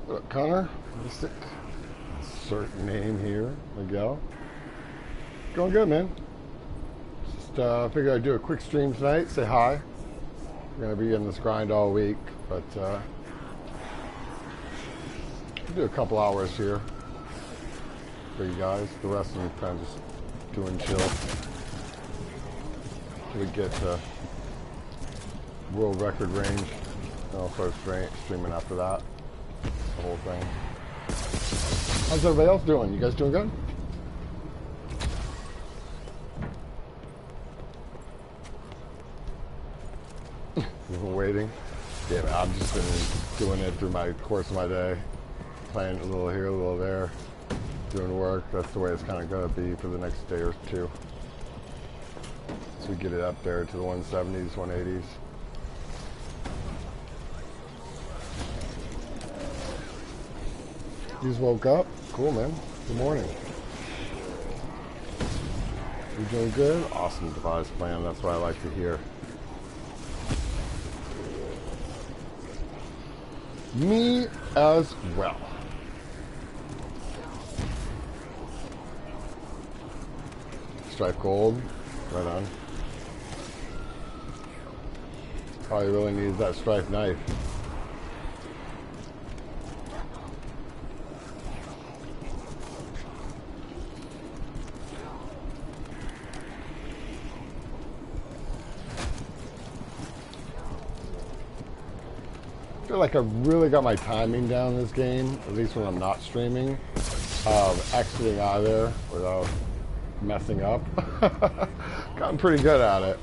What up, Connor? Mystic. Certain name here, Miguel. Going good, man. Just figured I'd do a quick stream tonight. Say hi. We're gonna be in this grind all week, but I'll do a couple hours here for you guys. The rest of them kind of just doing chill till we get to world record range. I'll start streaming after that. The whole thing. How's everybody else doing? You guys doing good? Waiting. Yeah, man, I've just been doing it through my course of my day. Playing a little here, a little there. Doing work. That's the way it's kind of going to be for the next day or two. So we get it up there to the 170s, 180s. You just woke up? Cool, man. Good morning. You doing good? Awesome device plan. That's what I like to hear. Me as well. Stripe gold. Right on. Probably really needs that stripe knife. I feel like I really got my timing down in this game, at least when I'm not streaming, of exiting out of there without messing up. Gotten pretty good at it.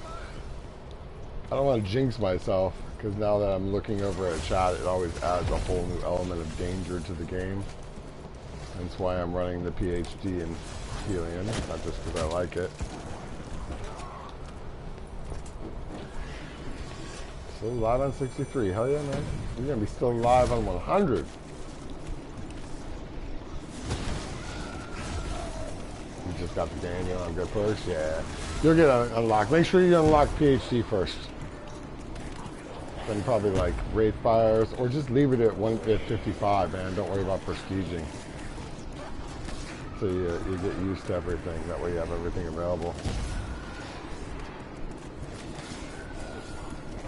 I don't want to jinx myself, because now that I'm looking over at chat, it always adds a whole new element of danger to the game. That's why I'm running the PhD in Helium, not just because I like it. Still live on 63. Hell yeah, man. You're going to be still live on 100. You just got the game. You're on good perks. Yeah. You'll get unlocked. Make sure you unlock PhD first. Then probably like Wraith Fires, or just leave it at 55, man. Don't worry about prestiging. So you get used to everything. That way you have everything available.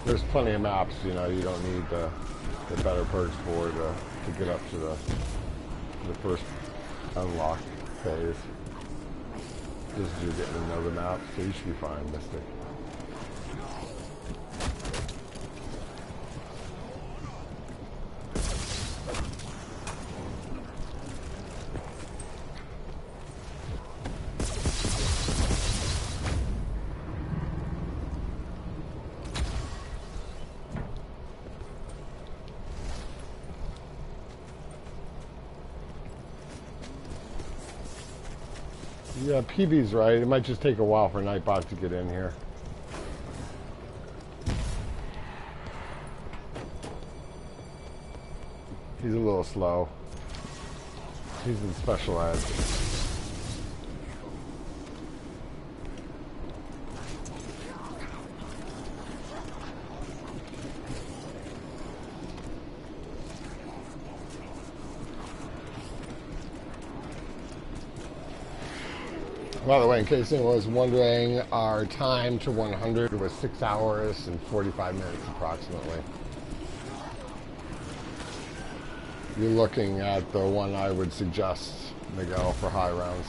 There's plenty of maps, you know, you don't need the better perks for to get up to the first unlock phase. Just you're getting to know the map, so you should be fine, Mystic. Yeah, PB's right. It might just take a while for Nightbot to get in here. He's a little slow. He's in special ed. By the way, in case anyone was wondering, our time to 100 was 6 hours and 45 minutes approximately. You're looking at the one I would suggest, Miguel, for high rounds.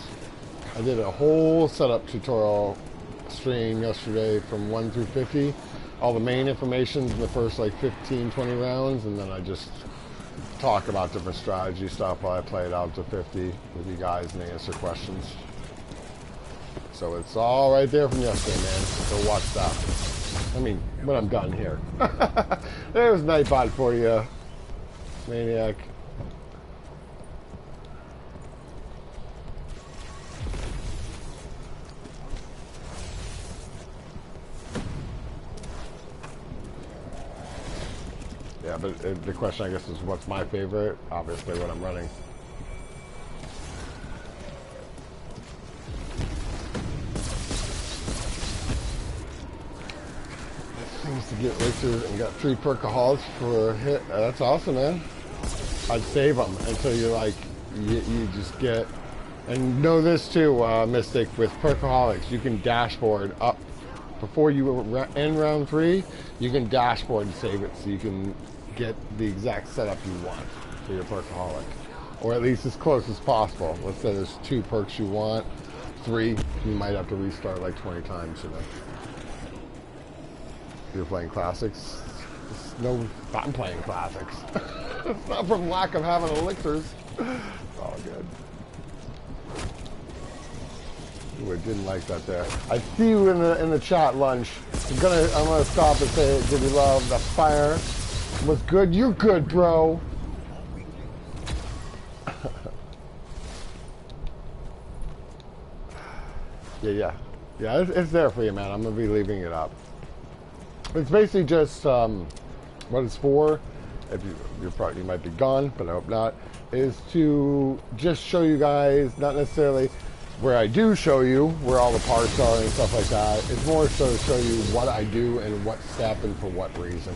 I did a whole setup tutorial stream yesterday from 1 through 50. All the main information's in the first like 15, 20 rounds, and then I just talk about different strategy stuff while I play it out to 50 with you guys and answer questions. So it's all right there from yesterday, man. Go watch that. I mean, when I'm done here. There's Nightbot for you, Maniac. Yeah, but the question, I guess, is what's my favorite? Obviously, what I'm running. To get Richard and got 3 perkaholics for a hit. That's awesome, man. I'd save them until you like, you just get, and know this too, Mystic, with Perkaholics, you can dashboard up before you end round 3, you can dashboard and save it so you can get the exact setup you want for your Perkaholic. Or at least as close as possible. Let's say there's 2 perks you want, 3, you might have to restart like 20 times, you know. You're playing classics? No, I'm playing classics. It's not from lack of having elixirs. It's all good. Ooh, I didn't like that there. I see you in the chat, Lunch. I'm gonna stop and say, did you love the fire? Was good? You're good, bro. Yeah. It's there for you, man. I'm gonna be leaving it up. It's basically just what it's for. If you might be gone, but I hope not. Is to just show you guys, not necessarily where I do show you where all the parts are and stuff like that. It's more so to show you what I do and what step and for what reason.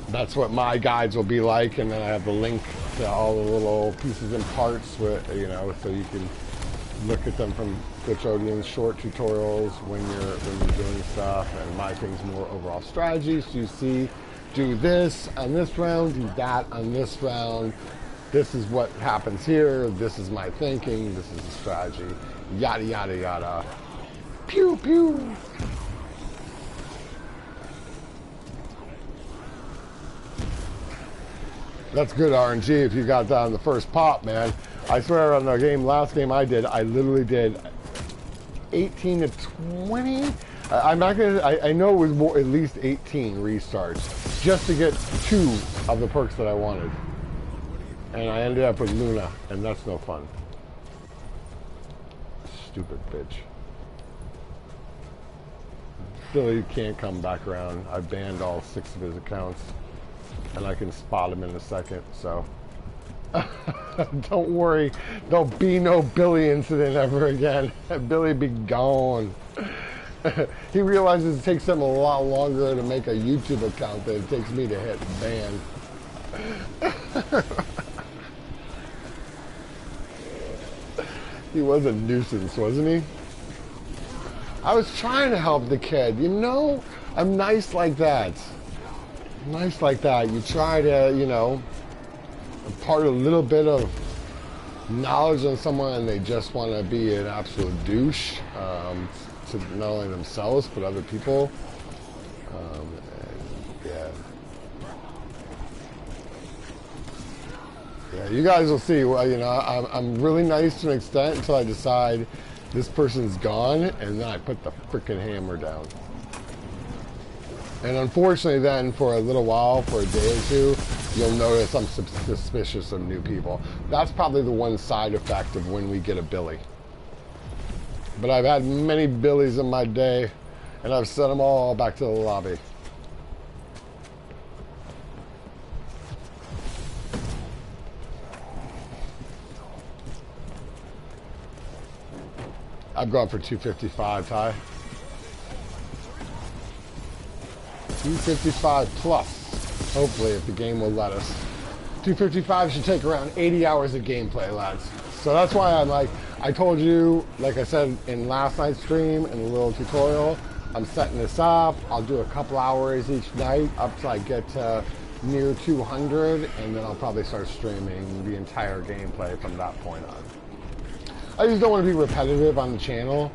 That's what my guides will be like, and then I have the link to all the little pieces and parts, with, you know, so you can look at them from Twitch audience, short tutorials when you're doing stuff, and my thing's more overall strategy. So you see, do this on this round, do that on this round. This is what happens here. This is my thinking. This is the strategy. Yada yada yada. Pew pew. That's good RNG if you got that on the first pop, man. I swear on the last game I did, I literally did 18 to 20. I'm not gonna. I know it was more, at least 18 restarts just to get 2 of the perks that I wanted, and I ended up with Luna, and that's no fun. Stupid bitch. Billy can't come back around. I banned all 6 of his accounts, and I can spot him in a second. So don't worry, there'll be no Billy incident ever again. Billy be gone. He realizes it takes him a lot longer to make a YouTube account than it takes me to hit ban. He was a nuisance, wasn't he? I was trying to help the kid, you know? I'm nice like that. Nice like that. You try to, you know, impart a little bit of knowledge on someone and they just want to be an absolute douche. To not only themselves but other people. Yeah, you guys will see. Well, you know, I'm really nice to an extent until I decide this person's gone, and then I put the freaking hammer down. And unfortunately, then for a little while, for a day or 2, you'll notice I'm suspicious of new people. That's probably the one side effect of when we get a Billy. But I've had many Billies in my day, and I've sent them all back to the lobby. I've gone for 255, Ty. 255 plus, hopefully, if the game will let us. 255 should take around 80 hours of gameplay, lads. So that's why I'm like, I told you, like I said in last night's stream, in a little tutorial, I'm setting this up. I'll do a couple hours each night up till I get to near 200, and then I'll probably start streaming the entire gameplay from that point on. I just don't want to be repetitive on the channel,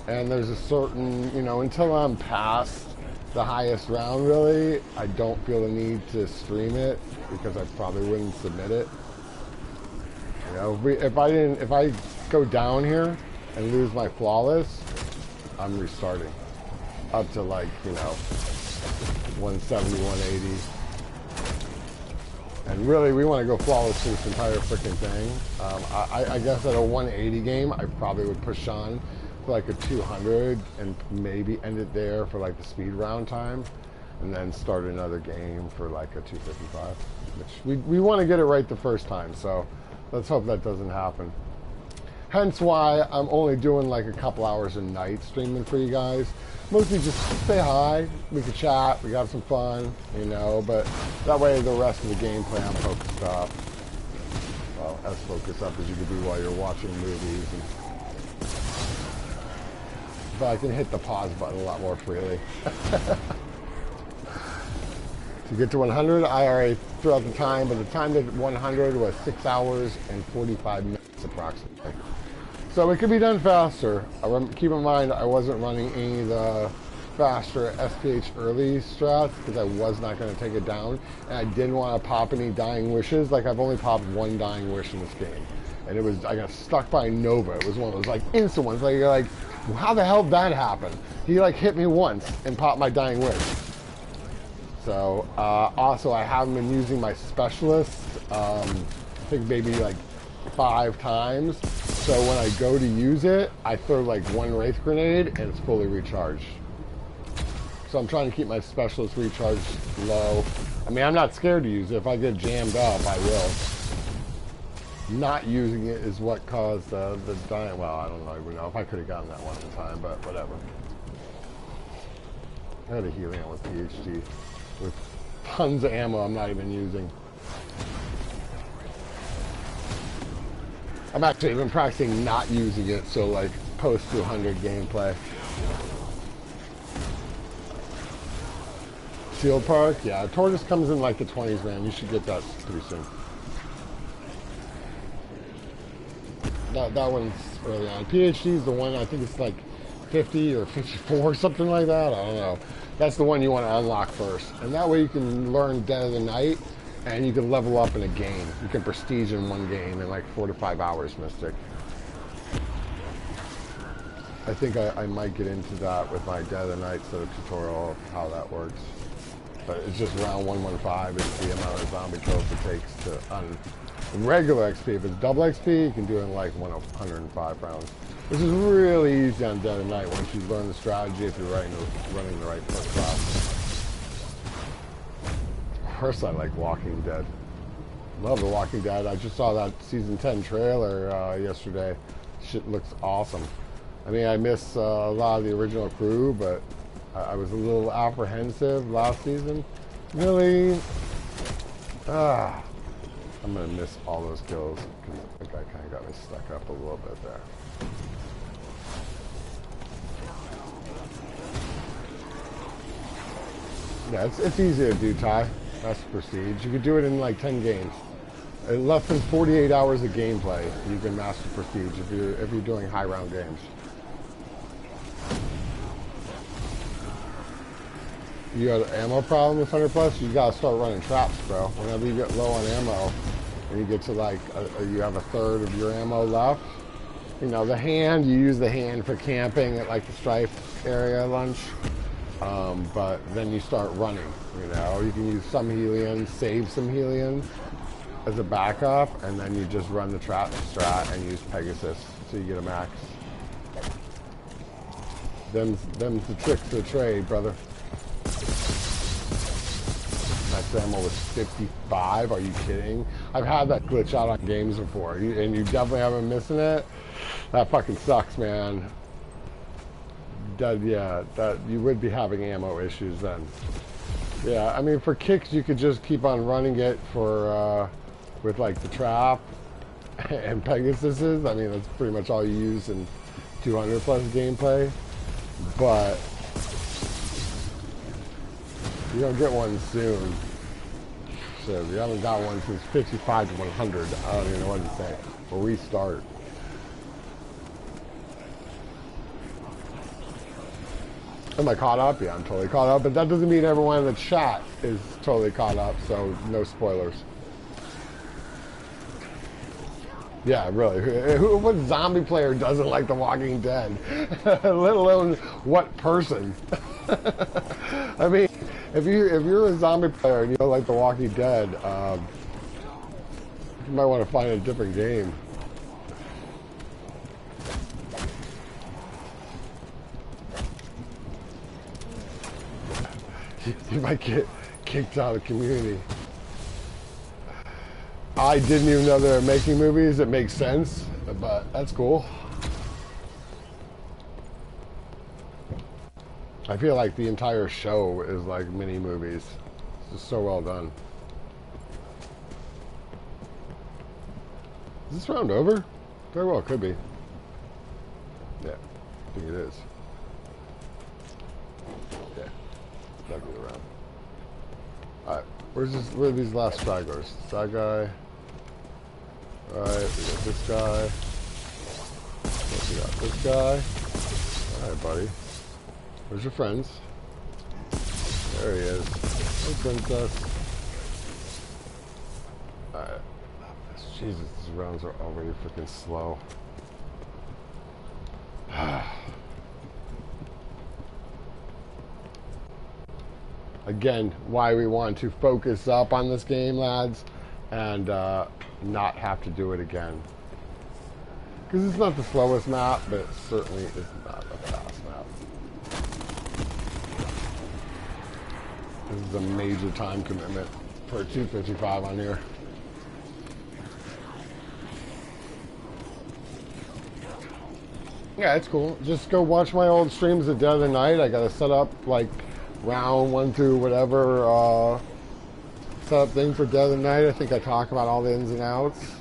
and there's a certain, you know, until I'm past the highest round, really, I don't feel the need to stream it, because I probably wouldn't submit it. You know, if I go down here and lose my flawless, I'm restarting up to, like, you know, 170, 180. And really, we want to go flawless for this entire freaking thing. I guess at a 180 game, I probably would push on for like a 200 and maybe end it there for like the speed round time, and then start another game for like a 255. Which we want to get it right the first time, so let's hope that doesn't happen. Hence why I'm only doing like a couple hours a night streaming for you guys. Mostly just say hi, we can chat, we got some fun, you know, but that way the rest of the gameplay I'm focused stuff. Well, as focused up as you can be while you're watching movies. But I can hit the pause button a lot more freely. To get to 100, I already threw out the time, but the time to 100 was 6 hours and 45 minutes approximately. So it could be done faster. Keep in mind, I wasn't running any of the faster SPH early strats because I was not going to take it down, and I didn't want to pop any dying wishes. Like, I've only popped one dying wish in this game, and it was, I got stuck by Nova. It was one of those like instant ones. Like, you're like, how the hell did that happen? He like hit me once and popped my dying wish. So also, I haven't been using my specialist. I think maybe like 5 times. So when I go to use it, I throw like one Wraith Grenade and it's fully recharged. So I'm trying to keep my specialist recharged low. I mean, I'm not scared to use it. If I get jammed up, I will. Not using it is what caused the dying. Well, I don't even know if I could have gotten that one at the time, but whatever. I had a Helion with PhD with tons of ammo I'm not even using. I'm actually even practicing not using it, so like post 200 gameplay. Shield Park, yeah, Tortoise comes in like the 20s, man. You should get that pretty soon. That one's early on. PhD is the one, I think it's like 50 or 54, something like that. I don't know. That's the one you want to unlock first. And that way you can learn Dead of the Night, and you can level up in a game. You can prestige in one game in like 4 to 5 hours, Mystic. I think I might get into that with my Dead of the Night sort of tutorial of how that works. But it's just round 115 is the amount of zombie kills it takes to regular XP. If it's double XP, you can do it in like 105 rounds. Which is really easy on Dead of Night once you learn the strategy if you're running the right first class. First, I like Walking Dead. Love The Walking Dead. I just saw that season 10 trailer yesterday. Shit looks awesome. I mean, I miss a lot of the original crew, but I was a little apprehensive last season. Really? I'm going to miss all those kills because I think I kind of got me stuck up a little bit there. Yeah, it's easy to do, Ty. That's Prestige. You could do it in like 10 games. In less than 48 hours of gameplay, you can master Prestige if you're doing high round games. You got an ammo problem with 100 plus, you gotta start running traps, bro. Whenever you get low on ammo, and you get to like, you have a third of your ammo left, you know, the hand, you use the hand for camping at like the strife area lunch, but then you start running, you know. You can use some Helions, save some Helions as a backup, and then you just run the trap strat and use Pegasus, so you get a max. Them's the tricks of the trade, brother. Max ammo was 55. Are you kidding? I've had that glitch out on games before, and you definitely haven't missing it. That fucking sucks, man. Yeah, that you would be having ammo issues then. Yeah, I mean, for kicks, you could just keep on running it for with like the trap and Pegasuses. I mean, that's pretty much all you use in 200 plus gameplay. But you're gonna get one soon. So if you haven't got one since 55 to 100, I don't even know what to say. We'll restart. Am I caught up? Yeah, I'm totally caught up, but that doesn't mean everyone in the chat is totally caught up, so no spoilers. Yeah, really. What zombie player doesn't like The Walking Dead? Let alone what person? I mean, if you're a zombie player and you don't like The Walking Dead, you might want to find a different game. You might get kicked out of the community. I didn't even know they were making movies. It makes sense, but that's cool. I feel like the entire show is like mini movies. It's just so well done. Is this round over? Very well, could be. Yeah, I think it is. Yeah, that'll be the round. Alright, where are these last stragglers? That guy. Alright, we got this guy. We got this guy. Alright, buddy. Where's your friends? There he is. Hey, princess. Alright. Jesus, these rounds are already freaking slow. Again, why we want to focus up on this game, lads, and not have to do it again. Because it's not the slowest map, but it certainly is not a fast map. This is a major time commitment for a 255 on here. Yeah, it's cool. Just go watch my old streams of Dead of the Night. I got to set up like round 1 through whatever setup thing for Dead of the Night. I think I talk about all the ins and outs.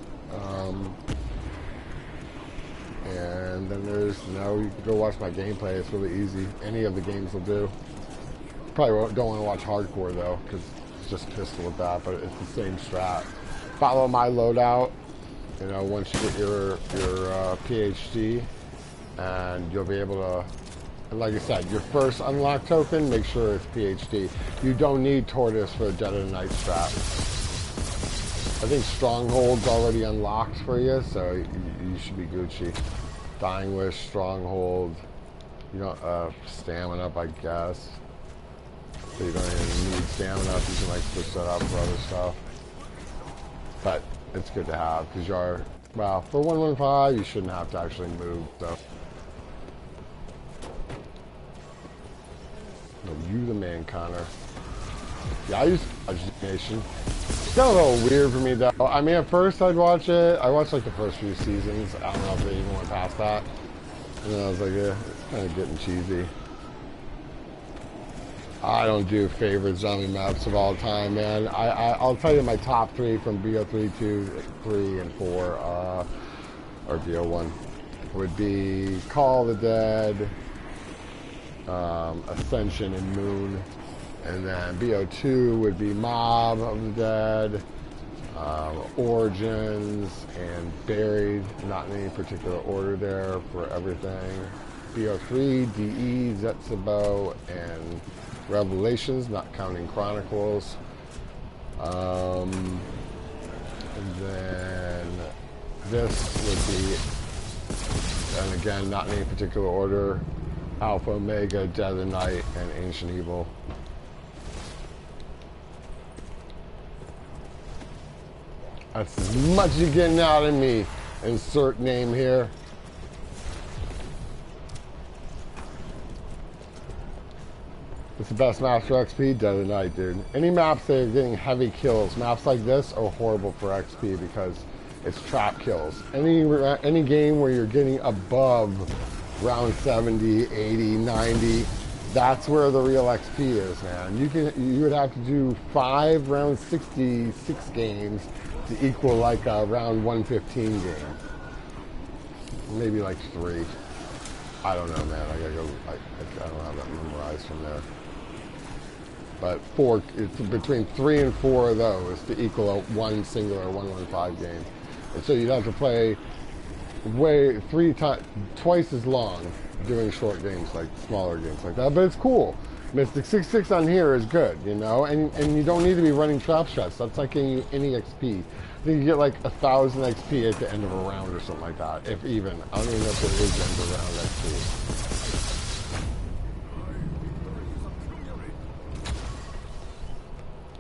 And then there's, you know, you can go watch my gameplay. It's really easy. Any of the games will do. Probably don't want to watch hardcore though, because it's just pistol with that, but it's the same strat. Follow my loadout, you know, once you get your PhD, and you'll be able to, and like I said, your first unlock token, make sure it's PhD. You don't need Tortoise for a Dead of the Night strat. I think Stronghold's already unlocked for you, so you should be Gucci. Dying Wish, Stronghold, you know, Stamina up, I guess. So you don't even need stamina up, you can like switch that up for other stuff. But it's good to have, because you are, well, for 115, you shouldn't have to actually move, so. No, you the man, Connor. Yeah, I use Nation. It's got a little weird for me, though. I mean, at first I'd watch it. I watched like the first few seasons. I don't know if they even went past that. And then I was like, yeah, it's kind of getting cheesy. I don't do favorite zombie maps of all time, man. I'll tell you my top 3 from BO3, 2, 3, and 4, or BO1, would be Call of the Dead, Ascension and Moon, and then BO2 would be Mob of the Dead, Origins, and Buried, not in any particular order there for everything. BO3, DE, Zetsubo, and Revelations, not counting Chronicles. And then this would be, and again, not in any particular order, Alpha, Omega, Dead of the Night, and Ancient Evil. That's as much as you're getting out of me. Insert name here. It's the best maps for XP, Dead of the Night, dude. Any maps that are getting heavy kills, maps like this are horrible for XP because it's trap kills. Any game where you're getting above round 70, 80, 90, that's where the real XP is, man. You would have to do 5 round 66 games to equal like a round 115 game. Maybe like 3. I don't know, man. I gotta go. I don't have that memorized from there. But 4, it's between 3 and 4 of those to equal a one singular 115 game. And so you'd have to play twice as long doing short games, like smaller games like that. But it's cool. Mystic 66 on here is good, you know, and you don't need to be running trap shots. That's like getting you any XP. I think you get like 1,000 XP at the end of a round or something like that, if even. I don't even know if it is end of round XP.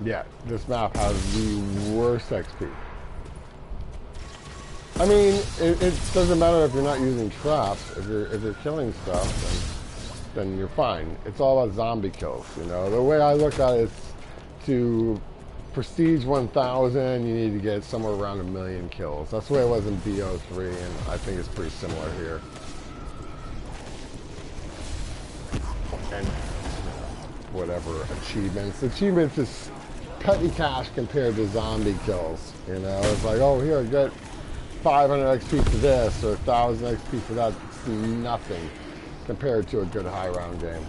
Yeah, this map has the worst XP. I mean, it doesn't matter if you're not using traps. If you're killing stuff, then you're fine. It's all about zombie kills, you know. The way I look at it is to prestige 1,000, you need to get somewhere around 1,000,000 kills. That's the way it was in BO3, and I think it's pretty similar here. And whatever achievements. Achievements is petty cash compared to zombie kills. You know, it's like, oh, here, get 500 XP for this or 1,000 XP for that. It's nothing compared to a good high round game.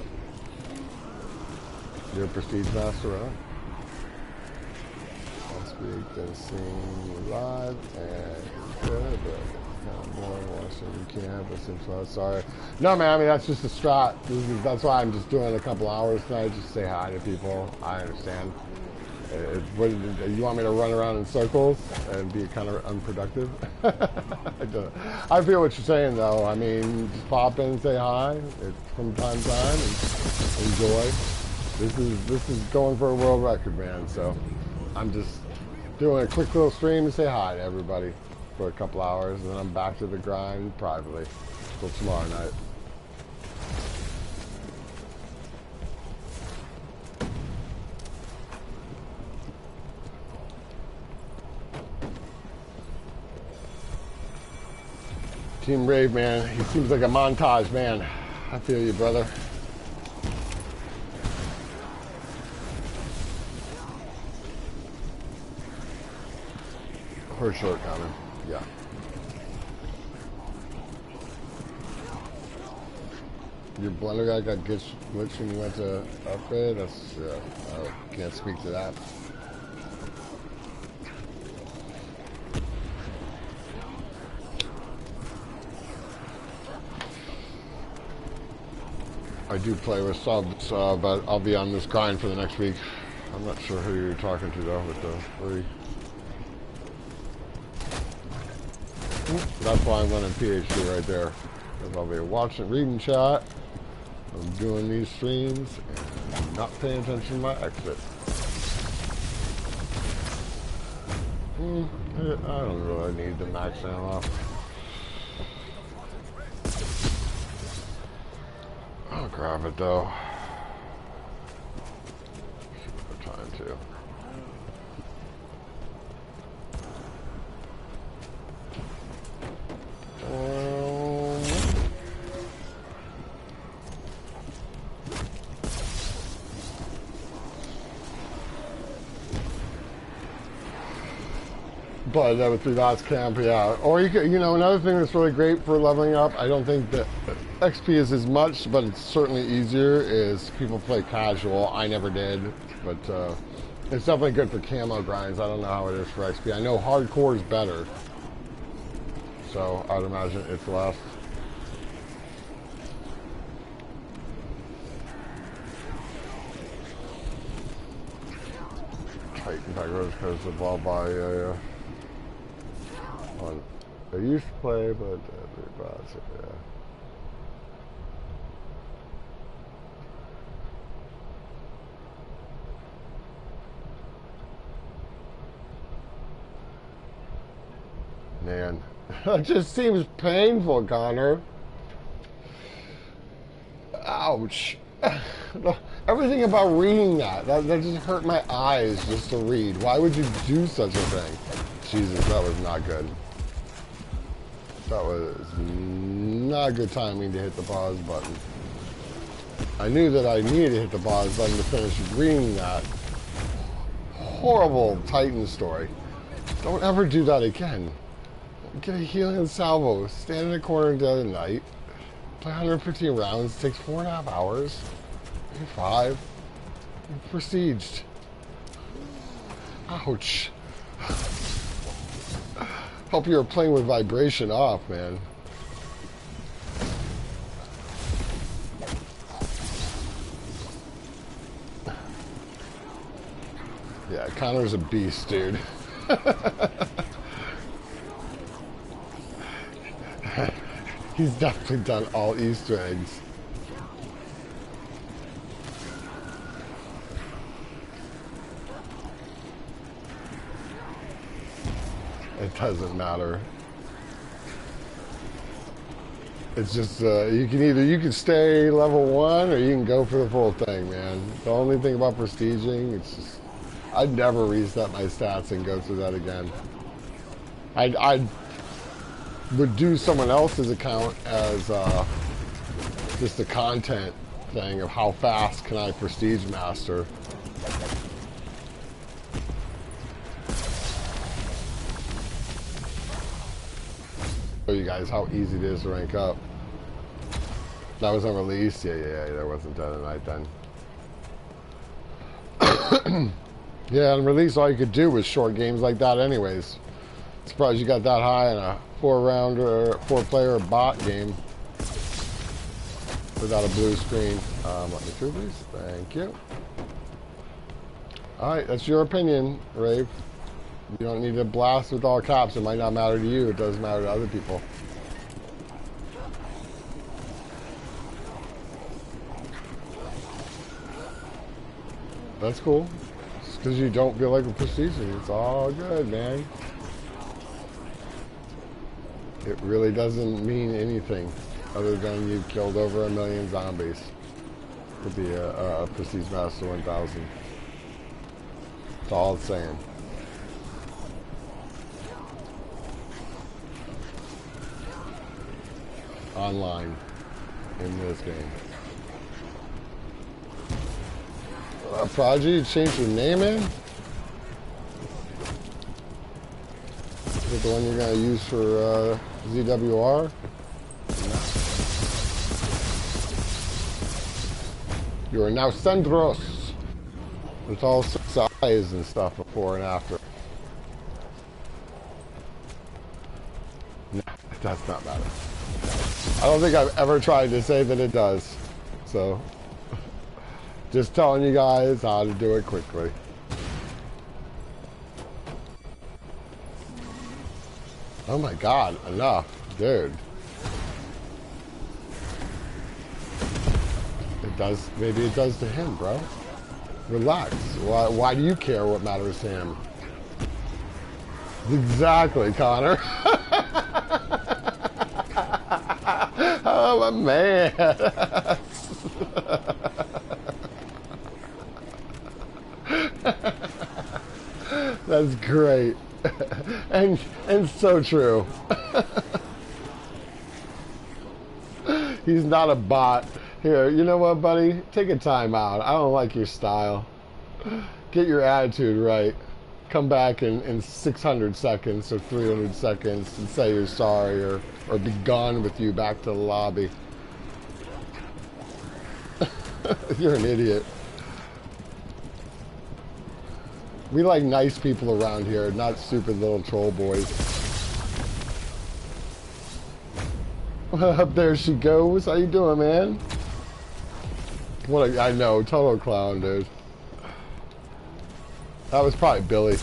You're a Prestige Master, right? Last week, then seeing you live and good, but more watching you can't. But since well, sorry. No, man. I mean, that's just a strat. That's why I'm just doing a couple hours tonight. Just say hi to people. I understand. You want me to run around in circles and be kind of unproductive? I feel what you're saying, though. I mean, just pop in, say hi from time to time, and enjoy. This is going for a world record, man. So I'm just doing a quick little stream to say hi to everybody for a couple hours, and then I'm back to the grind privately till tomorrow night. Team Rave, man. He seems like a montage, man. I feel you, brother. For sure, Connor. Yeah. Your blender guy got glitched when you went to upgrade? That's, I can't speak to that. I do play with subs, but I'll be on this grind for the next week. I'm not sure who you're talking to, though, with the 3. That's why I'm running PhD right there. Because I'll be watching, reading chat. I'm doing these streams and not paying attention to my exit. I don't really need the max ammo. I'll grab it though. I'm trying to. But with 3 dots camp, yeah. Or you could, another thing that's really great for leveling up, I don't think that XP is as much, but it's certainly easier, is people play casual. I never did, but it's definitely good for camo grinds. I don't know how it is for XP. I know hardcore is better, so I'd imagine it's less. Titan Tigers because the ball by I used to play, but yeah. Man, that just seems painful, Connor. Ouch. Everything about reading that just hurt my eyes just to read. Why would you do such a thing? Jesus, that was not good. That was not good timing to hit the pause button. I knew that I needed to hit the pause button to finish reading that horrible Titan story. Don't ever do that again. Get a healing salvo, stand in a corner the night, play 115 rounds, takes 4.5 hours, maybe 5, you're prestiged. Ouch. Hope you were playing with vibration off, man. Yeah, Connor's a beast, dude. He's definitely done all Easter eggs. It doesn't matter. It's just, you can stay level 1 or you can go for the full thing, man. The only thing about prestiging, it's just, I'd never reset my stats and go through that again. I would do someone else's account as just a content thing of how fast can I prestige master. show you guys how easy it is to rank up. That was on release? Yeah, that wasn't Dead of Night then. Yeah, on release all you could do was short games like that anyways. Surprised you got that high in a 4-player bot game without a blue screen. Let me through, please. Thank you. Alright, that's your opinion, Rave. You don't need to blast with all caps. It might not matter to you. It does matter to other people. That's cool. It's because you don't feel like a prestige. It's all good, man. It really doesn't mean anything other than you've killed over 1 million zombies to be a Prestige Master 1000. That's all it's saying. Online in this game. Prodigy changed your name in? Is it the one you're going to use for ZWR? You are now Sandros. It's all 6 eyes and stuff before and after. No, it does not matter. I don't think I've ever tried to say that it does. So, just telling you guys how to do it quickly. Oh my god, enough, dude. It does, maybe it does to him, bro. Relax. Why do you care what matters to him? Exactly, Connor. Oh, my man. That's great. and so true. He's not a bot. Here, you know what, buddy? Take a time out. I don't like your style. Get your attitude right. Come back in 600 seconds or 300 seconds and say you're sorry, or be gone with you back to the lobby. You're an idiot. We like nice people around here, not stupid little troll boys. Up there she goes. How you doing, man? I know, total clown, dude. That was probably Billy.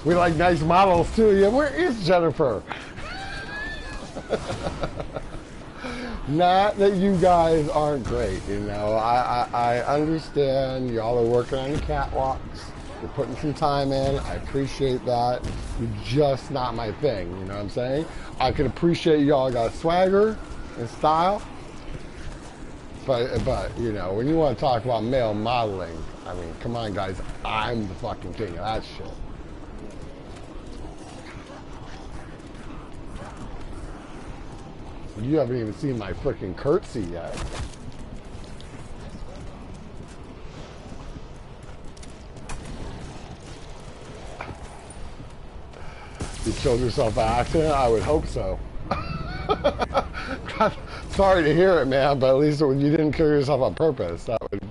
We like nice models too. Yeah, where is Jennifer? Not that you guys aren't great, you know. I understand y'all are working on your catwalks. You're putting some time in. I appreciate that. You're just not my thing, you know what I'm saying? I can appreciate y'all got swagger and style. But you know, when you want to talk about male modeling, I mean, come on guys, I'm the fucking king of that shit. You haven't even seen my freaking curtsy yet. You killed yourself by accident? I would hope so. God, sorry to hear it, man, but at least you didn't kill yourself on purpose. That would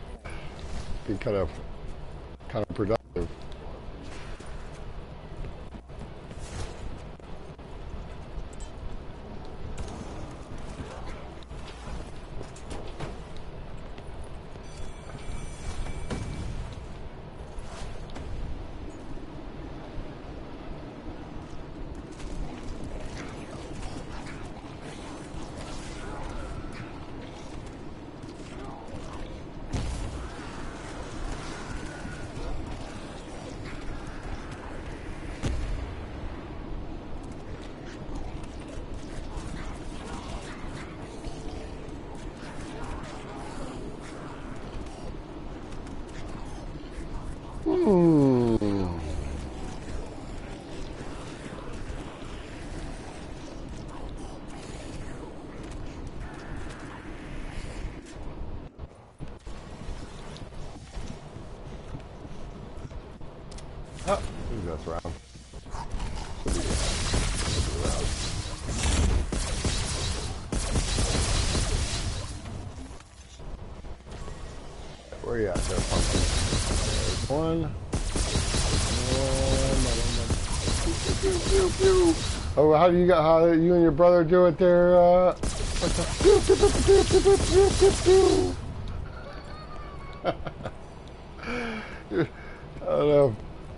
be kind of productive. Oh, who's this round? Where you at there, pumpkin? There's one. Oh, how you and your brother do it there? What's I don't know.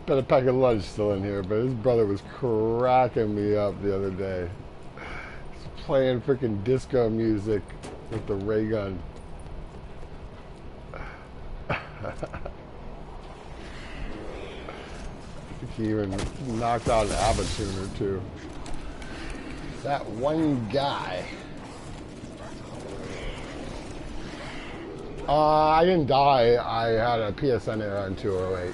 Got a pack of lunch still in here, but his brother was cracking me up the other day. He's playing freaking disco music with the ray gun. He even knocked out an Abba-tune or two. That one guy. I didn't die. I had a PSN error in 208.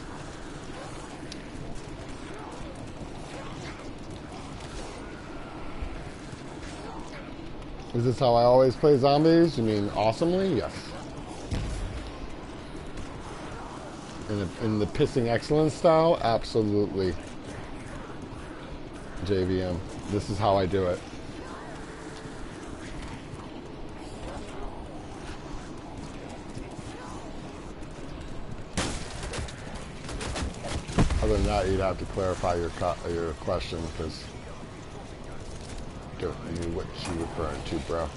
Is this how I always play zombies? You mean awesomely? Yes. In the pissing excellence style? Absolutely. JVM. This is how I do it. Other than that, you'd have to clarify your question, because I don't know what you're referring to, bro.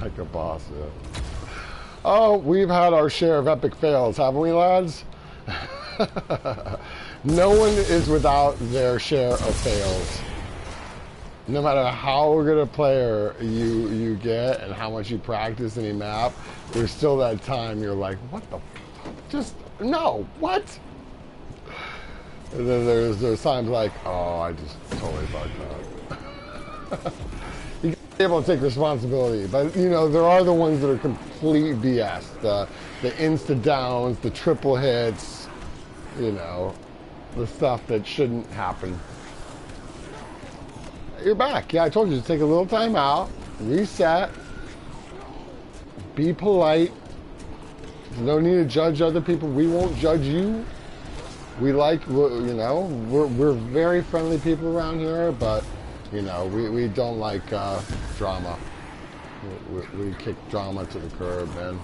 Like a boss, yeah. Oh, we've had our share of epic fails, haven't we, lads? No one is without their share of fails. No matter how good a player you get and how much you practice any map, there's still that time you're like, what the fuck? Just, no, what? And then there's times like, oh, I just totally fucked up. You gotta be able to take responsibility, but you know, there are the ones that are complete BS. The insta downs, the triple hits, you know, the stuff that shouldn't happen. You're back. Yeah, I told you to take a little time out, reset, be polite. There's no need to judge other people. We won't judge you. We like, you know, we're very friendly people around here, but, you know, we don't like drama. We kick drama to the curb, man.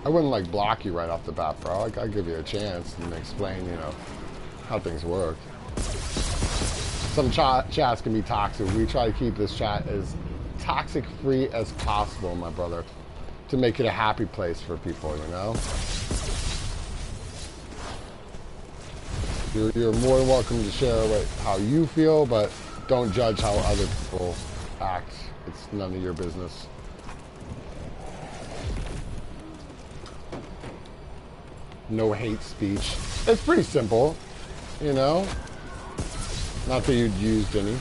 I wouldn't like block you right off the bat, bro. I'd give you a chance and explain, you know, how things work. Some chats can be toxic. We try to keep this chat as toxic free as possible, my brother, to make it a happy place for people, you know? You're more than welcome to share how you feel, but don't judge how other people act. It's none of your business. No hate speech. It's pretty simple, you know? Not that you'd used any.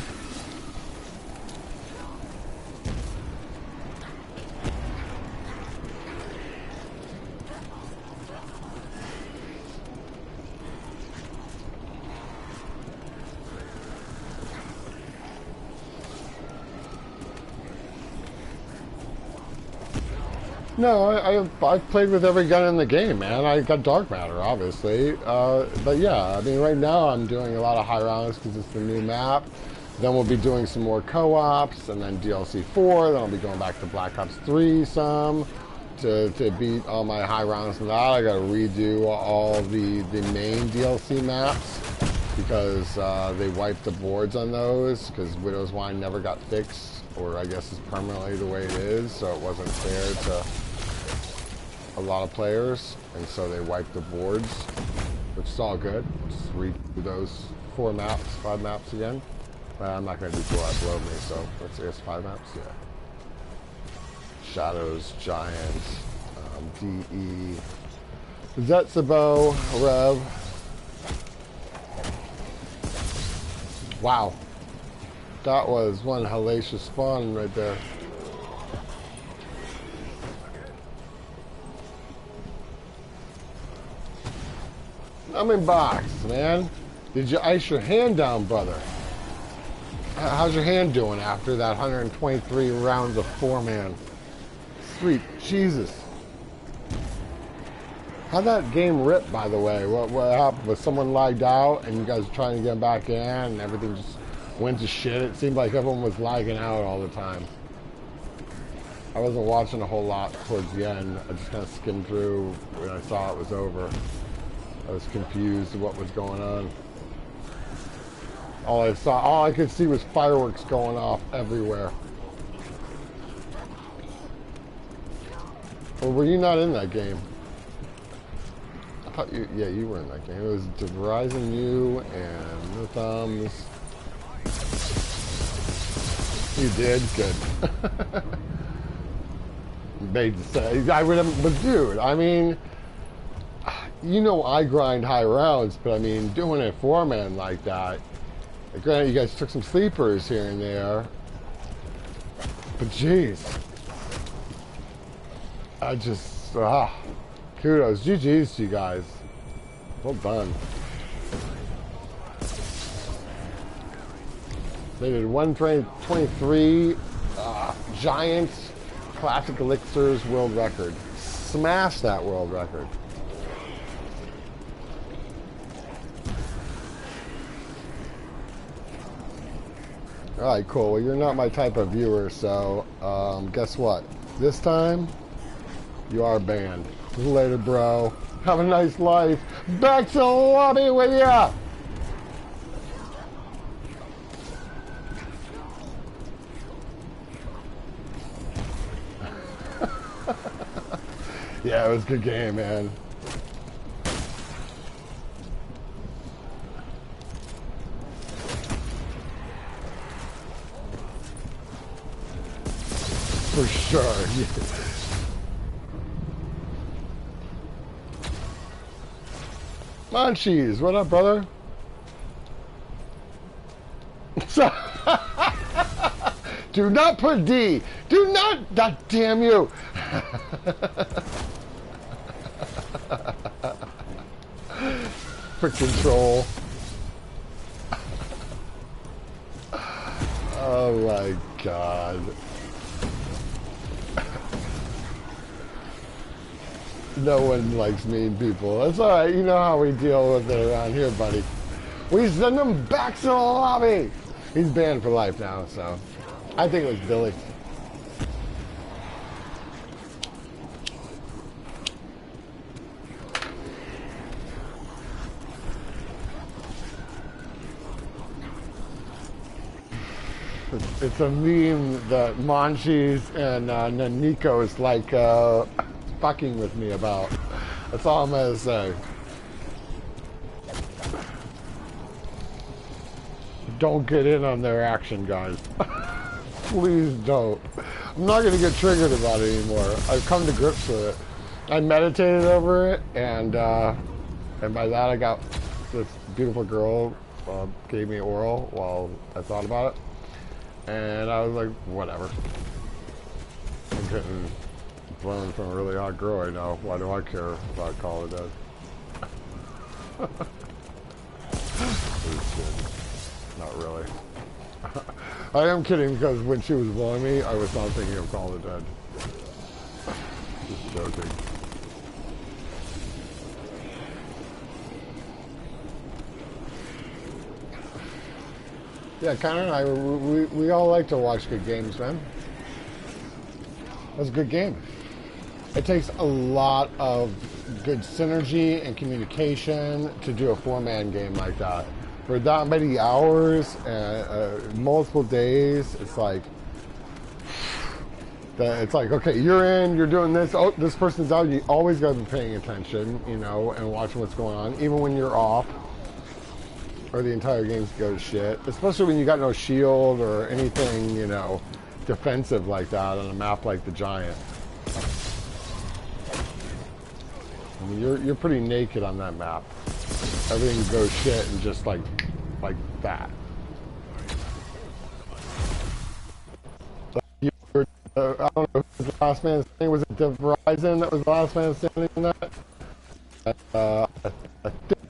No, I've played with every gun in the game, man. I got dark matter, obviously. But yeah, I mean, right now I'm doing a lot of high rounds because it's the new map. Then we'll be doing some more co-ops, and then DLC 4. Then I'll be going back to Black Ops 3 some to beat all my high rounds and that. I got to redo all the main DLC maps because they wiped the boards on those because Widow's Wine never got fixed, or I guess it's permanently the way it is, so it wasn't fair to a lot of players, and so they wiped the boards, which is all good. Just redo those 4 maps, 5 maps again. But I'm not going to do 4 out below me, so let's guess 5 maps, yeah. Shadows, Giants, DE, Zetsabo, Rev. Wow. That was one hellacious spawn right there. I'm in box, man. Did you ice your hand down, brother? How's your hand doing after that 123 rounds of four-man? Sweet Jesus. How'd that game rip, by the way? What happened? Was someone lagged out and you guys were trying to get back in and everything just went to shit? It seemed like everyone was lagging out all the time. I wasn't watching a whole lot towards the end. I just kind of skimmed through when I saw it was over. I was confused with what was going on. All I could see was fireworks going off everywhere. Or were you not in that game? I thought you, yeah, you were in that game. It was Verizon, you, and No Thumbs. You did? Good. Made to say, I would have, but dude, I mean, you know I grind high rounds, but I mean, doing a four-man like that, granted, you guys took some sleepers here and there, but jeez. I just, kudos, GG's to you guys. Well done. They did 123 giant classic elixirs world record. Smashed that world record. Alright, cool. Well, you're not my type of viewer, so guess what? This time, you are banned. Later, bro. Have a nice life. Back to the lobby with ya! Yeah, it was a good game, man. For sure. Munchies, what up, brother? Do not put D. Do not. God damn you. For control. Oh my God. No one likes mean people. That's alright, you know how we deal with it around here, buddy. We send him back to the lobby! He's banned for life now, so. I think it was Billy. It's a meme that Monchis and Nico is like fucking with me about. That's all I'm gonna say. Don't get in on their action, guys. Please don't. I'm not gonna get triggered about it anymore. I've come to grips with it. I meditated over it, and by that I got this beautiful girl gave me oral while I thought about it. And I was like, whatever. I'm getting blown from a really hot girl right now. Why do I care about Call of Duty? Not really. I am kidding because when she was blowing me, I was not thinking of Call of Duty. Just joking. Yeah, Connor and I, we all like to watch good games, man. That was a good game. It takes a lot of good synergy and communication to do a four-man game like that. For that many hours, multiple days, it's like, okay, you're in, you're doing this, oh, this person's out, you always gotta be paying attention, you know, and watching what's going on, even when you're off. Or the entire game's go to shit. Especially when you got no shield or anything, you know, defensive like that on a map like the Giant. I mean, you're pretty naked on that map. Everything goes shit and just like that. I don't know who was the last man standing. Was it Verizon that was the last man standing in that? I think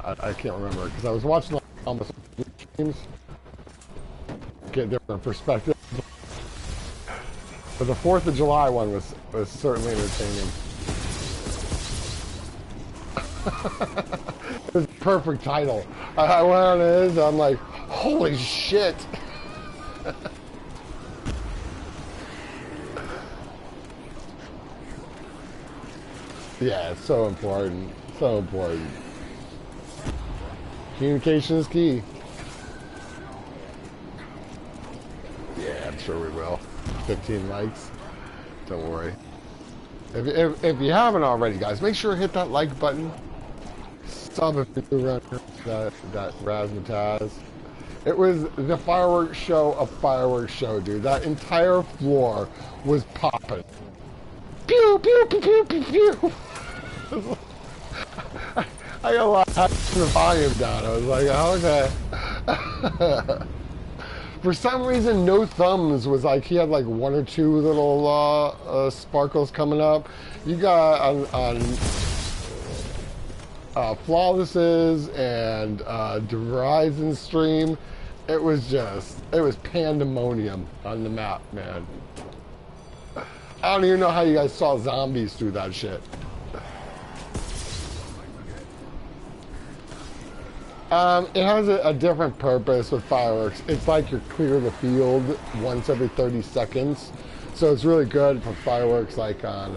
I can't remember because I was watching like almost streams. get different perspective. But the 4th of July one was certainly entertaining. It was a perfect title. I went on it, I'm like, holy shit. Yeah, it's so important. So important. Communication is key. Yeah, I'm sure we will. 15 likes. Don't worry. If you haven't already, guys, make sure to hit that like button. Sub if you're around that razzmatazz. It was the fireworks show, a fireworks show, dude. That entire floor was popping. Pew, pew, pew, pew, pew, pew. I got a lot of the volume down. I was like, oh, okay. For some reason, No Thumbs was like, he had like 1 or 2 little sparkles coming up. You got on Flawless's and Horizon stream, it was pandemonium on the map, man. I don't even know how you guys saw zombies through that shit. It has a different purpose with fireworks. It's like you clear the field once every 30 seconds. So it's really good for fireworks like on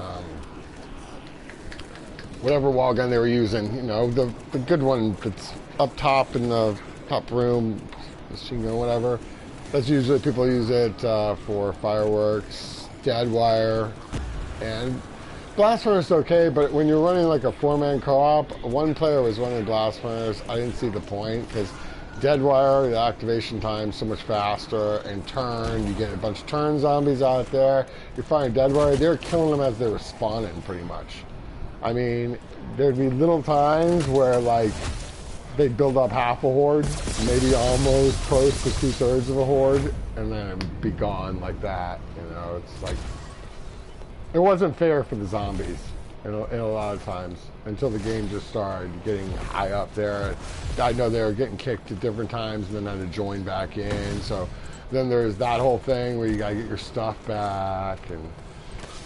whatever wall gun they were using. You know, the good one that's up top in the top room, machine gun, whatever. That's usually, people use it for fireworks, dead wire, and blast furnace okay, but when you're running like a 4-man co-op, one player was running blast furnace. I didn't see the point because dead wire, the activation time's so much faster, and turn, you get a bunch of turn zombies out there. You're firing dead wire, they're killing them as they were spawning pretty much. I mean, there'd be little times where like they'd build up half a horde, maybe almost close to 2/3 of a horde, and then it'd be gone like that. You know, it's like, it wasn't fair for the zombies in a lot of times until the game just started getting high up there. I know they were getting kicked at different times and then had to join back in. So then there's that whole thing where you gotta get your stuff back and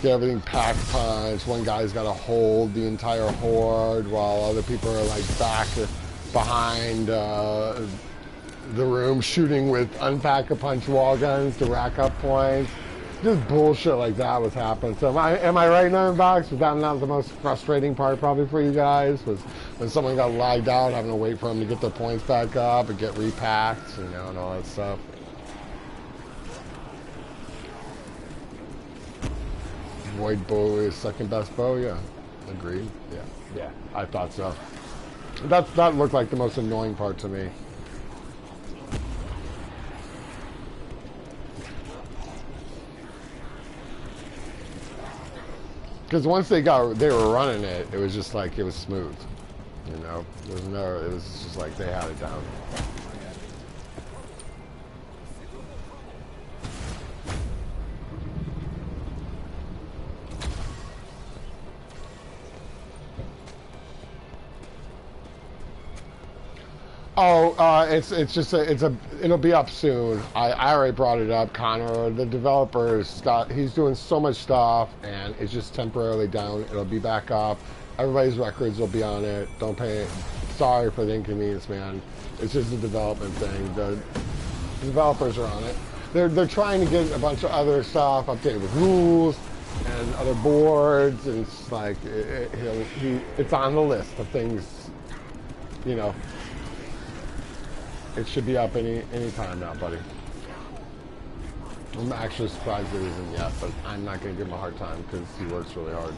get everything pack punch. One guy's gotta hold the entire horde while other people are like back behind the room shooting with unpack-a-punch wall guns to rack up points. Just bullshit like that was happening. So am I right, Box? Was that not the most frustrating part probably for you guys? Was when someone got lagged out, having to wait for them to get their points back up and get repacked, you know, and all that stuff. Void bow is second best bow, yeah. Agreed. Yeah. I thought so. That looked like the most annoying part to me. Because once they were running it, it was just like, it was smooth, you know? It was just like they had it down. Oh, it'll be up soon. I already brought it up. Connor, the developer, he's doing so much stuff, and it's just temporarily down. It'll be back up. Everybody's records will be on it. Don't pay. Sorry for the inconvenience, man. It's just a development thing. The developers are on it. They're trying to get a bunch of other stuff updated with rules and other boards, and it's like it's on the list of things, you know. It should be up any time now, buddy. I'm actually surprised it isn't yet, but I'm not going to give him a hard time because he works really hard.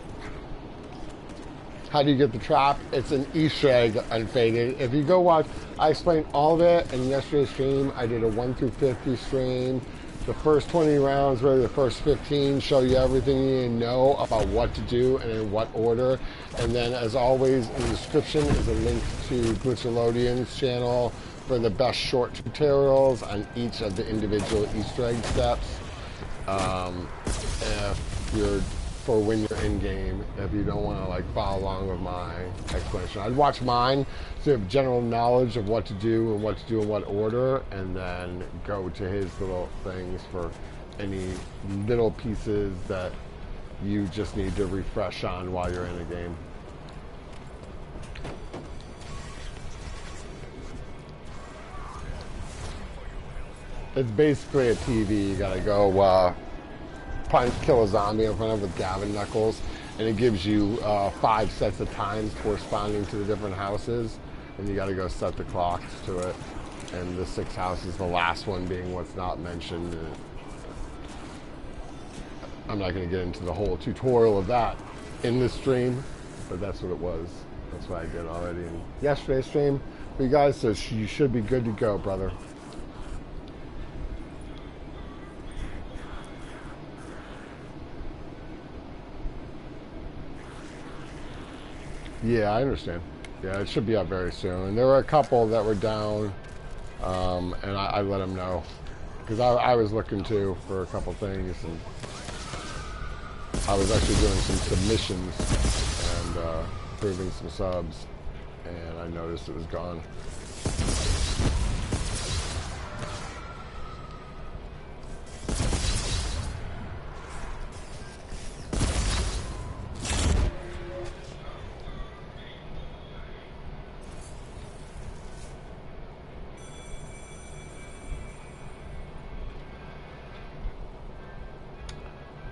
How do you get the trap? It's an Easter egg unfaded. If you go watch, I explained all of it in yesterday's stream. I did a 1 through 50 stream. The first 20 rounds, really the first 15, show you everything you need to know about what to do and in what order. And then, as always, in the description is a link to Glitchalodian's channel for the best short tutorials on each of the individual Easter egg steps. If you're for when you're in game if you don't want to like follow along with my explanation. I'd watch mine so you have general knowledge of what to do and what to do in what order, and then go to his little things for any little pieces that you just need to refresh on while you're in a game. It's basically a TV. You gotta go kill a zombie in front of with Gavin knuckles, and it gives you 5 sets of times corresponding to the different houses, and you gotta go set the clocks to it. And the 6 houses, the last one being what's not mentioned. I'm not going to get into the whole tutorial of that in this stream, but that's what it was. That's what I did already in yesterday's stream. But you guys, so you should be good to go, brother. Yeah, I understand. Yeah, it should be up very soon. And there were a couple that were down, and I let them know. Because I was looking too for a couple things, and I was actually doing some submissions and proving some subs, and I noticed it was gone.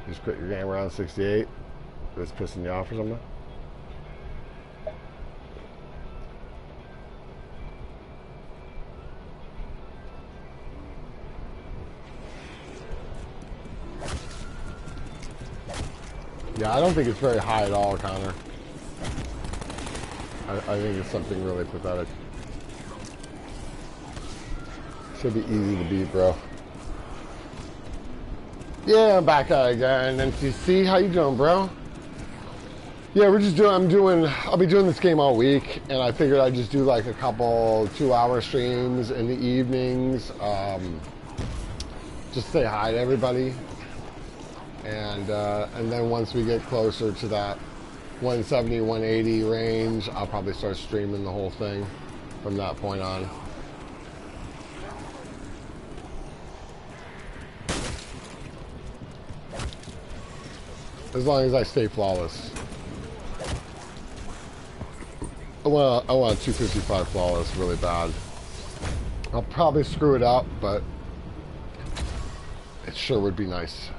Just quit your game around 68. That's pissing you off or something? Yeah, I don't think it's very high at all, Connor. I think it's something really pathetic. Should be easy to beat, bro. Yeah, I'm back at it again. NCC, how you doing, bro? Yeah, we're just doing, I'll be doing this game all week, and I figured I'd just do like a couple 2-hour streams in the evenings. Just say hi to everybody. And then once we get closer to that 170, 180 range, I'll probably start streaming the whole thing from that point on. As long as I stay flawless. I want 255 flawless really bad. I'll probably screw it up, but it sure would be nice.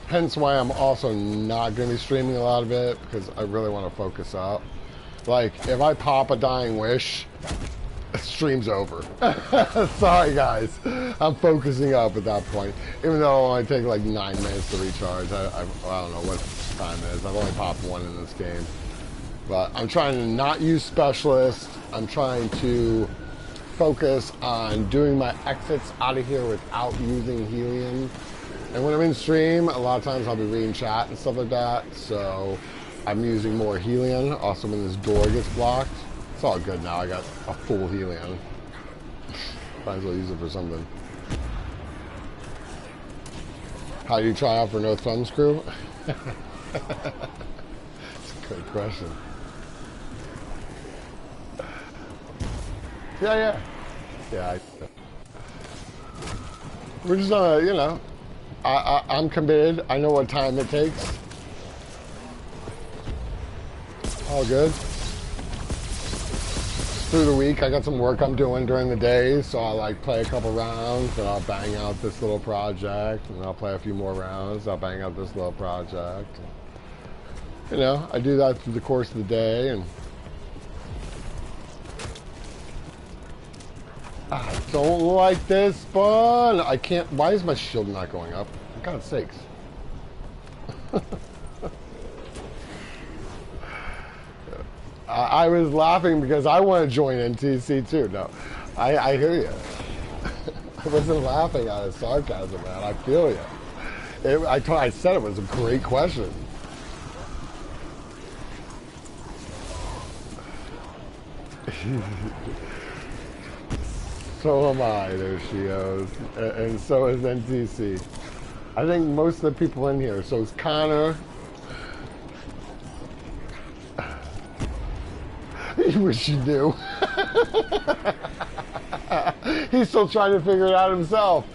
Hence why I'm also not going to be streaming a lot of it, because I really want to focus up. Like, if I pop a dying wish, stream's over. Sorry guys, I'm focusing up at that point. Even though it'll only take like 9 minutes to recharge. I don't know what time it is. I've only popped 1 in this game. But I'm trying to not use specialist. I'm trying to focus on doing my exits out of here without using helium. And when I'm in stream, a lot of times I'll be reading chat and stuff like that. So I'm using more helium. Also when this door gets blocked. It's all good now. I got a full helium. Might as well use it for something. How do you try out for no thumb screw? That's a good question. Yeah. We're just you know, I'm committed. I know what time it takes. All good. Through the week, I got some work I'm doing during the day, so I'll like play a couple rounds, and I'll bang out this little project, and I'll play a few more rounds, I'll bang out this little project. You know, I do that through the course of the day, and I don't like this fun. I can't, why is my shield not going up? For God's sakes. I was laughing because I want to join NTC too. No, I hear you. I wasn't laughing out of sarcasm, man. I feel you. I said it was a great question. So am I, there she goes. And so is NTC. I think most of the people in here. So is Connor. You wish you knew. He's still trying to figure it out himself.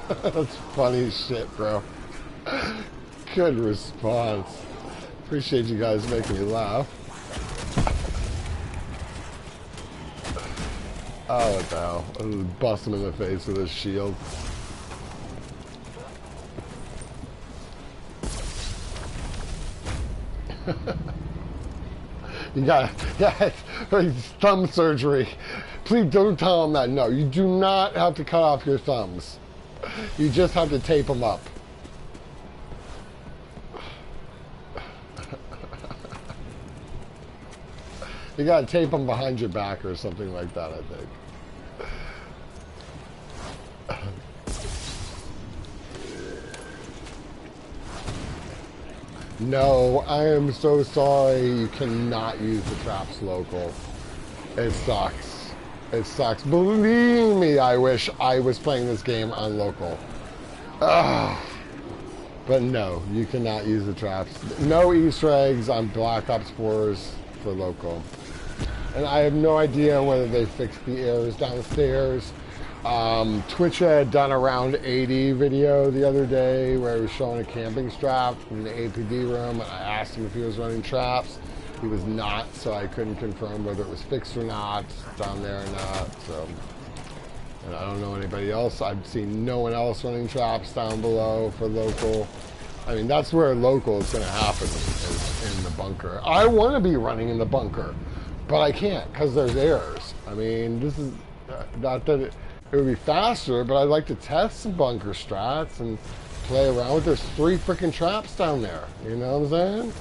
That's funny as shit, bro. Good response. Appreciate you guys making me laugh. Oh, what the hell? I'll just bust him in the face with his shield. You got thumb surgery. Please don't tell him that. No, you do not have to cut off your thumbs. You just have to tape them up. You gotta tape them behind your back or something like that, I think. No, I am so sorry. You cannot use the traps local. It sucks. It sucks. Believe me, I wish I was playing this game on local. Ugh. But no, you cannot use the traps. No Easter eggs on Black Ops 4s for local. And I have no idea whether they fixed the errors downstairs. Twitch had done a round 80 video the other day where he was showing a camping strap in the APD room. And I asked him if he was running traps. He was not, so I couldn't confirm whether it was fixed or not down there or not. So, and I don't know anybody else. I've seen no one else running traps down below for local. I mean, that's where local is going to happen, is in the bunker. I want to be running in the bunker, but I can't because there's errors. I mean, this is not that it would be faster, but I'd like to test some bunker strats and play around with. There's 3 freaking traps down there. You know what I'm saying?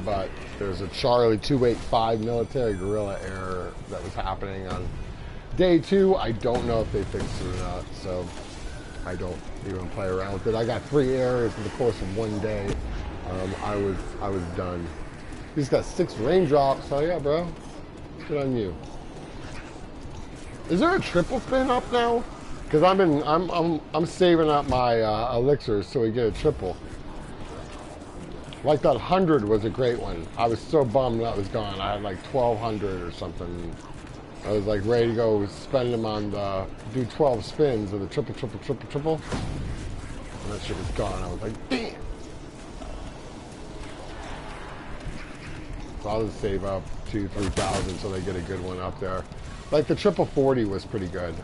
But there's a Charlie 285 military guerrilla error that was happening on day 2. I don't know if they fixed it or not, so I don't even play around with it. I got 3 errors in the course of one day. I was done. He's got 6 raindrops. Oh yeah, bro. Good on you. Is there a triple spin up now? Because I'm saving up my elixirs so we get a triple. Like that 100 was a great one. I was so bummed that was gone. I had like 1,200 or something. I was like ready to go spend them on the do 12 spins of the triple. And that shit was gone. I was like, damn. So I'll just save up 2,000-3,000 until they get a good one up there. Like the triple 40 was pretty good.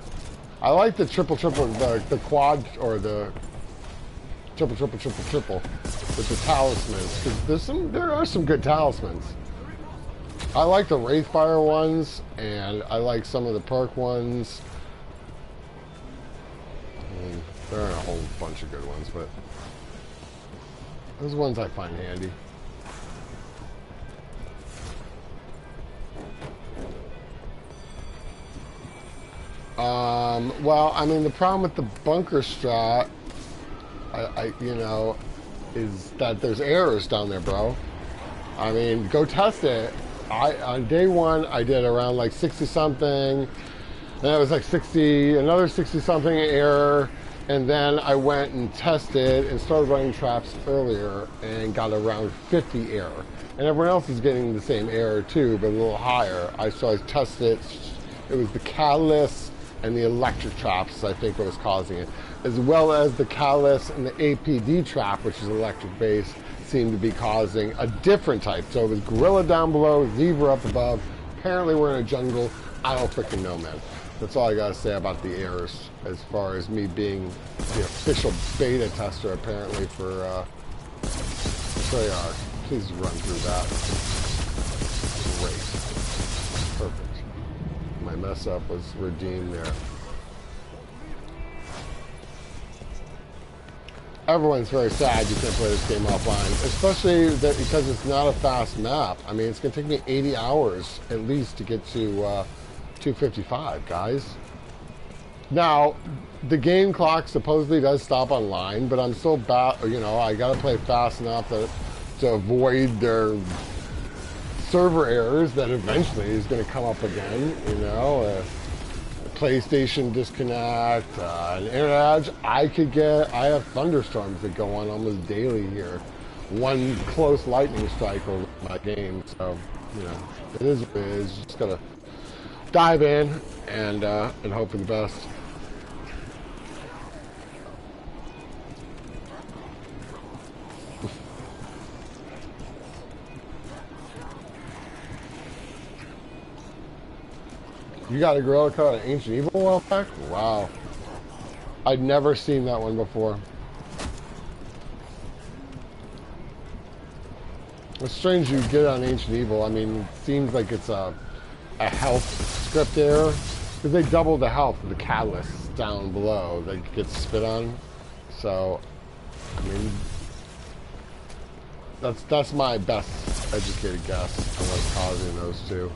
I like the triple, the quad, or the triple with the talismans, because there are some good talismans. I like the Wraithfire ones, and I like some of the perk ones. And there are a whole bunch of good ones, but those ones I find handy. Well, I mean, the problem with the bunker strat, you know, is that there's errors down there, bro. I mean, go test it. On day 1, I did around like 60 something, and it was like 60, another 60 something error, and then I went and tested and started running traps earlier and got around 50 error. And everyone else is getting the same error too, but a little higher. So I tested it was the catalyst and the electric traps, I think, what was causing it, as well as the catalyst and the APD trap, which is electric base, seemed to be causing a different type. So it was gorilla down below, zebra up above. Apparently we're in a jungle. I don't freaking know, man. That's all I gotta say about the errors, as far as me being the official beta tester, apparently, for Treyarch. Please run through that. Great. Perfect. My mess up was redeemed there. Everyone's very sad you can't play this game offline, especially because it's not a fast map. I mean, it's going to take me 80 hours at least to get to 255, guys. Now, the game clock supposedly does stop online, but I'm still I got to play fast enough to avoid their server errors that eventually is going to come up again, you know, PlayStation disconnect, an internet outage. I have thunderstorms that go on almost daily here. One close lightning strike over my game, so, you know, it is what it is. Just gotta dive in and hope for the best. You got a gorilla called an Ancient Evil a while back? Wow. I'd never seen that one before. It's strange you get on Ancient Evil. I mean, it seems like it's a health script error. Because they double the health of the catalysts down below that gets spit on. So, I mean, that's my best educated guess on what's causing those two.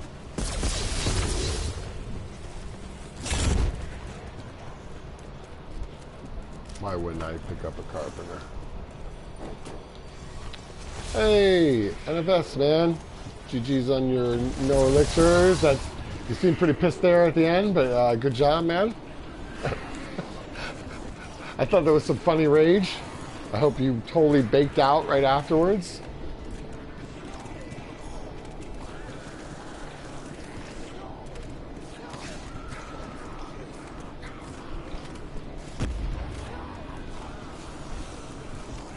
Why wouldn't I pick up a carpenter? Hey, NFS, man. GG's on your no elixirs. You seem pretty pissed there at the end, but good job, man. I thought there was some funny rage. I hope you totally baked out right afterwards.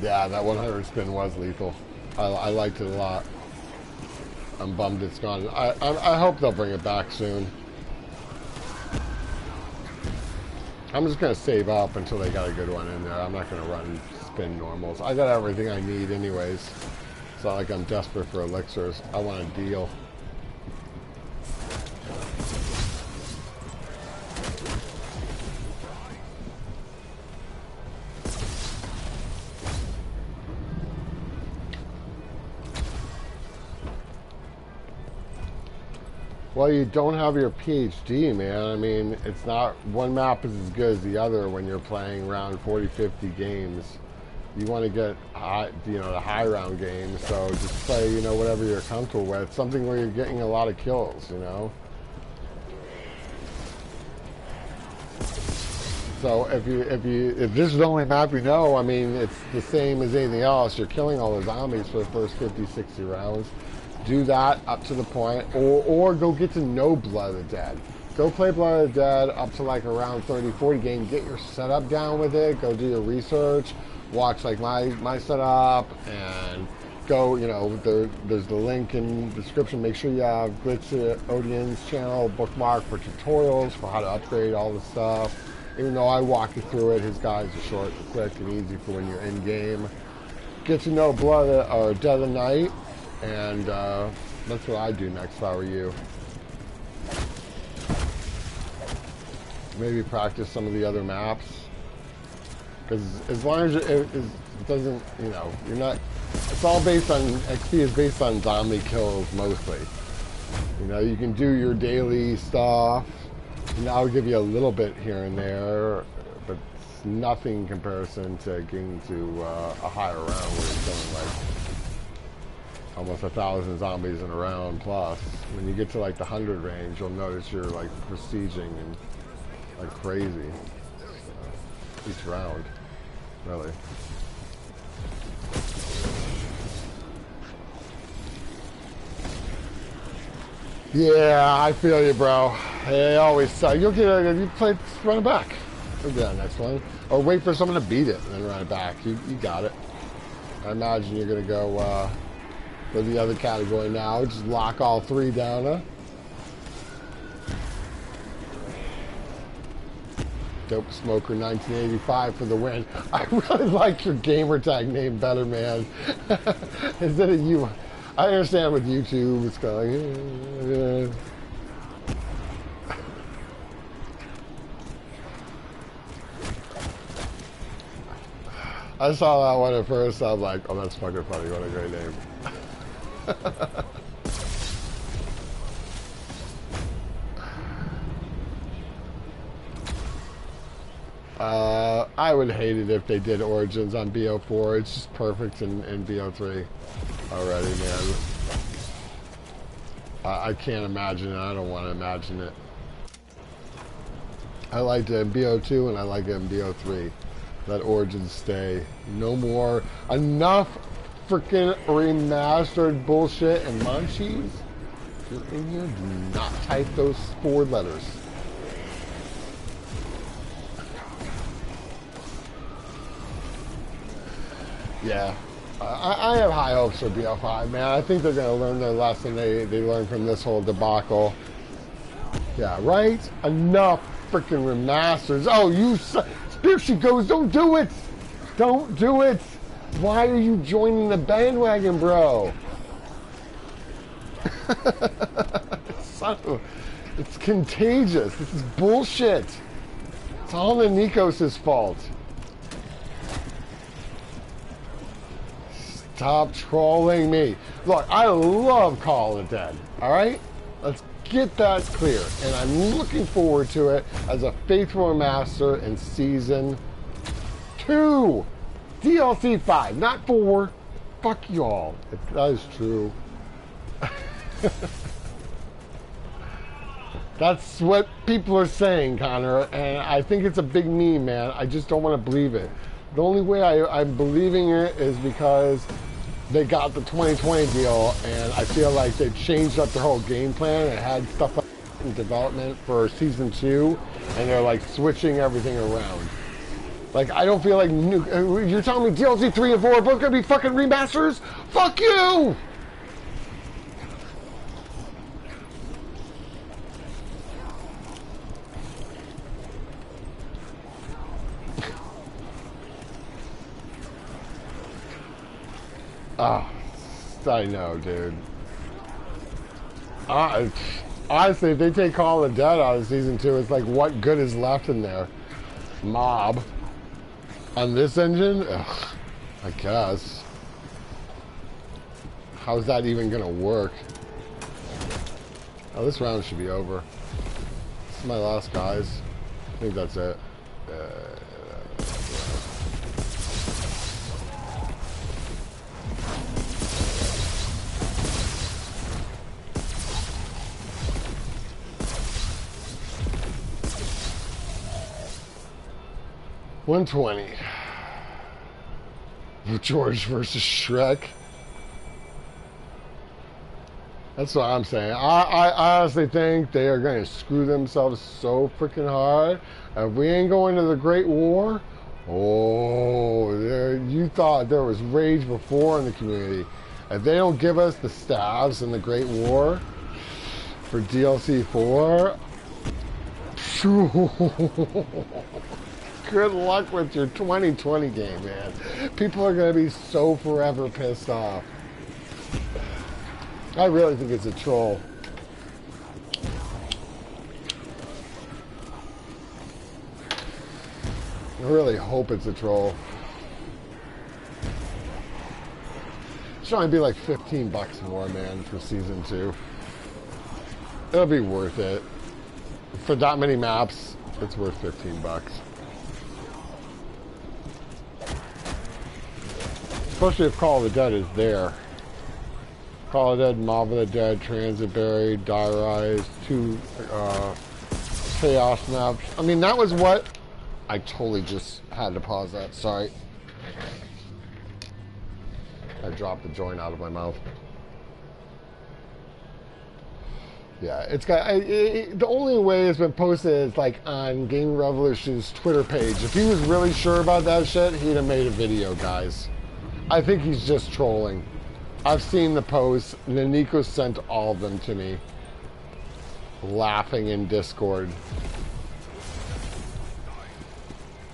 Yeah, that 100 spin was lethal. I liked it a lot. I'm bummed it's gone. I hope they'll bring it back soon. I'm just going to save up until they got a good one in there. I'm not going to run spin normals. I got everything I need anyways. It's not like I'm desperate for elixirs. I want a deal. Well, you don't have your PhD, man. I mean, it's not, one map is as good as the other when you're playing around 40, 50 games. You want to get high, you know, the high round games, so just play, you know, whatever you're comfortable with. Something where you're getting a lot of kills, you know. So if this is the only map you know, I mean, it's the same as anything else. You're killing all the zombies for the first 50, 60 rounds. Do that up to the point, or go get to know Blood of the Dead. Go play Blood of the Dead up to like around 30, 40 game. Get your setup down with it. Go do your research. Watch like my setup and go, you know, there's the link in the description. Make sure you have Glitch Odian's channel bookmark for tutorials for how to upgrade all the stuff. Even though I walk you through it, his guides are short and quick and easy for when you're in game. Get to know Blood or Dead of Night. And that's what I'd do next if I were you. Maybe practice some of the other maps. Because as long as it doesn't, you know, you're not, it's all based on, XP is based on zombie kills mostly. You know, you can do your daily stuff, and that'll give you a little bit here and there, but it's nothing in comparison to getting to a higher round where it's going like almost 1,000 zombies in a round plus. When you get to like the 100 range, you'll notice you're like prestiging and like crazy each round, really. Yeah, I feel you, bro. They always suck. You'll get it if you play, run it back. You'll get that next one. Or wait for someone to beat it and then run it back. You got it. I imagine you're gonna go for the other category now. Just lock all three down, huh? Dope Smoker 1985 for the win. I really like your gamer tag name better, man. Instead of you, I understand with YouTube, it's kind of like, I saw that one at first, I was like, oh, that's fucking funny, what a great name. I would hate it if they did Origins on BO4. It's just perfect in BO3 already, man. I can't imagine it. I don't want to imagine it. I liked it in BO2 and I like it in BO3. That origin stay. No more. Enough freaking remastered bullshit. And Munchies, if you're in here, do not type those 4 letters. Yeah. I have high hopes for BO5, man. I think they're going to learn their lesson they learned from this whole debacle. Yeah, right? Enough freaking remasters. Oh, there she goes. Don't do it. Don't do it. Why are you joining the bandwagon, bro? It's contagious. This is bullshit. It's all the Nikos' fault. Stop trolling me. Look, I love Call of the Dead. Alright? Let's get that clear. And I'm looking forward to it as a faithful master in Season 2. DLC 5, not 4. Fuck y'all. If that is true. That's what people are saying, Connor. And I think it's a big meme, man. I just don't want to believe it. The only way I'm believing it is because they got the 2020 deal, and I feel like they changed up their whole game plan and had stuff in development for Season 2, and they're like switching everything around. Like, I don't feel like you're telling me DLC 3 and 4 are both gonna be fucking remasters? Fuck you! Oh, I know, dude. Honestly, if they take Call of the Dead out of Season 2, it's like, what good is left in there? Mob. On this engine? Ugh, I guess. How's that even gonna work? Oh, this round should be over. This is my last, guys. I think that's it. 120. George versus Shrek. That's what I'm saying. I honestly think they are going to screw themselves so freaking hard. If we ain't going to the Great War, oh, you thought there was rage before in the community. If they don't give us the staves in the Great War for DLC 4, good luck with your 2020 game, man. People are going to be so forever pissed off. I really think it's a troll. I really hope it's a troll. It's trying to be like $15 more, man, for Season 2. It'll be worth it. For that many maps, it's worth $15. Especially if Call of the Dead is there. Call of the Dead, Mob of the Dead, Transit Buried, Die Rise, 2 Chaos maps. I mean, that was what... I totally just had to pause that. Sorry. I dropped the joint out of my mouth. Yeah, it's got... the only way it's been posted is like on Game Revolution's Twitter page. If he was really sure about that shit, he'd have made a video, guys. I think he's just trolling. I've seen the posts. Nico sent all of them to me. Laughing in Discord.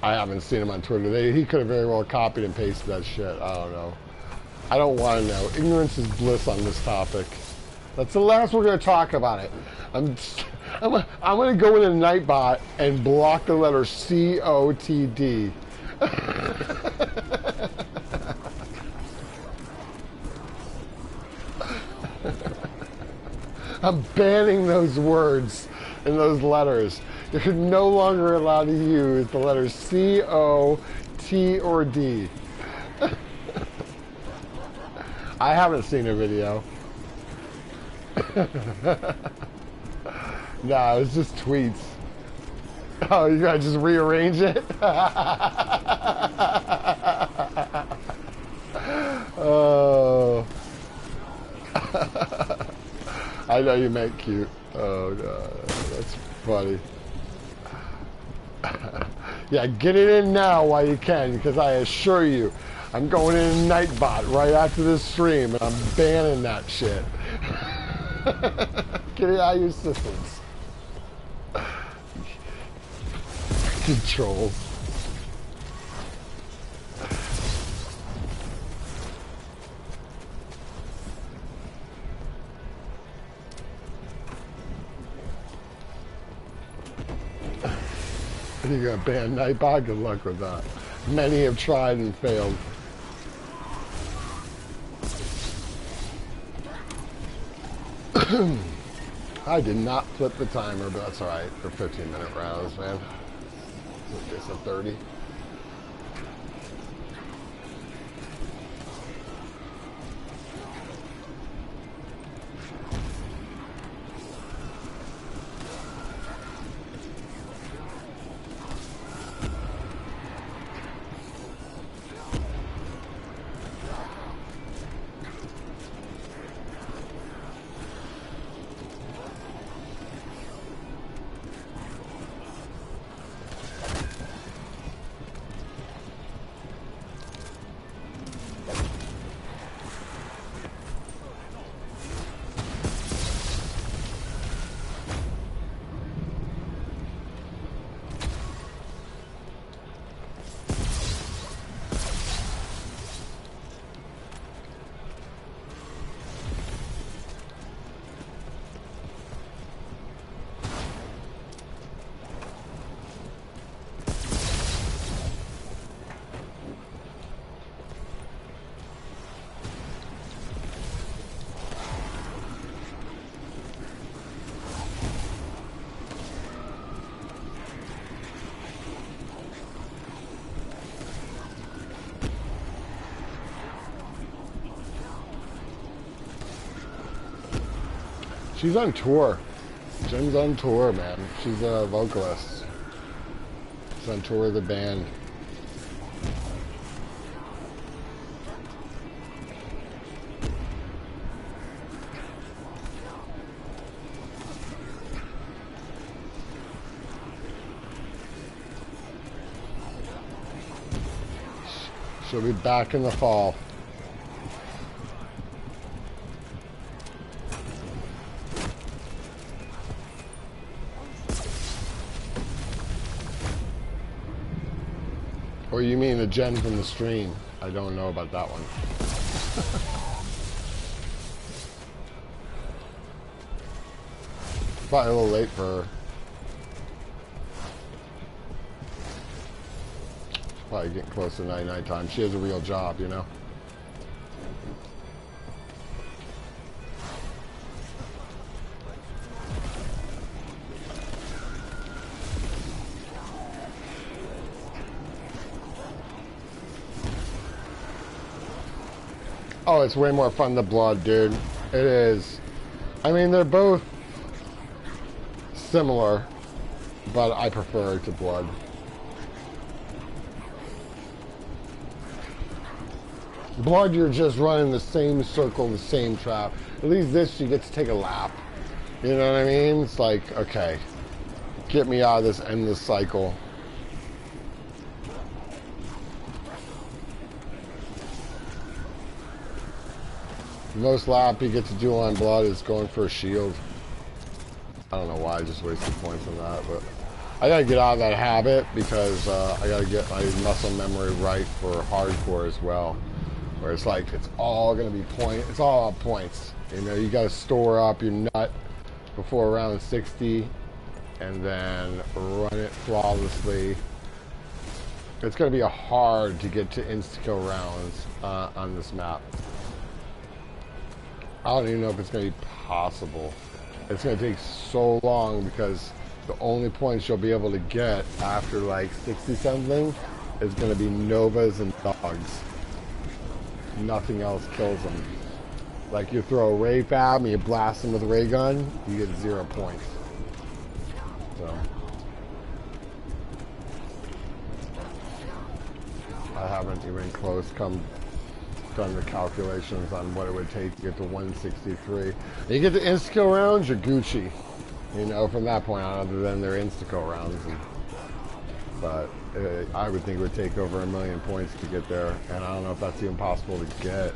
I haven't seen him on Twitter. He could have very well copied and pasted that shit. I don't know. I don't want to know. Ignorance is bliss on this topic. That's the last we're going to talk about it. I'm going to go into Nightbot and block the letter C-O-T-D. I'm banning those words and those letters. You're no longer allowed to use the letters C, O, T, or D. I haven't seen a video. Nah, it's just tweets. Oh, you gotta just rearrange it? Oh. I know you meant cute. Oh, God. That's funny. Yeah, get it in now while you can, because I assure you, I'm going in Nightbot right after this stream, and I'm banning that shit. Get it out of your systems. Controls. You got banned Nightbot? Good luck with that. Many have tried and failed. I did not flip the timer, but that's alright for 15-minute rounds, man. It's a 30. She's on tour. Jen's on tour, man. She's a vocalist. She's on tour with the band. She'll be back in the fall. Or you mean the Jen from the stream? I don't know about that one. Probably a little late for her. Probably getting close to 99 time. She has a real job, you know? Oh, it's way more fun than Blood, dude. It is. I mean, they're both similar, but I prefer it to Blood. Blood, you're just running the same circle, the same trap. At least this, you get to take a lap. You know what I mean? It's like, okay, get me out of this endless cycle. The most lap you get to do on Blood is going for a shield. I don't know why I just wasted points on that, but I gotta get out of that habit because I gotta get my muscle memory right for hardcore as well. Where it's like, it's all gonna be it's all about points. You know, you gotta store up your nut before round 60 and then run it flawlessly. It's gonna be hard to get to insta-kill rounds on this map. I don't even know if it's going to be possible. It's going to take so long because the only points you'll be able to get after like 60 something is going to be Novas and dogs. Nothing else kills them. Like you throw a ray fab and you blast them with a ray gun, you get 0 points. So I haven't even done the calculations on what it would take to get to 163. You get the insta-kill rounds, you're Gucci. You know, from that point on, other than their insta-kill rounds. But I would think it would take over 1 million points to get there, and I don't know if that's even possible to get.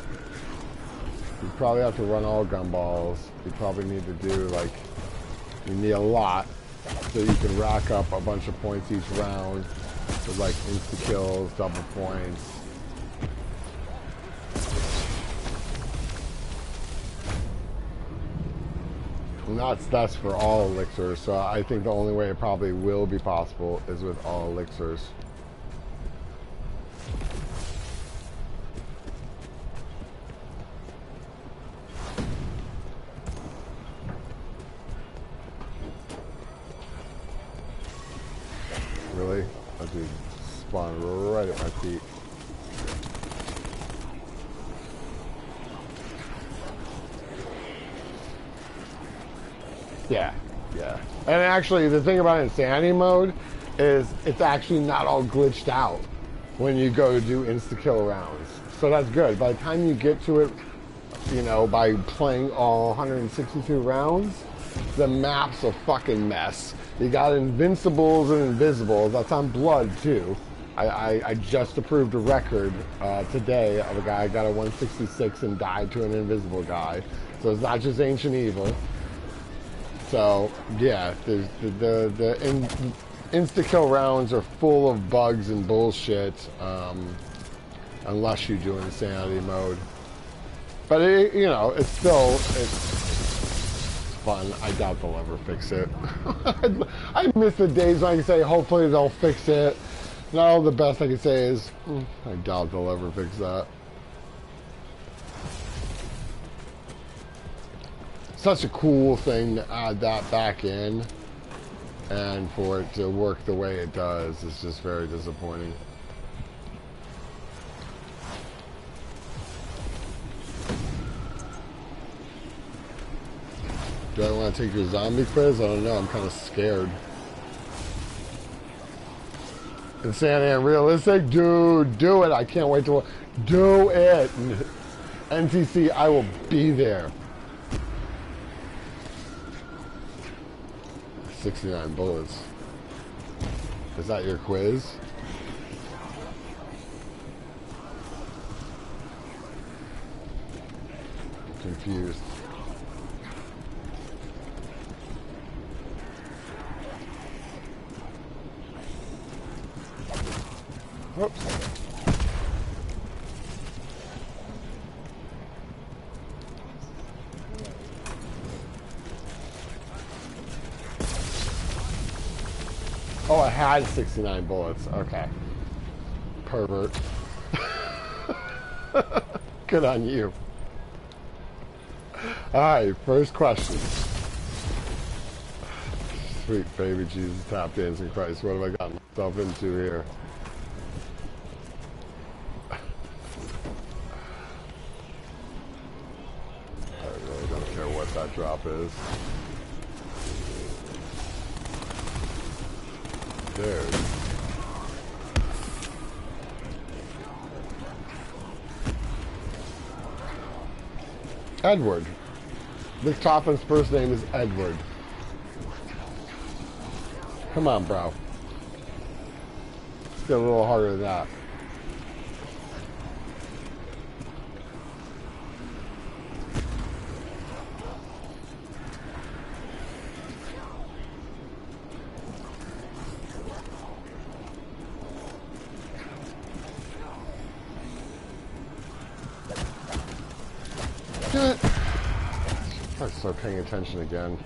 You probably have to run all gumballs. You probably need to do, like, you need a lot so you can rack up a bunch of points each round with, like, insta-kills, double points. And that's for all elixirs, so I think the only way it probably will be possible is with all elixirs. Really? That dude spawned right at my feet. Yeah, yeah. And actually, the thing about insanity mode is it's actually not all glitched out when you go to do insta-kill rounds. So that's good. By the time you get to it, you know, by playing all 162 rounds, the map's a fucking mess. You got invincibles and invisibles. That's on blood, too. I just approved a record today of a guy who got a 166 and died to an invisible guy. So it's not just Ancient Evil. So, yeah, the insta-kill rounds are full of bugs and bullshit, unless you do insanity mode. But, you know, it's fun. I doubt they'll ever fix it. I miss the days when I can say, hopefully they'll fix it. Now the best I can say is, I doubt they'll ever fix that. Such a cool thing to add that back in, and for it to work the way it does is just very disappointing. Do I want to take your zombie quiz? I don't know, I'm kind of scared. Insanity and realistic? Dude, do it. I can't wait to do it. NTC, I will be there. 69 bullets. Is that your quiz? Confused. Oops. Oh, I had 69 bullets. Okay. Pervert. Good on you. Alright, first question. Sweet baby Jesus, tap dancing Christ. What have I gotten myself into here? I really don't care what that drop is. Dude. Edward. This Coffin's first name is Edward. Come on, bro. Let's get a little harder than that. I start paying attention again.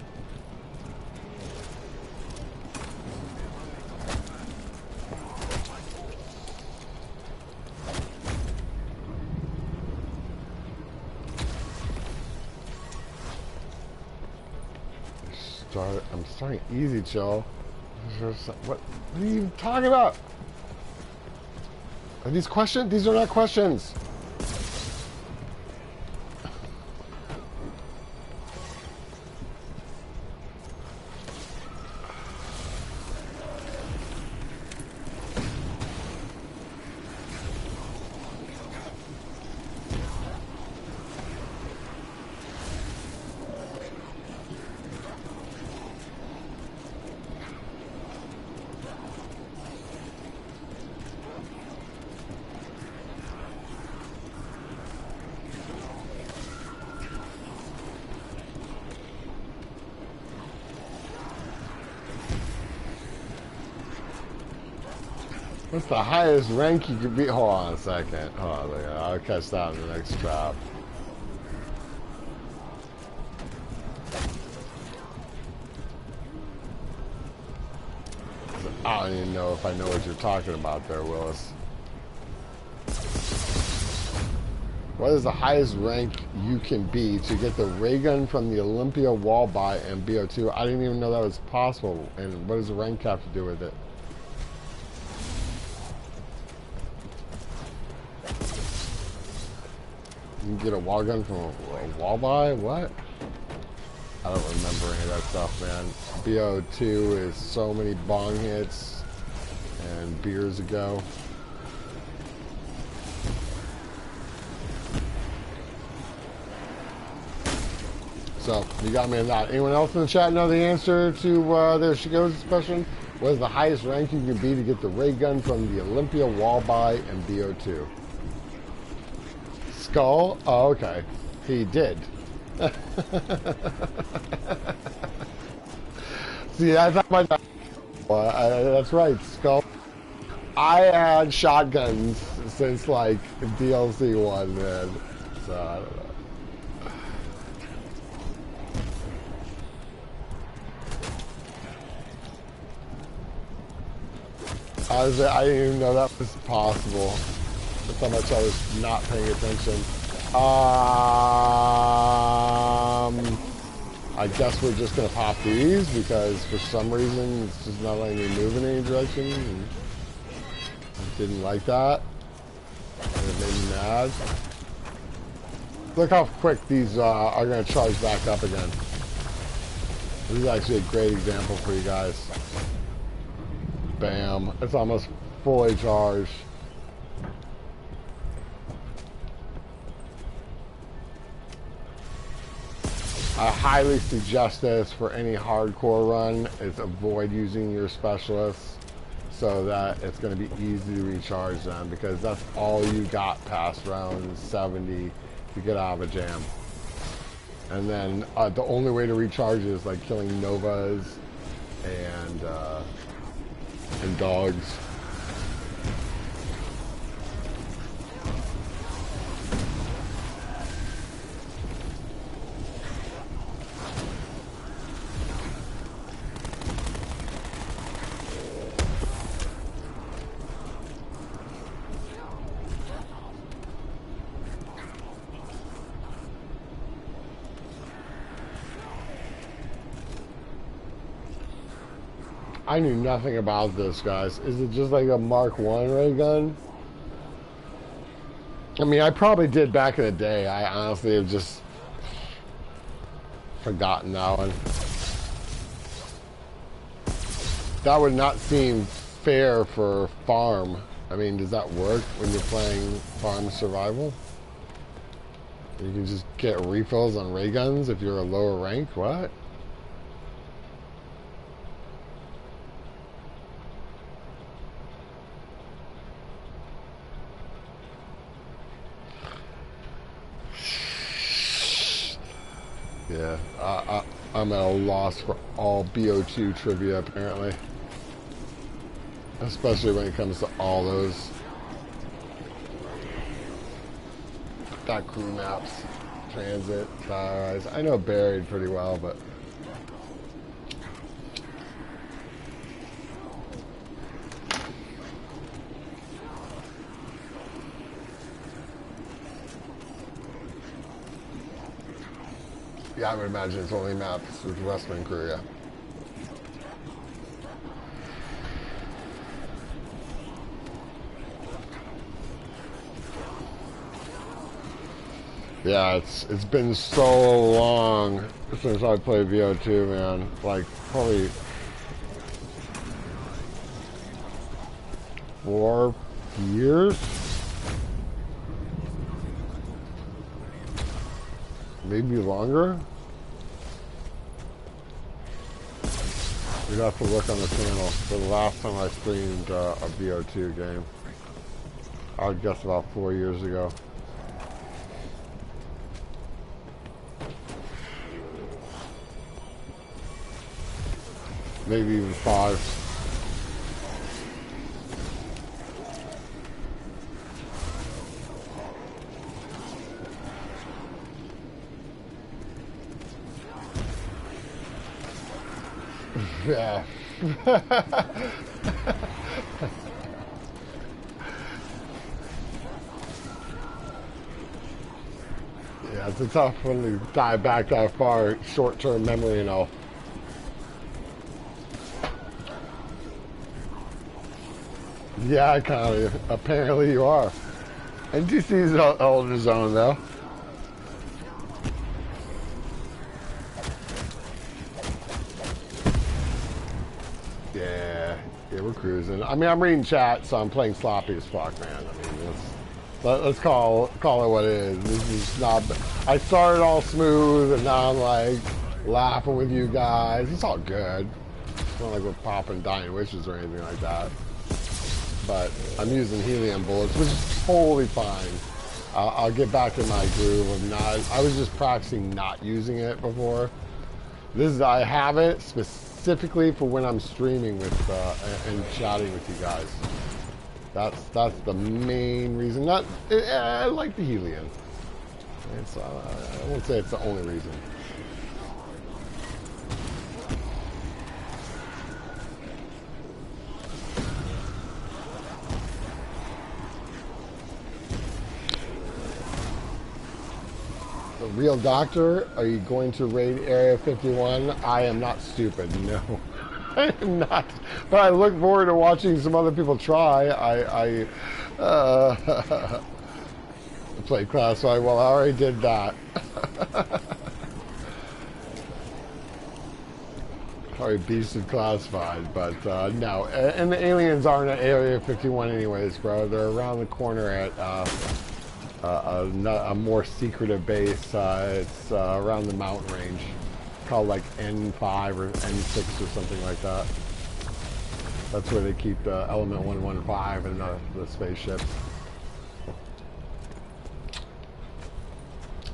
I'm starting easy, Joe. What are you talking about? Are these questions? These are not questions. What's the highest rank you could be? Hold on a second. Hold on, I'll catch that in the next trap. I don't even know if I know what you're talking about there, Willis. What is the highest rank you can be to get the ray gun from the Olympia wall buy and BO2? I didn't even know that was possible. And what does the rank have to do with it? You can get a wall gun from a wall buy? What? I don't remember any of that stuff, man. BO2 is so many bong hits and beers ago. So, you got me in that. Anyone else in the chat know the answer to there she goes question? What is the highest rank you can be to get the ray gun from the Olympia wall buy and BO2? Skull? Oh, okay. He did. See, that's how much that's right, Skull. I had shotguns since, like, DLC 1, man. So, I don't know. I didn't even know that was possible. That's how much I was not paying attention. I guess we're just gonna pop these because for some reason it's just not letting me move in any direction. And I didn't like that. And it made me mad. Look how quick these are gonna charge back up again. This is actually a great example for you guys. Bam. It's almost fully charged. I highly suggest this for any hardcore run, is avoid using your specialists so that it's going to be easy to recharge them, because that's all you got past round 70 to get out of a jam. And then the only way to recharge is like killing Novas and dogs. I knew nothing about this, guys. Is it just like a Mark 1 ray gun? I mean, I probably did back in the day. I honestly have just forgotten that one. That would not seem fair for farm. I mean, does that work when you're playing farm survival? You can just get refills on ray guns if you're a lower rank? What? Yeah, I'm at a loss for all BO2 trivia, apparently. Especially when it comes to all those crew maps, transit, Fire. I know Buried pretty well, but yeah, I would imagine it's only maps with Westman crew, yeah. Yeah, it's been so long since I played VO2, man. Like, probably 4 years? Maybe longer? We'd have to look on the channel for the last time I streamed a VO2 game. I would guess about 4 years ago. Maybe even 5. Yeah. Yeah, it's a tough one to dive back that far. Short-term memory and all. Yeah, kind of. Apparently you are. And DC's an older zone, though. Yeah, we're cruising. I mean, I'm reading chat, so I'm playing sloppy as fuck, man. I mean, let's call it what it is. This is not. I started all smooth, and now I'm like laughing with you guys. It's all good. It's not like we're popping dying wishes or anything like that. But I'm using helium bullets, which is totally fine. I'll get back in my groove of not. I was just practicing not using it before. I have it specifically for when I'm streaming with and chatting with you guys. That's the main reason. I like the helium. I won't say it's the only reason. The real doctor, are you going to raid Area 51? I am not stupid, no. I am not. But I look forward to watching some other people try. I played Classified. Well, I already did that. Already beasted Classified, but no. And the aliens aren't at Area 51 anyways, bro. They're around the corner at a more secretive base. It's around the mountain range, called like N5 or N6 or something like that. That's where they keep the Element 115 and the spaceships.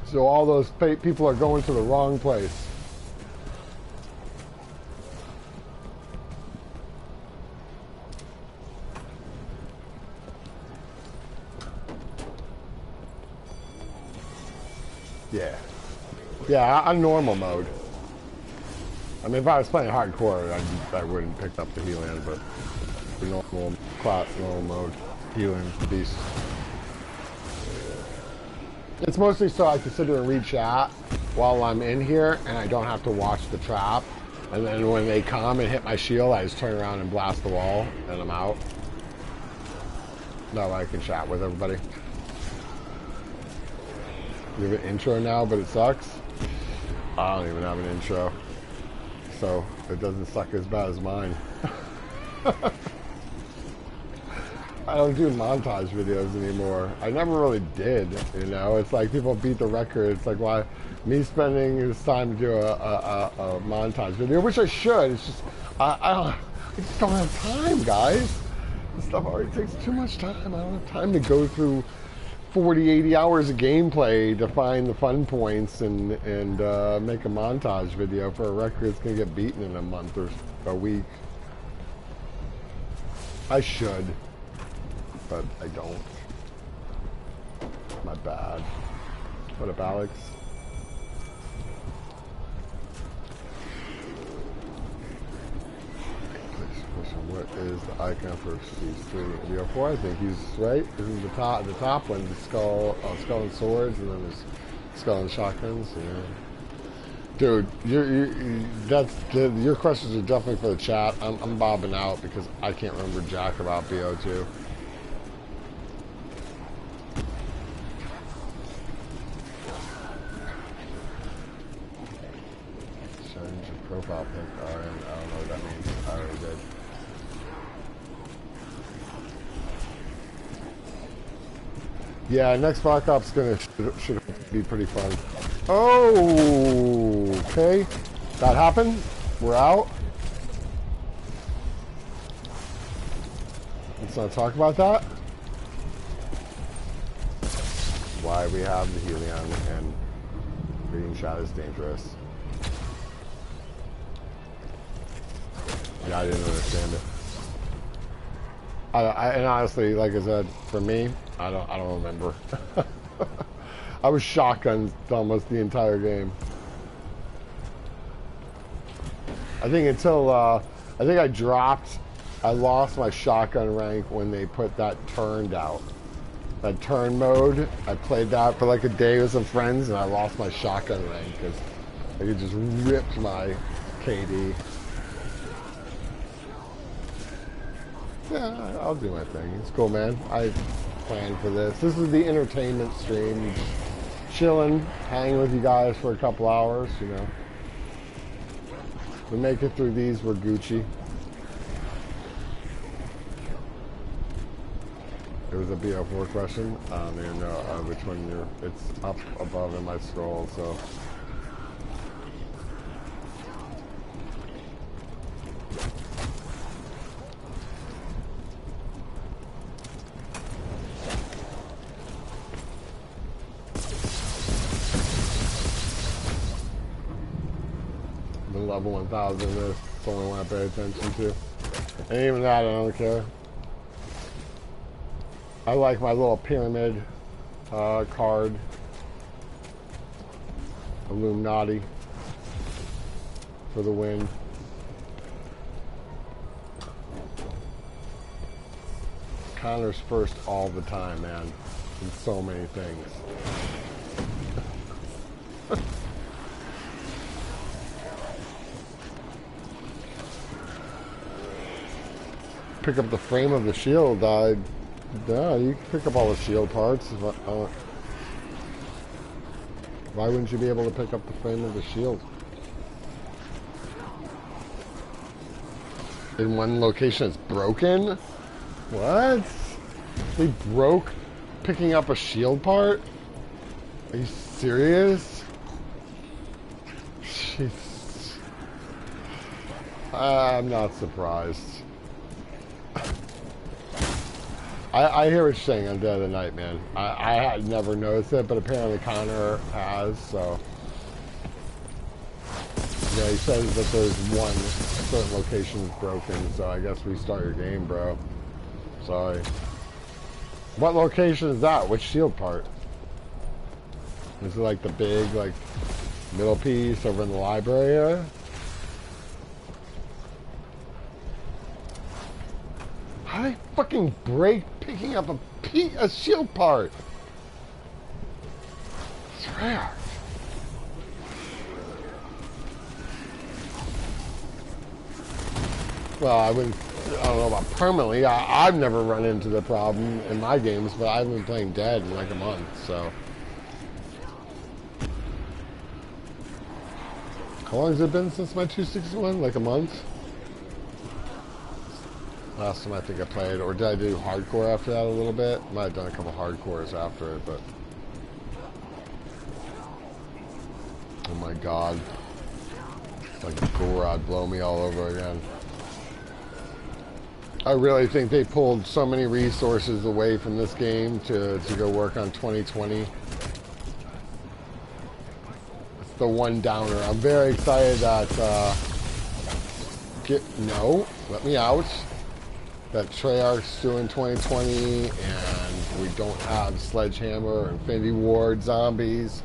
So all those people are going to the wrong place. Yeah. Yeah, on normal mode. I mean, if I was playing hardcore, I wouldn't pick up the helium, but the normal mode, helium beast. It's mostly so I can sit there and read chat while I'm in here, and I don't have to watch the trap. And then when they come and hit my shield, I just turn around and blast the wall, and I'm out. That way I can chat with everybody. You have an intro now, but it sucks. I don't even have an intro, so it doesn't suck as bad as mine. I don't do montage videos anymore. I never really did, you know. It's like people beat the record. It's like, why me spending this time to do a montage video, which I should. It's just I just don't have time, guys. This stuff already takes too much time. I don't have time to go through 40, 80 hours of gameplay to find the fun points and make a montage video for a record that's going to get beaten in a month or a week. I should, but I don't. My bad. What up, Alex? What is the icon for these three? BO4, I think he's right. Isn't the top one the skull and swords, and then there's skull and shotguns. Yeah. Dude, your questions are definitely for the chat. I'm bobbing out because I can't remember jack about BO2. Change your profile pic. I don't know what that means. I already did. Yeah, next Black Ops should be pretty fun. Oh, okay. That happened. We're out. Let's not talk about that. Why we have the helium and reading chat is dangerous. Yeah, I didn't understand it. And honestly, like I said, for me, I don't remember. I was shotgunned almost the entire game. I think until I think I lost my shotgun rank when they put that turned out. That turn mode, I played that for like a day with some friends, and I lost my shotgun rank because it just ripped my KD. Yeah, I'll do my thing. It's cool, man. I planned for this. This is the entertainment stream. Chilling, hanging with you guys for a couple hours, you know. We make it through these, we're Gucci. It was a BO4 question. I don't even know which one it's up above in my scroll, so. The level 1000 is the only one I pay attention to. And even that, I don't care. I like my little pyramid card. Illuminati for the win. Connor's first all the time, man. In so many things. Pick up the frame of the shield. Yeah, you can pick up all the shield parts. Why wouldn't you be able to pick up the frame of the shield? In one location it's broken? What? They broke picking up a shield part? Are you serious? Jeez. I'm not surprised. I hear what you're saying on Dead of the Night, man. I had never noticed it, but apparently Connor has, so. Yeah, he says that there's one certain location broken, so I guess restart your game, bro. Sorry. What location is that? Which shield part? Is it like the big, like, middle piece over in the library area? How do they fucking break picking up a shield part? It's rare. Well, I don't know about permanently. I've never run into the problem in my games, but I've been playing Dead in like a month, so. How long has it been since my 261? Like a month? Last time I think I played, or did I do hardcore after that a little bit? Might have done a couple hardcores after it, but. Oh my god. It's like a Gorod blow me all over again. I really think they pulled so many resources away from this game to go work on 2020. It's the one downer. I'm very excited that, no, let me out. That Treyarch's doing 2020 and we don't have Sledgehammer or Infinity Ward zombies.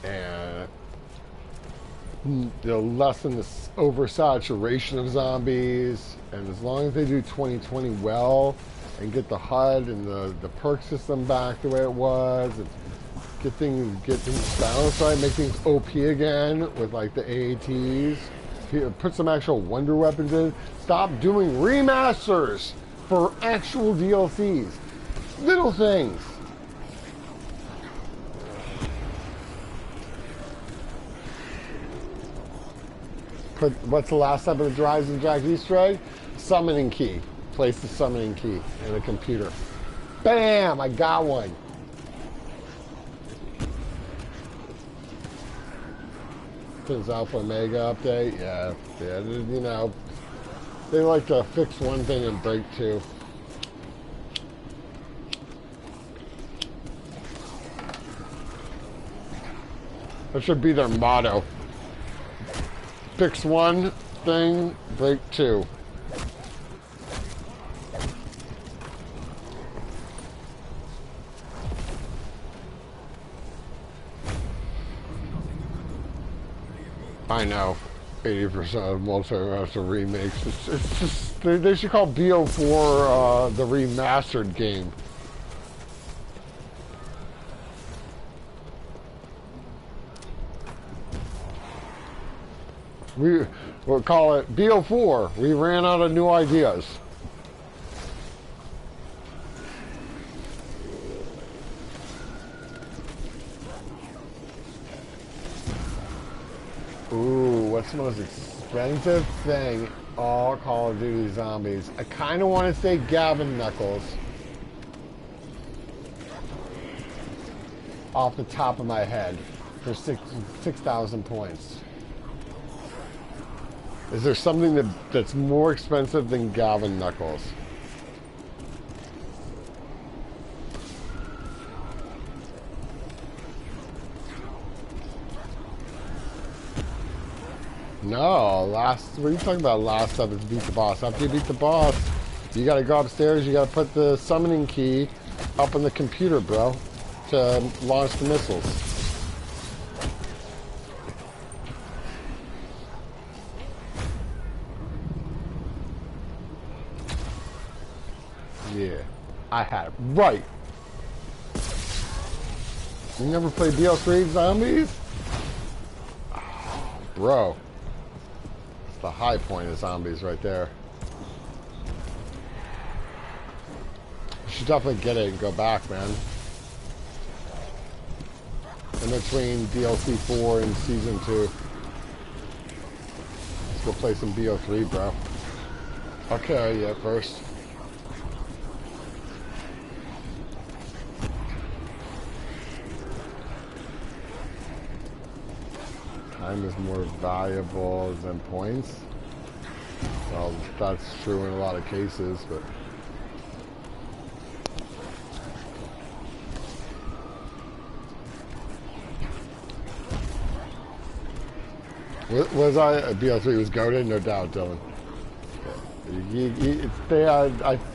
And they'll lessen the oversaturation of zombies. And as long as they do 2020 well and get the HUD and the perk system back the way it was, and get things balanced right, make things OP again with like the AATs, put some actual wonder weapons in, stop doing remasters for actual DLCs. Little things. What's the last step of the Horizon Jack Easter egg? Summoning key. Place the summoning key in the computer. Bam! I got one. Since Alpha Omega update, yeah, you know, they like to fix one thing and break two. That should be their motto. Fix one thing, break two. I know. 80% of multi-master remakes. It's just they should call BO4 the remastered game. We'll call it BO4. We ran out of new ideas. Ooh, what's the most expensive thing? All Call of Duty Zombies. I kind of want to say Gavin Knuckles. Off the top of my head. For 6,000 points. Is there something that's more expensive than Gavin Knuckles? No, what are you talking about? Last step is beat the boss. After you beat the boss, you gotta go upstairs, you gotta put the summoning key up on the computer, bro, to launch the missiles. Yeah, I had it right. You never played BO3 Zombies? Oh, bro. It's the high point of Zombies right there. You should definitely get it and go back, man. In between DLC 4 and Season 2. Let's go play some BO3, bro. Okay, yeah, first. Time is more valuable than points. Well, that's true in a lot of cases, but was I BO3 was goated? No doubt, Dylan.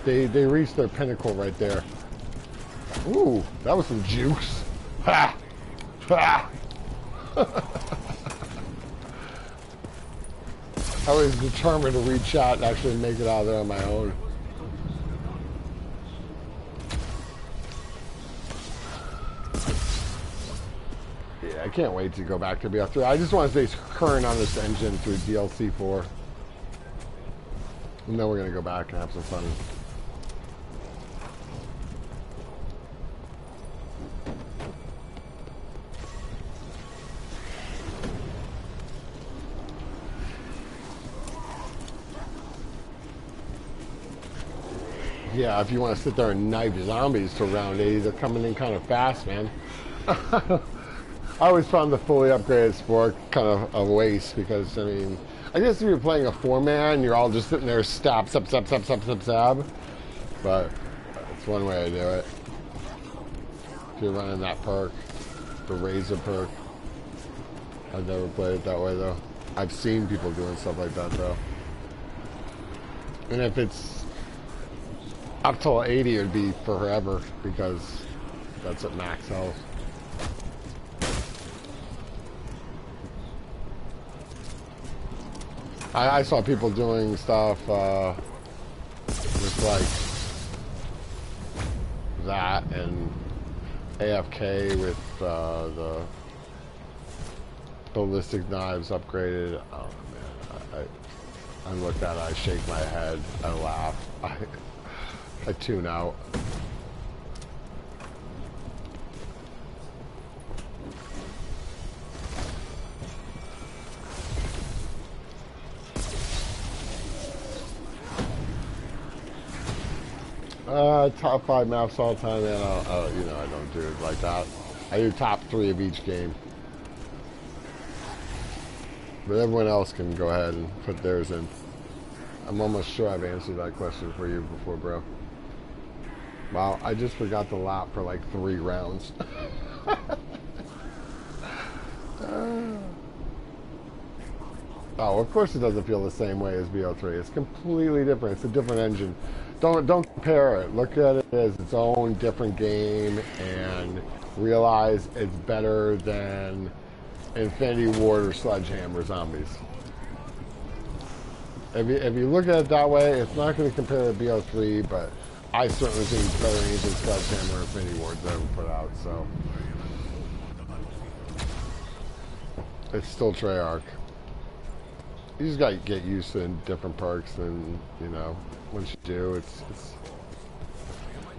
They reached their pinnacle right there. Ooh, that was some juice. Ha! Ha! I was determined to read chat and actually make it out of there on my own. Yeah, I can't wait to go back to BO3. I just want to stay current on this engine through DLC 4. And then we're going to go back and have some fun. Yeah, if you want to sit there and knife zombies to round 80, they're coming in kind of fast, man. I always found the fully upgraded sport kind of a waste because, I mean, I guess if you're playing a 4-man, you're all just sitting there stab. But it's one way to do it. If you're running that perk, the Razor perk. I've never played it that way, though. I've seen people doing stuff like that, though. And if it's up till 80, it'd be forever because that's at max health. I saw people doing stuff with like that and AFK with the ballistic knives upgraded. Oh man, I look at it, I shake my head, I laugh, I tune out. Top 5 maps all time, man. You know, I don't do it like that. I do top 3 of each game. But everyone else can go ahead and put theirs in. I'm almost sure I've answered that question for you before, bro. Wow, I just forgot the lap for like 3 rounds. Oh, of course it doesn't feel the same way as BO3. It's completely different. It's a different engine. Don't compare it. Look at it as its own different game and realize it's better than Infinity Ward or Sledgehammer Zombies. If you look at it that way, it's not going to compare to BO3, but I certainly think it's better than anything Sledgehammer or Infinity Ward's ever put out, so. It's still Treyarch. You just got to get used to different perks, and, you know, once you do, it's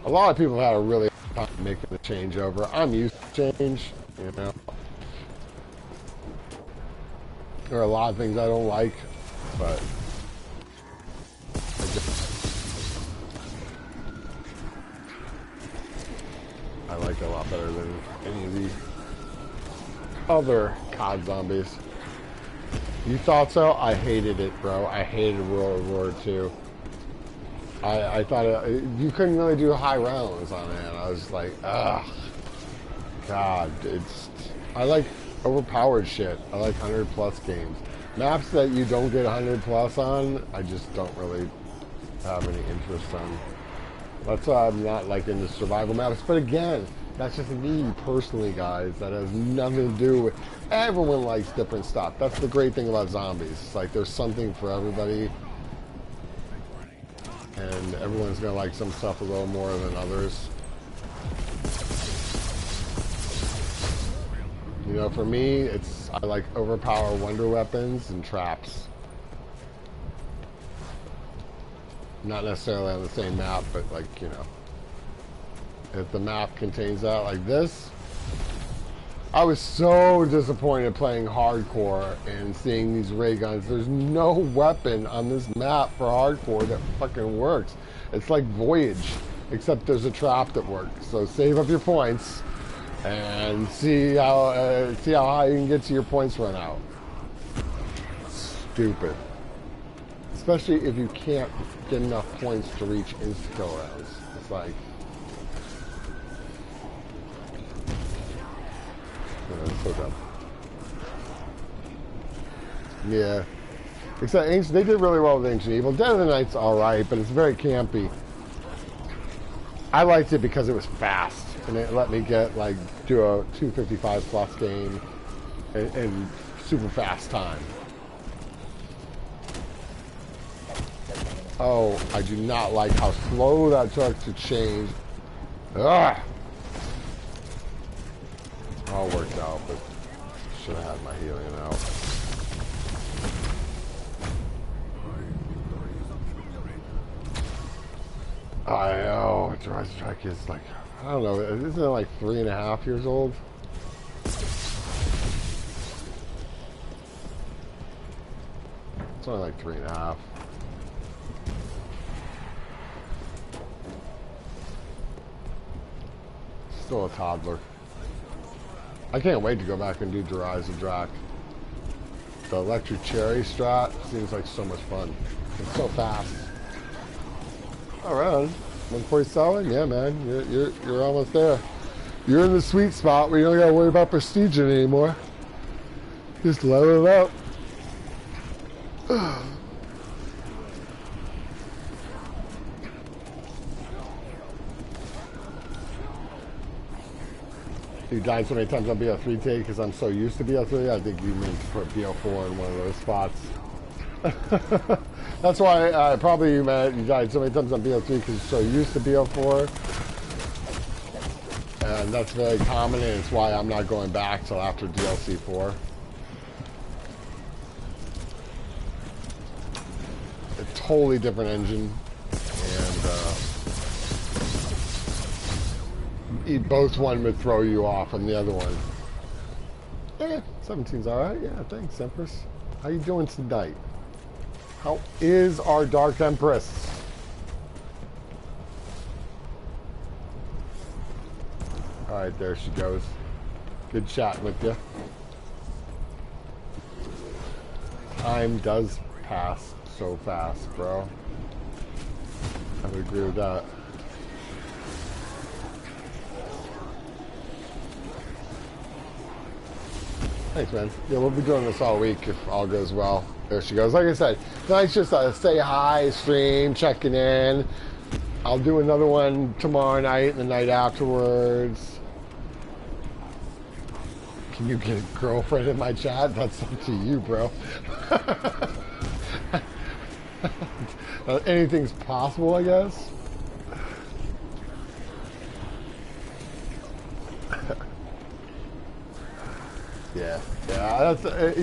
a lot of people have had a really hard time making the changeover. I'm used to change, you know. There are a lot of things I don't like, but I like it a lot better than any of the other COD zombies. You thought so? I hated it, bro. I hated World War II. I thought you couldn't really do high rounds on it. I was like, ugh. God, I like overpowered shit. I like 100+ games. Maps that you don't get 100+ on, I just don't really have any interest on. That's why I'm not like into survival maps. But again, that's just me personally, guys. That has nothing to do with... Everyone likes different stuff. That's the great thing about zombies. It's like there's something for everybody. And everyone's going to like some stuff a little more than others. You know, for me, I like overpower wonder weapons and traps. Not necessarily on the same map, but like, you know. If the map contains that, like this. I was so disappointed playing hardcore and seeing these ray guns. There's no weapon on this map for hardcore that fucking works. It's like Voyage, except there's a trap that works. So save up your points and see how high you can get to your points run out. Stupid. Especially if you can't get enough points to reach insta-kill rounds. It's like... so dumb. Yeah. Except Ancient, they did really well with Ancient Evil. Dead of the Night's alright, but it's very campy. I liked it because it was fast. And it let me get, like, do a 255+ game in super fast time. Oh, I do not like how slow that took to change. Ugh! All worked out, but should have had my healing out. I know, Dry Strike is like, I don't know, isn't it like 3.5 years old? It's only like 3.5. Still a toddler. I can't wait to go back and do Rise of Drac. The Electric Cherry strat seems like so much fun. It's so fast. Alright, 147? Yeah, man, you're almost there. You're in the sweet spot where you don't gotta worry about prestige anymore. Just level it up. You died so many times on BO3 take because I'm so used to BO3. I think you meant to put BO4 in one of those spots. That's why probably you died so many times on BO3 because you're so used to BO4. And that's very common, and it's why I'm not going back till after DLC 4. A totally different engine. And both one would throw you off and the other one. 17's alright. Yeah, thanks, Empress. How you doing tonight? How is our Dark Empress? Alright, there she goes. Good chatting with you. Time does pass so fast, bro. I would agree with that. Thanks, man. Yeah, we'll be doing this all week if all goes well. There she goes. Like I said, tonight's just a say hi stream, checking in. I'll do another one tomorrow night and the night afterwards. Can you get a girlfriend in my chat? That's up to you, bro. Anything's possible, I guess. Yeah, yeah. That's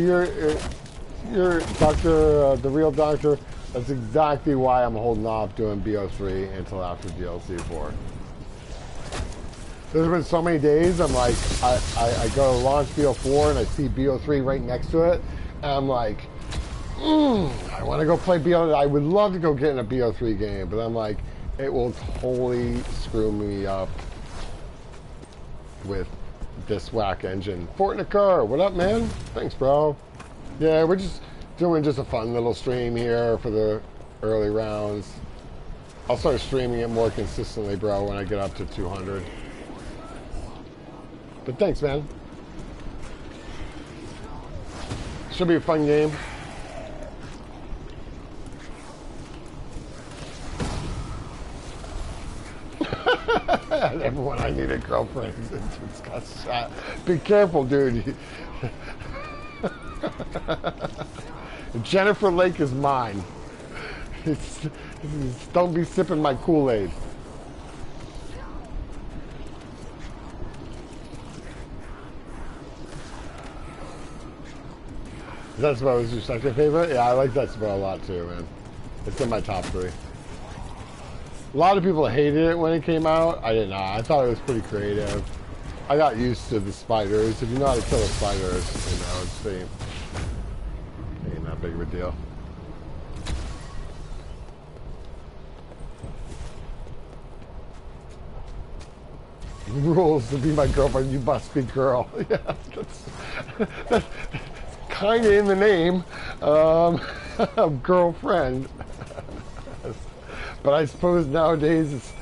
you're doctor, the real doctor. That's exactly why I'm holding off doing BO3 until after DLC 4. There's been so many days I'm like, I go to launch BO4 and I see BO3 right next to it, and I'm like, I want to go play BO. I would love to go get in a BO3 game, but I'm like, it will totally screw me up with this whack engine. Fortnicar, what up, man? Thanks, bro. Yeah, we're just doing just a fun little stream here for the early rounds. I'll start streaming it more consistently, bro, when I get up to 200. But thanks, man. Should be a fun game. Everyone, I need a girlfriend. It's got shot. Be careful, dude. Jennifer Lake is mine. Don't be sipping my Kool-Aid. That spell was your second favorite? Yeah, I like that spell a lot too, man. It's in my top 3. A lot of people hated it when it came out. I didn't know. I thought it was pretty creative. I got used to the spiders. If you know how to kill the spiders, you know, it's ain't that big of a deal. Rules to be my girlfriend, you must be girl. Yeah, that's kind of in the name. Girlfriend. But I suppose nowadays it's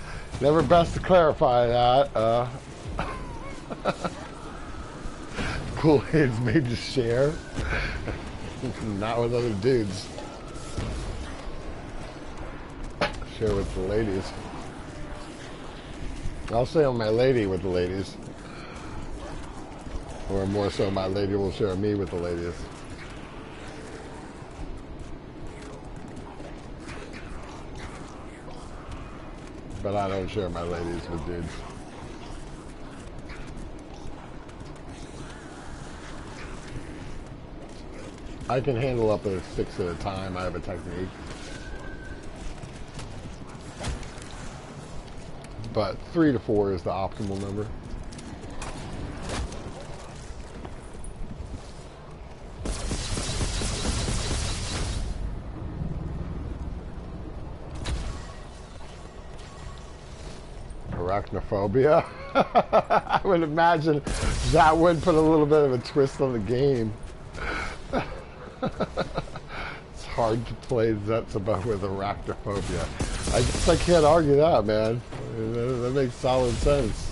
never best to clarify that. Kool-Aid's made to share. Not with other dudes. Share with the ladies. I'll say on my lady with the ladies. Or more so, my lady will share me with the ladies. But I don't share my ladies with dudes. I can handle up to 6 at a time. I have a technique. But 3 to 4 is the optimal number. Arachnophobia. I would imagine that would put a little bit of a twist on the game. It's hard to play Zetsubou with arachnophobia. I guess I can't argue that, man. That makes solid sense.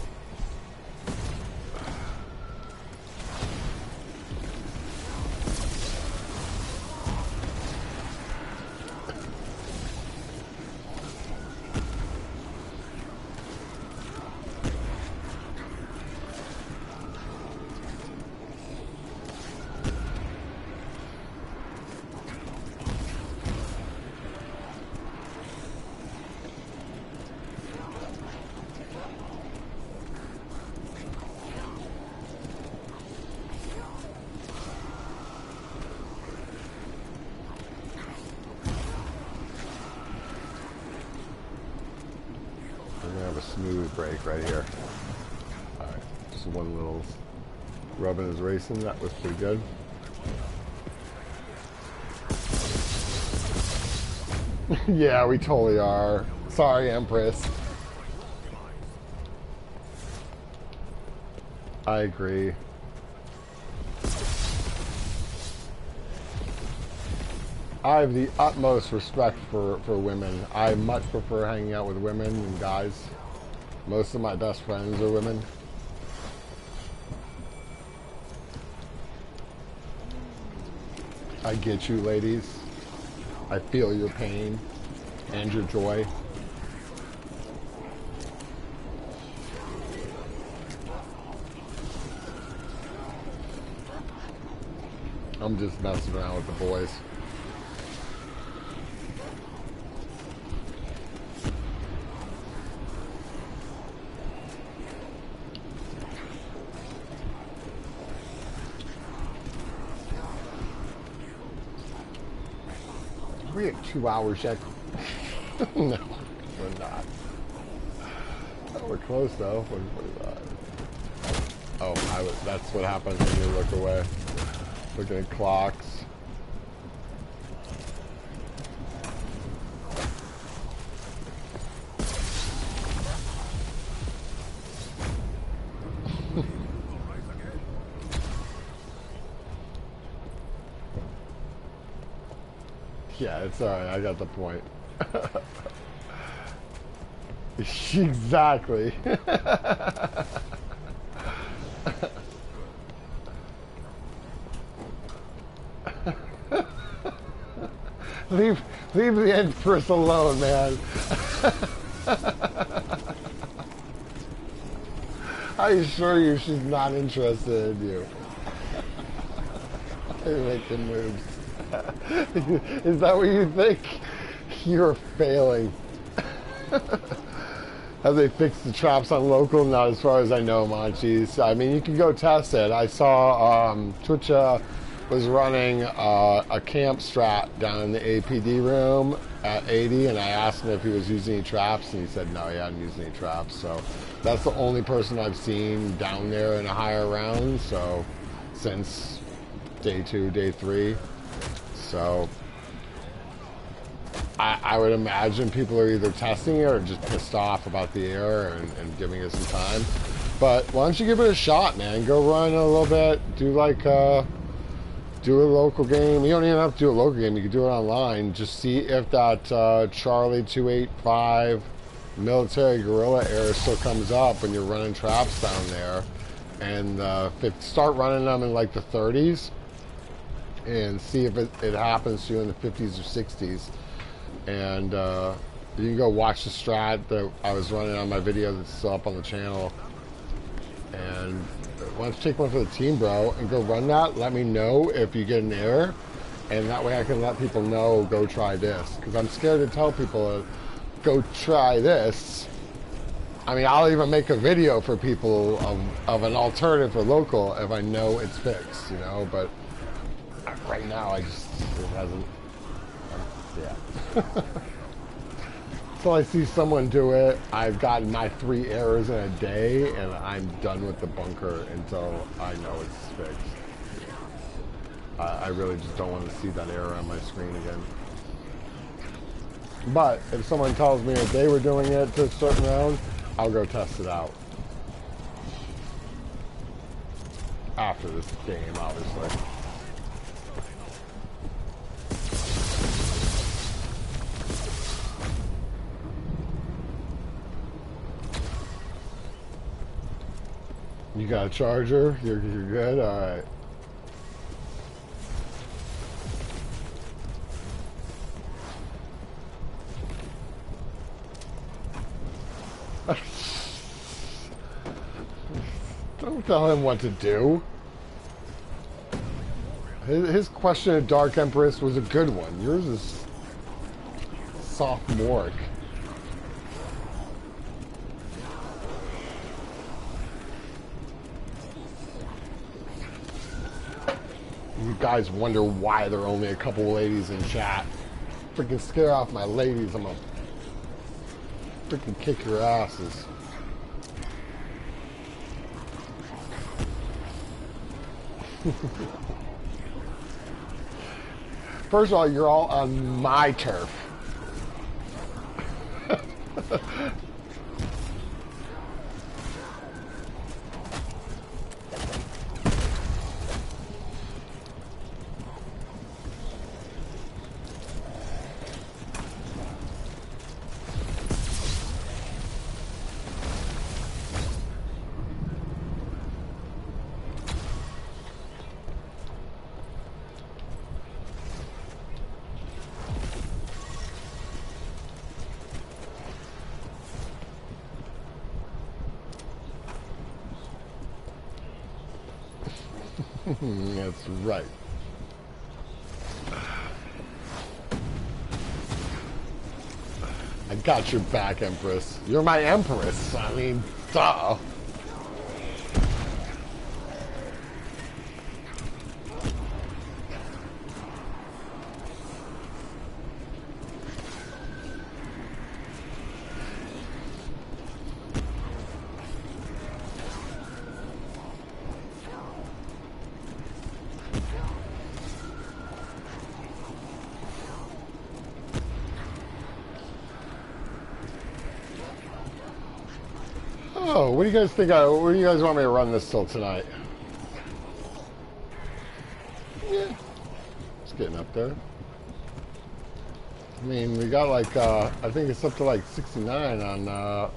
Right here. Alright, just one little rubbing his racing. That was pretty good. Yeah, we totally are. Sorry, Empress. I agree. I have the utmost respect for women. I much prefer hanging out with women than guys. Most of my best friends are women. I get you, ladies. I feel your pain and your joy. I'm just messing around with the boys. we at 2 hours yet? No, we're not. Oh, we're close though. Oh, that's what happens when you look away. Looking at clocks. Yeah, it's alright. I got the point. Exactly. leave the Empress alone, man. I assure you she's not interested in you. You're making moves. Is that what you think? You're failing. Have they fixed the traps on local? Not as far as I know, Monchis. I mean, you can go test it. I saw Twitch was running a camp strat down in the APD room at 80, and I asked him if he was using any traps, and he said no, he hadn't used any traps. So that's the only person I've seen down there in a higher round. So since day 2, day 3. So I would imagine people are either testing it or just pissed off about the error and giving it some time. But why don't you give it a shot, man? Go run a little bit. Do like do a local game. You don't even have to do a local game. You can do it online. Just see if that Charlie 285 military guerrilla error still comes up when you're running traps down there. And start running them in like the 30s. And see if it happens to you in the 50s or 60s. And you can go watch the strat that I was running on my video that's still up on the channel. And why don't you take one for the team, bro, and go run that. Let me know if you get an error. And that way I can let people know, go try this. Because I'm scared to tell people, go try this. I mean, I'll even make a video for people of an alternative for local if I know it's fixed, you know, but right now, it hasn't, yeah. Until I see someone do it, I've gotten my 3 errors in a day, and I'm done with the bunker until I know it's fixed. I really just don't want to see that error on my screen again. But if someone tells me if they were doing it to a certain round, I'll go test it out. After this game, obviously. You got a charger? You're good? Alright. Don't tell him what to do. His question of Dark Empress was a good one. Yours is sophomoric. You guys wonder why there are only a couple ladies in chat. Freaking scare off my ladies. I'm gonna freaking kick your asses. First of all, you're all on my turf. That's right. I got your back, Empress. You're my Empress. I mean, duh. Oh, what do you guys think? What do you guys want me to run this till tonight? Yeah, it's getting up there. I mean, we got like, I think it's up to like 69 on the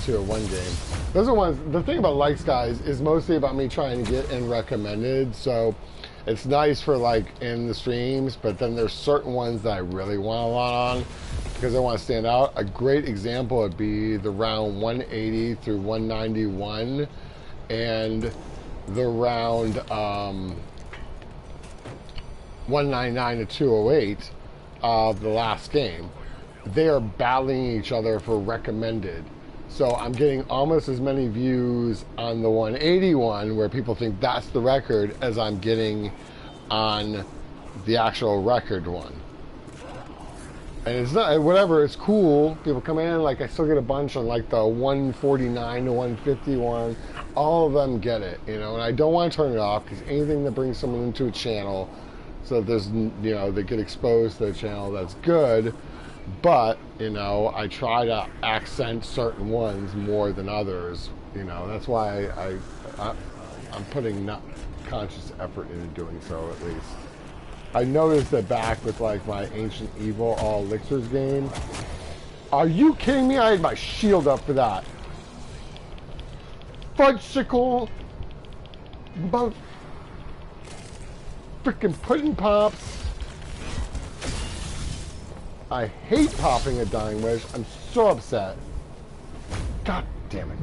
201 game. Those are ones, the thing about likes, guys, is mostly about me trying to get in recommended. So it's nice for like in the streams, but then there's certain ones that I really want a lot on because I want to stand out. A great example would be the round 180 through 191 and the round 199 to 208 of the last game. They are battling each other for recommended. So I'm getting almost as many views on the 181 where people think that's the record as I'm getting on the actual record one. And it's not, whatever, it's cool. People come in, like I still get a bunch on like the 149 to 151. All of them get it, you know, and I don't want to turn it off because anything that brings someone into a channel so that there's, you know, they get exposed to the channel, that's good. But, you know, I try to accent certain ones more than others, you know. That's why I'm putting not conscious effort into doing so, at least. I noticed that back with like my Ancient Evil All Elixirs game. Are you kidding me? I had my shield up for that. Fudgesicle. About freaking pudding pops. I hate popping a Dying Wish. I'm so upset. God damn it.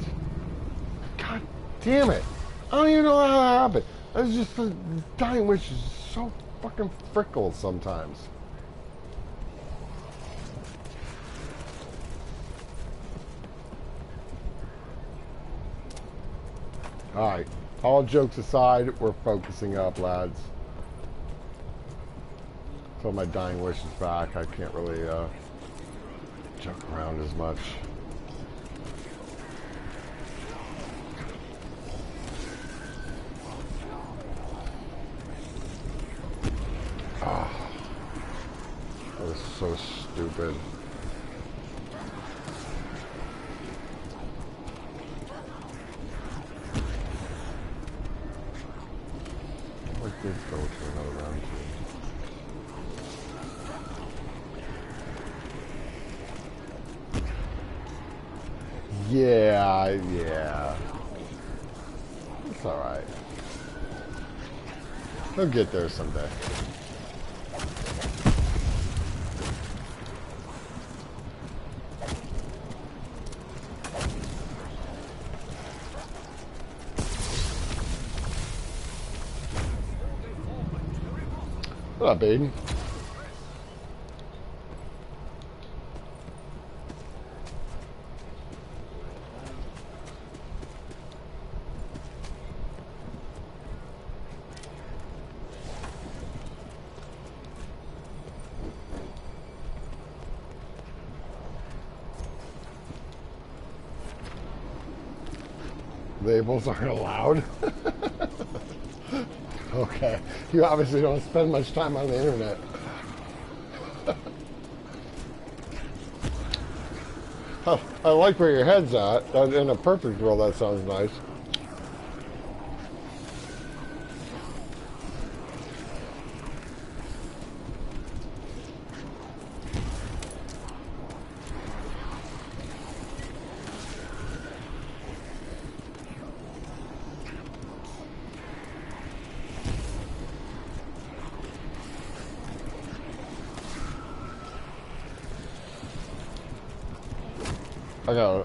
God damn it. I don't even know how that happened. That's just the Dying Wish is so fucking frickle sometimes. Alright. All jokes aside, we're focusing up, lads. So my Dying Wish is back. I can't really joke around as much. Oh, that was so stupid. What did go to another round two? Yeah. It's alright. He'll get there someday. What up, Aiden? Labels aren't allowed. Okay, you obviously don't spend much time on the internet. I like where your head's at. In a perfect world, that sounds nice.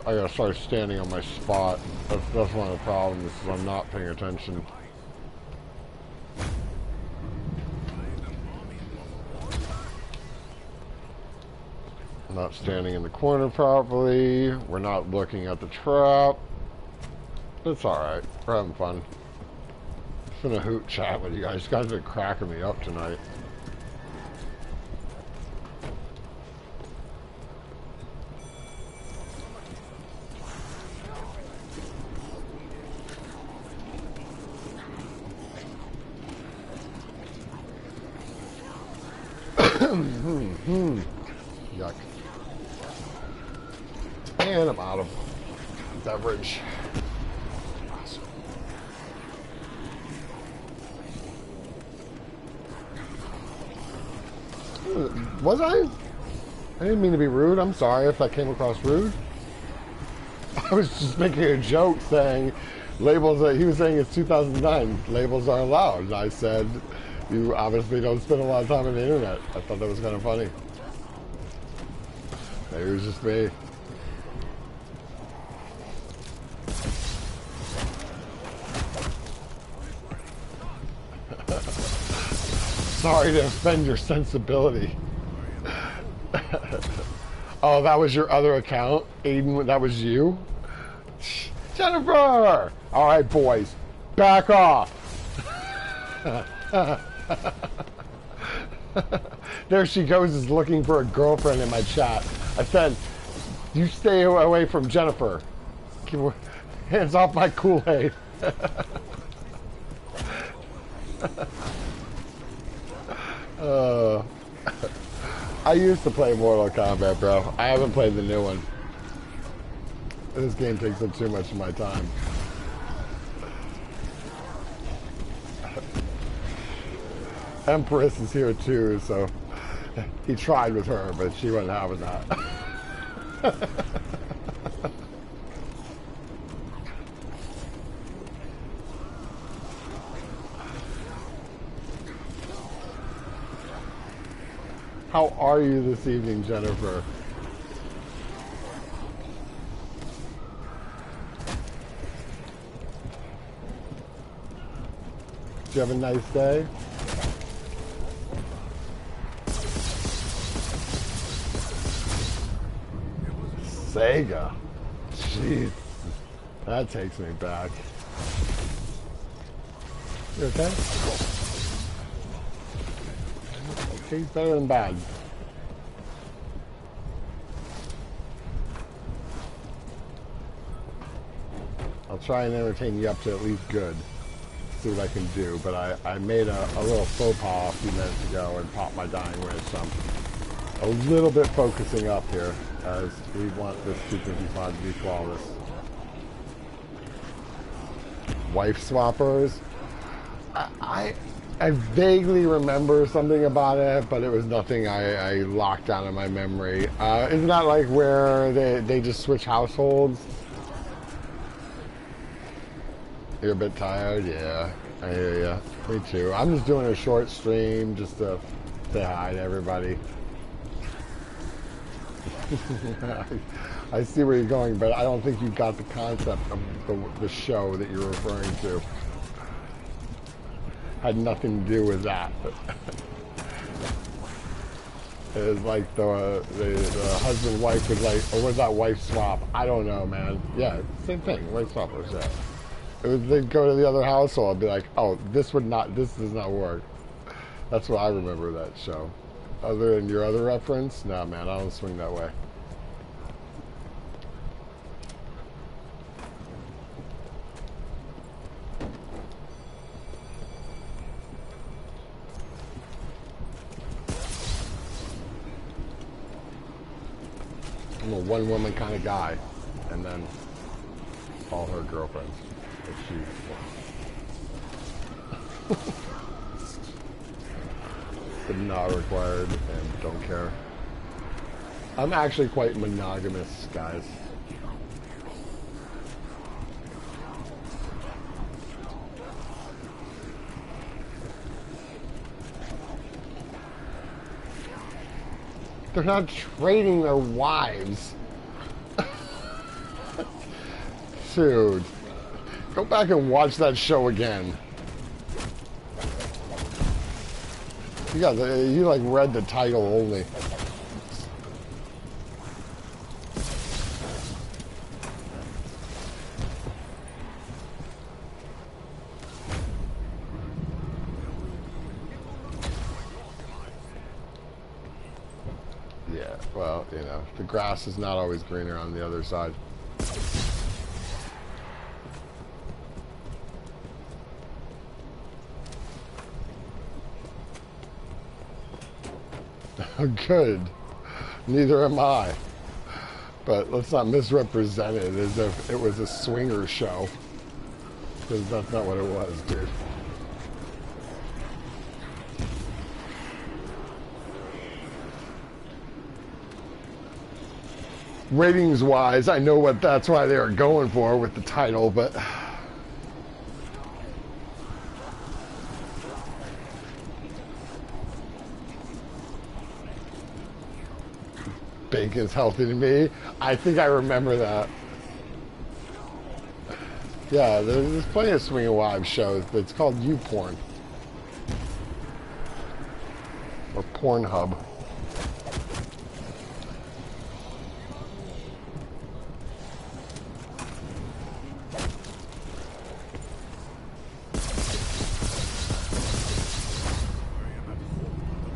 I gotta start standing on my spot. That's one of the problems, is I'm not paying attention. I'm not standing in the corner properly. We're not looking at the trap. It's alright. We're having fun. It's been a hoot chat with you guys. You guys are cracking me up tonight. Yuck. And I'm out of beverage. Was I? I didn't mean to be rude. I'm sorry if I came across rude. I was just making a joke saying labels, he was saying it's 2009, labels are allowed. And I said, you obviously don't spend a lot of time on the internet. I thought that was kind of funny. Maybe it was just me. Sorry to offend your sensibility. Oh, that was your other account? Aiden, that was you? Jennifer! All right, boys, back off. There she goes, is looking for a girlfriend in my chat. I said, you stay away from Jennifer. Hands off my Kool-Aid. I used to play Mortal Kombat, bro. I haven't played the new one. This game takes up too much of my time. Empress is here too, so he tried with her, but she wasn't having that. How are you this evening, Jennifer? Did you have a nice day? Sega. Jeez. That takes me back. You okay? Okay's better than bad. I'll try and entertain you up to at least good. See what I can do, but I made a little faux pas a few minutes ago and popped my dying wish, so I'm a little bit focusing up here as we want this 255 to be flawless. Wife swappers? I vaguely remember something about it, but it was nothing I locked down in my memory. Isn't that like where they just switch households? You're a bit tired? Yeah, I hear ya. Me too. I'm just doing a short stream just to say hi to everybody. I see where you're going, but I don't think you got the concept of the show that you're referring to. Had nothing to do with that. It was like the husband-wife was like, or was that wife swap? I don't know, man. Yeah, same thing. Wife swappers, yeah. It was, they'd go to the other household and be like, oh, this does not work. That's what I remember of that show. Other than your other reference, nah, man, I don't swing that way. I'm a one-woman kind of guy, and then all her girlfriends. If she but not required and don't care. I'm actually quite monogamous, guys. They're not trading their wives. Dude. Go back and watch that show again. You like read the title only. Yeah, well, you know, the grass is not always greener on the other side. Good. Neither am I. But let's not misrepresent it as if it was a swinger show. Because that's not what it was, dude. Ratings-wise, I know what that's why they were going for with the title, but... Bacon's healthy to me. I think I remember that. Yeah, there's plenty of swinging wives shows, but it's called YouPorn. Or Pornhub.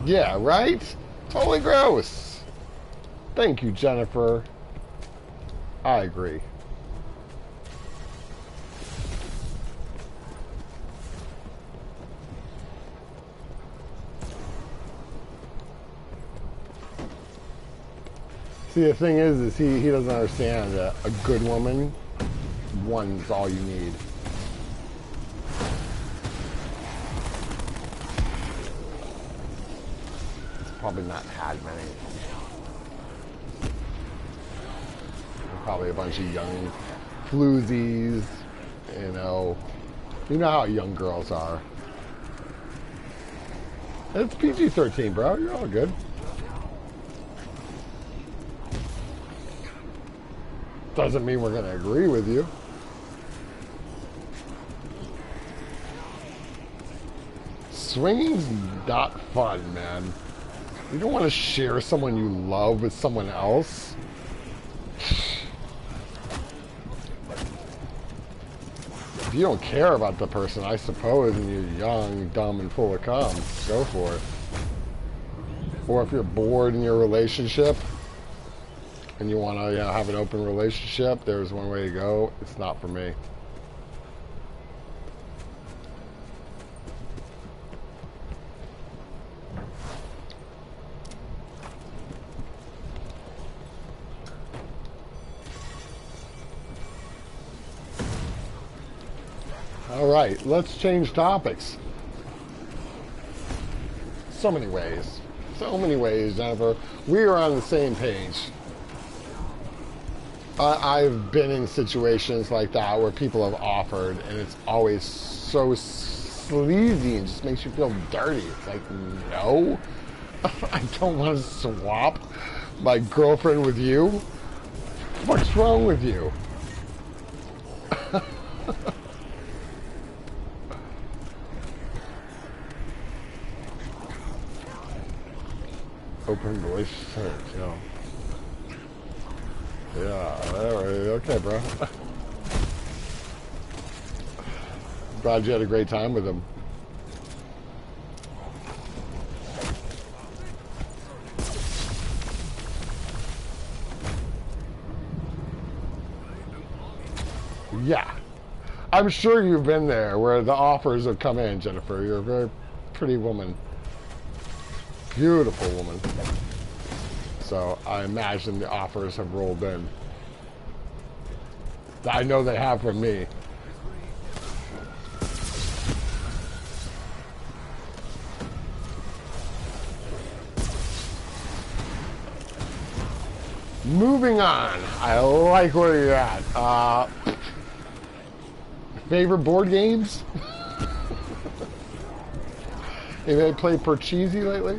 Yeah, right? Totally gross. Thank you, Jennifer. I agree. See, the thing is he doesn't understand that a good woman, one's all you need. It's probably not had many. Probably a bunch of young floozies, you know how young girls are. It's PG-13, bro. You're all good. Doesn't mean we're gonna agree with you. Swinging's not fun, man. You don't want to share someone you love with someone else. If you don't care about the person, I suppose, and you're young, dumb, and full of cum, go for it. Or if you're bored in your relationship and you want to have an open relationship, there's one way to go. It's not for me. All right, let's change topics. So many ways. So many ways, Jennifer. We are on the same page. I've been in situations like that where people have offered, and it's always so sleazy and just makes you feel dirty. It's like, no, I don't want to swap my girlfriend with you. What's wrong with you? Open relationship, yeah. Yeah, okay, bro. Glad you had a great time with him. Yeah. I'm sure you've been there where the offers have come in, Jennifer. You're a very pretty woman. Beautiful woman. So I imagine the offers have rolled in. I know they have from me. Moving on. I like where you're at. Favorite board games? Anybody played Parcheesi lately?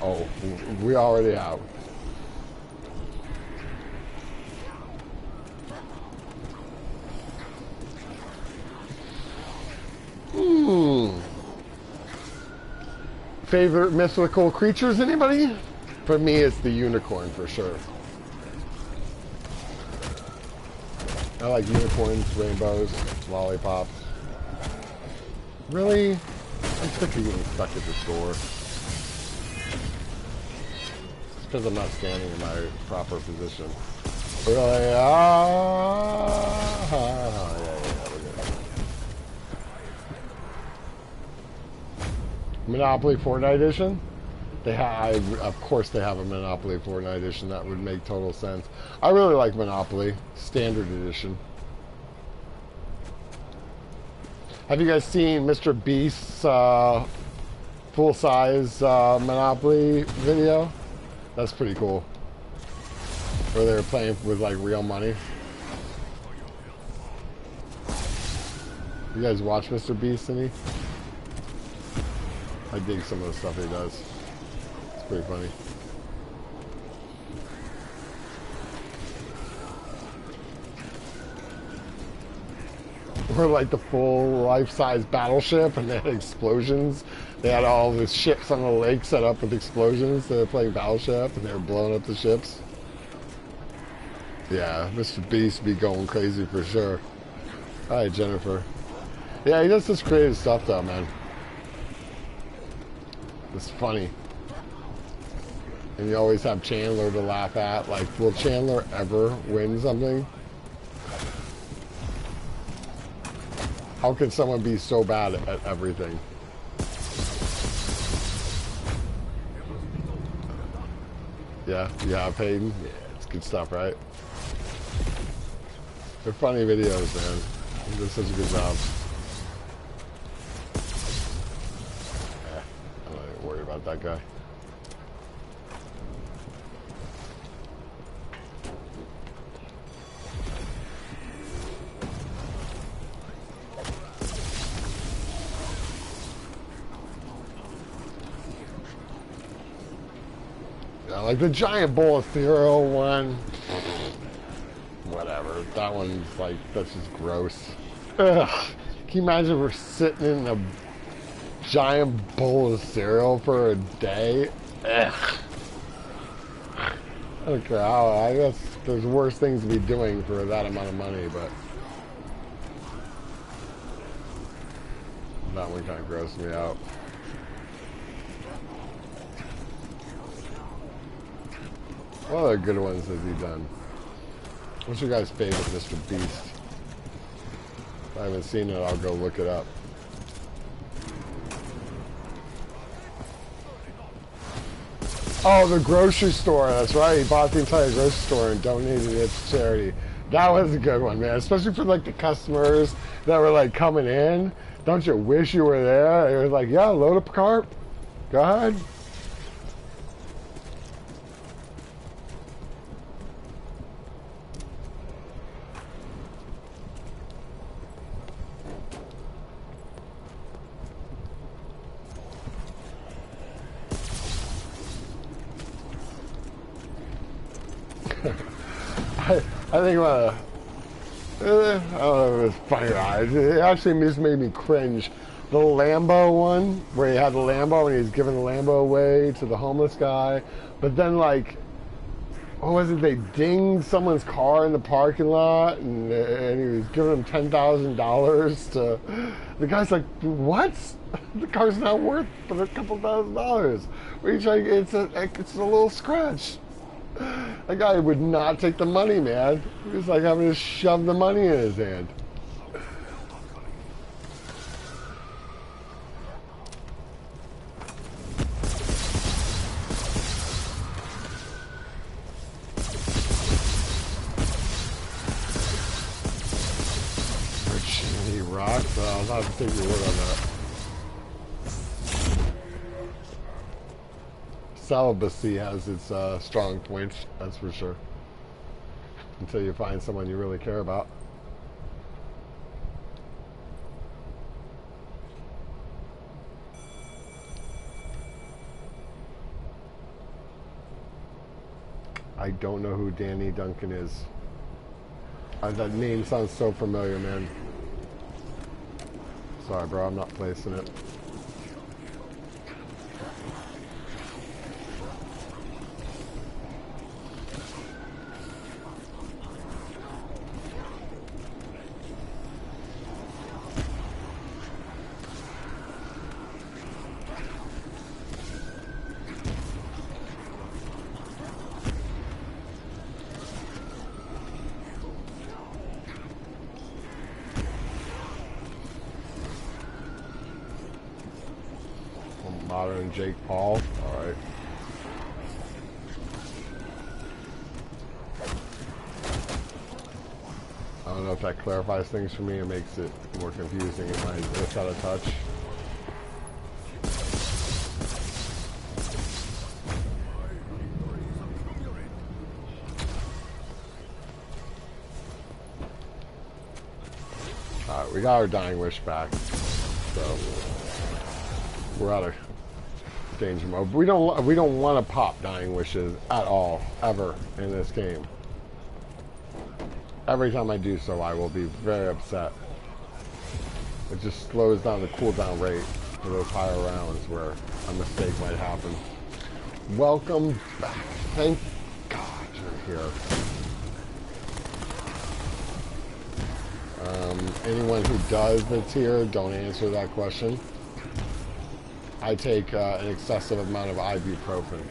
Oh, we already have. Favorite mythical creatures, anybody? For me, it's the unicorn, for sure. I like unicorns, rainbows, lollipops. Really? I'm sick of getting stuck at the store. It's because I'm not standing in my proper position. Really? Yeah, we're good. Monopoly Fortnite Edition. Of course, they have a Monopoly Fortnite Edition. That would make total sense. I really like Monopoly Standard Edition. Have you guys seen Mr. Beast's full-size Monopoly video? That's pretty cool. Where they were playing with like real money. You guys watch Mr. Beast, any? I dig some of the stuff he does. It's pretty funny. Or like the full life-size battleship, and they had explosions. They had all the ships on the lake set up with explosions. They were playing Battleship, and they were blowing up the ships. Yeah, Mr. Beast be going crazy for sure. Hi, Jennifer. Yeah, he does this creative stuff though, man. It's funny. And you always have Chandler to laugh at. Like, will Chandler ever win something? How can someone be so bad at everything? Yeah, you have Hayden? Yeah, it's good stuff, right? They're funny videos, man. He does such a good job. Yeah, I'm not even worried about that guy. Yeah, like the giant bowl of cereal one. Whatever. That one's like, that's just gross. Ugh. Can you imagine if we're sitting in a giant bowl of cereal for a day? Ugh. I don't care how. I guess there's worse things to be doing for that amount of money, but that one kind of grossed me out. What other good ones has he done? What's your guys' favorite Mr. Beast? If I haven't seen it, I'll go look it up. Oh, the grocery store. That's right. He bought the entire grocery store and donated it to charity. That was a good one, man. Especially for like the customers that were like coming in. Don't you wish you were there? It was like, yeah, load up a cart. Go ahead. I think I don't know if it was funny or not. It actually just made me cringe. The Lambo one, where he had the Lambo and he was giving the Lambo away to the homeless guy. But then, like, what was it? They dinged someone's car in the parking lot and he was giving them $10,000 to... The guy's like, what? The car's not worth but a couple $1,000s. What are you trying to get? It's a little scratch. That guy would not take the money, man. He was like having to shove the money in his hand. Virginia rocks? I'll have to take your word on that. Celibacy has its strong points, that's for sure. Until you find someone you really care about. I don't know who Danny Duncan is. That name sounds so familiar, man. Sorry, bro, I'm not placing it. Modern Jake Paul. All right. I don't know if that clarifies things for me or makes it more confusing if I miss out of touch. Alright, we got our Dying Wish back. So we're out of danger mode. We don't want to pop Dying Wishes at all, ever in this game. Every time I do so, I will be very upset. It just slows down the cooldown rate for those higher rounds where a mistake might happen. Welcome back. Thank God you're here. Anyone who does that's here, don't answer that question. I take an excessive amount of ibuprofen.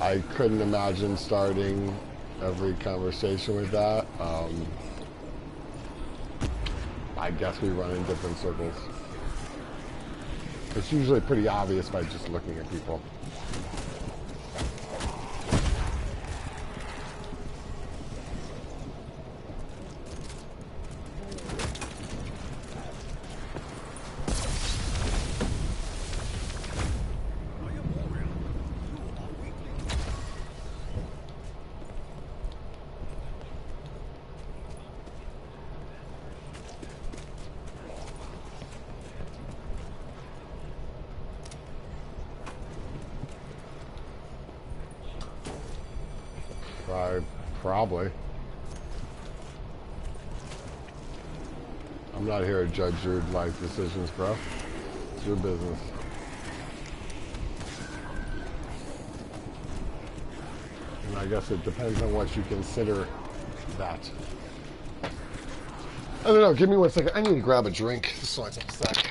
I couldn't imagine starting every conversation with that. I guess we run in different circles. It's usually pretty obvious by just looking at people. Probably. I'm not here to judge your life decisions, bro. It's your business. And I guess it depends on what you consider that. I don't know. Give me 1 second. I need to grab a drink. This will take a sec.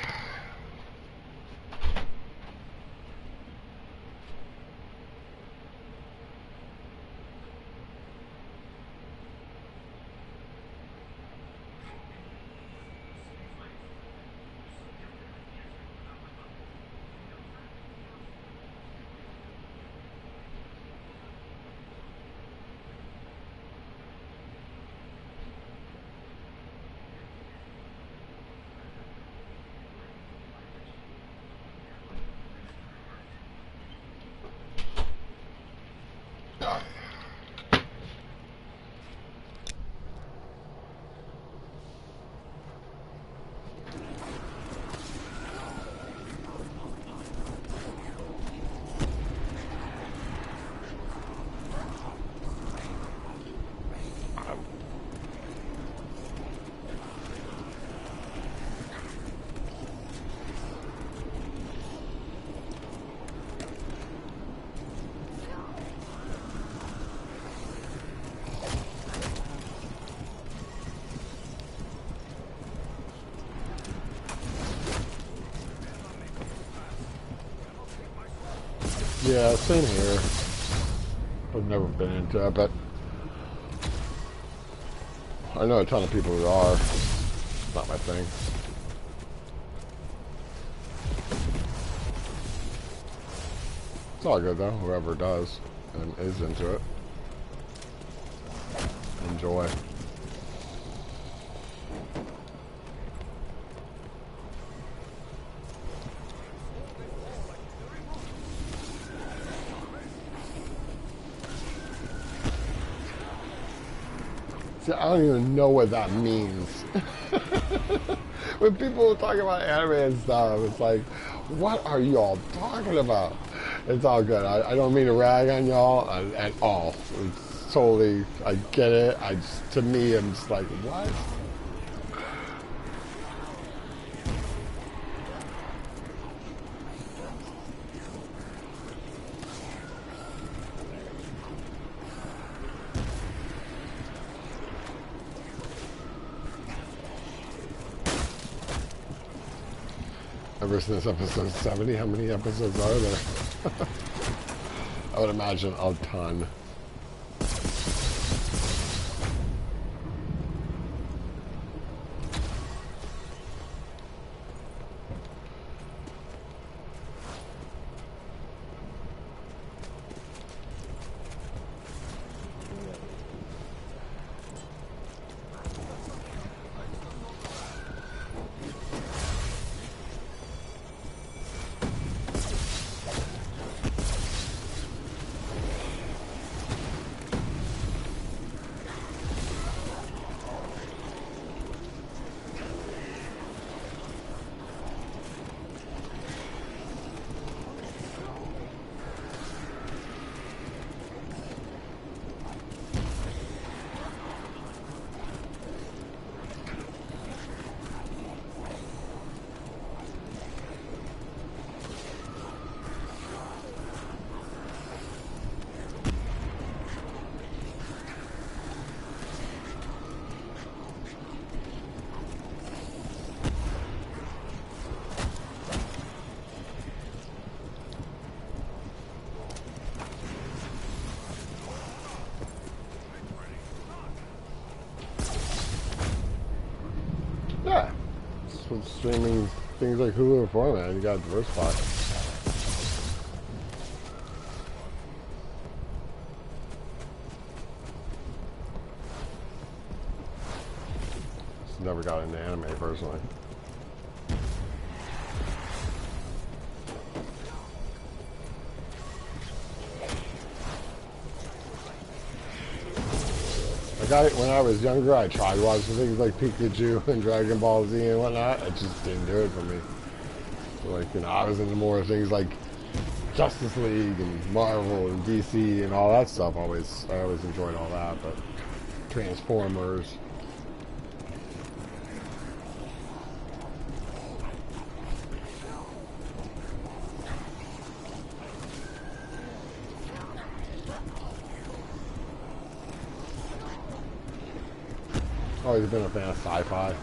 Yeah, same here. I've never been into it, but I know a ton of people who are. It's not my thing. It's all good though, whoever does and is into it. Enjoy. See, I don't even know what that means. When people talk about anime and stuff, it's like, what are y'all talking about? It's all good. I don't mean to rag on y'all at all. It's totally, I get it. To me, I'm just like, what? Ever since episode 70, how many episodes are there? I would imagine a ton. streaming things like Hulu for, man. You got to diversify. Just never got into anime personally. When I was younger, I tried watching things like Pikachu and Dragon Ball Z and whatnot. It just didn't do it for me. Like, you know, I was into more things like Justice League and Marvel and DC and all that stuff. I always enjoyed all that, but Transformers. Always been a fan of sci-fi.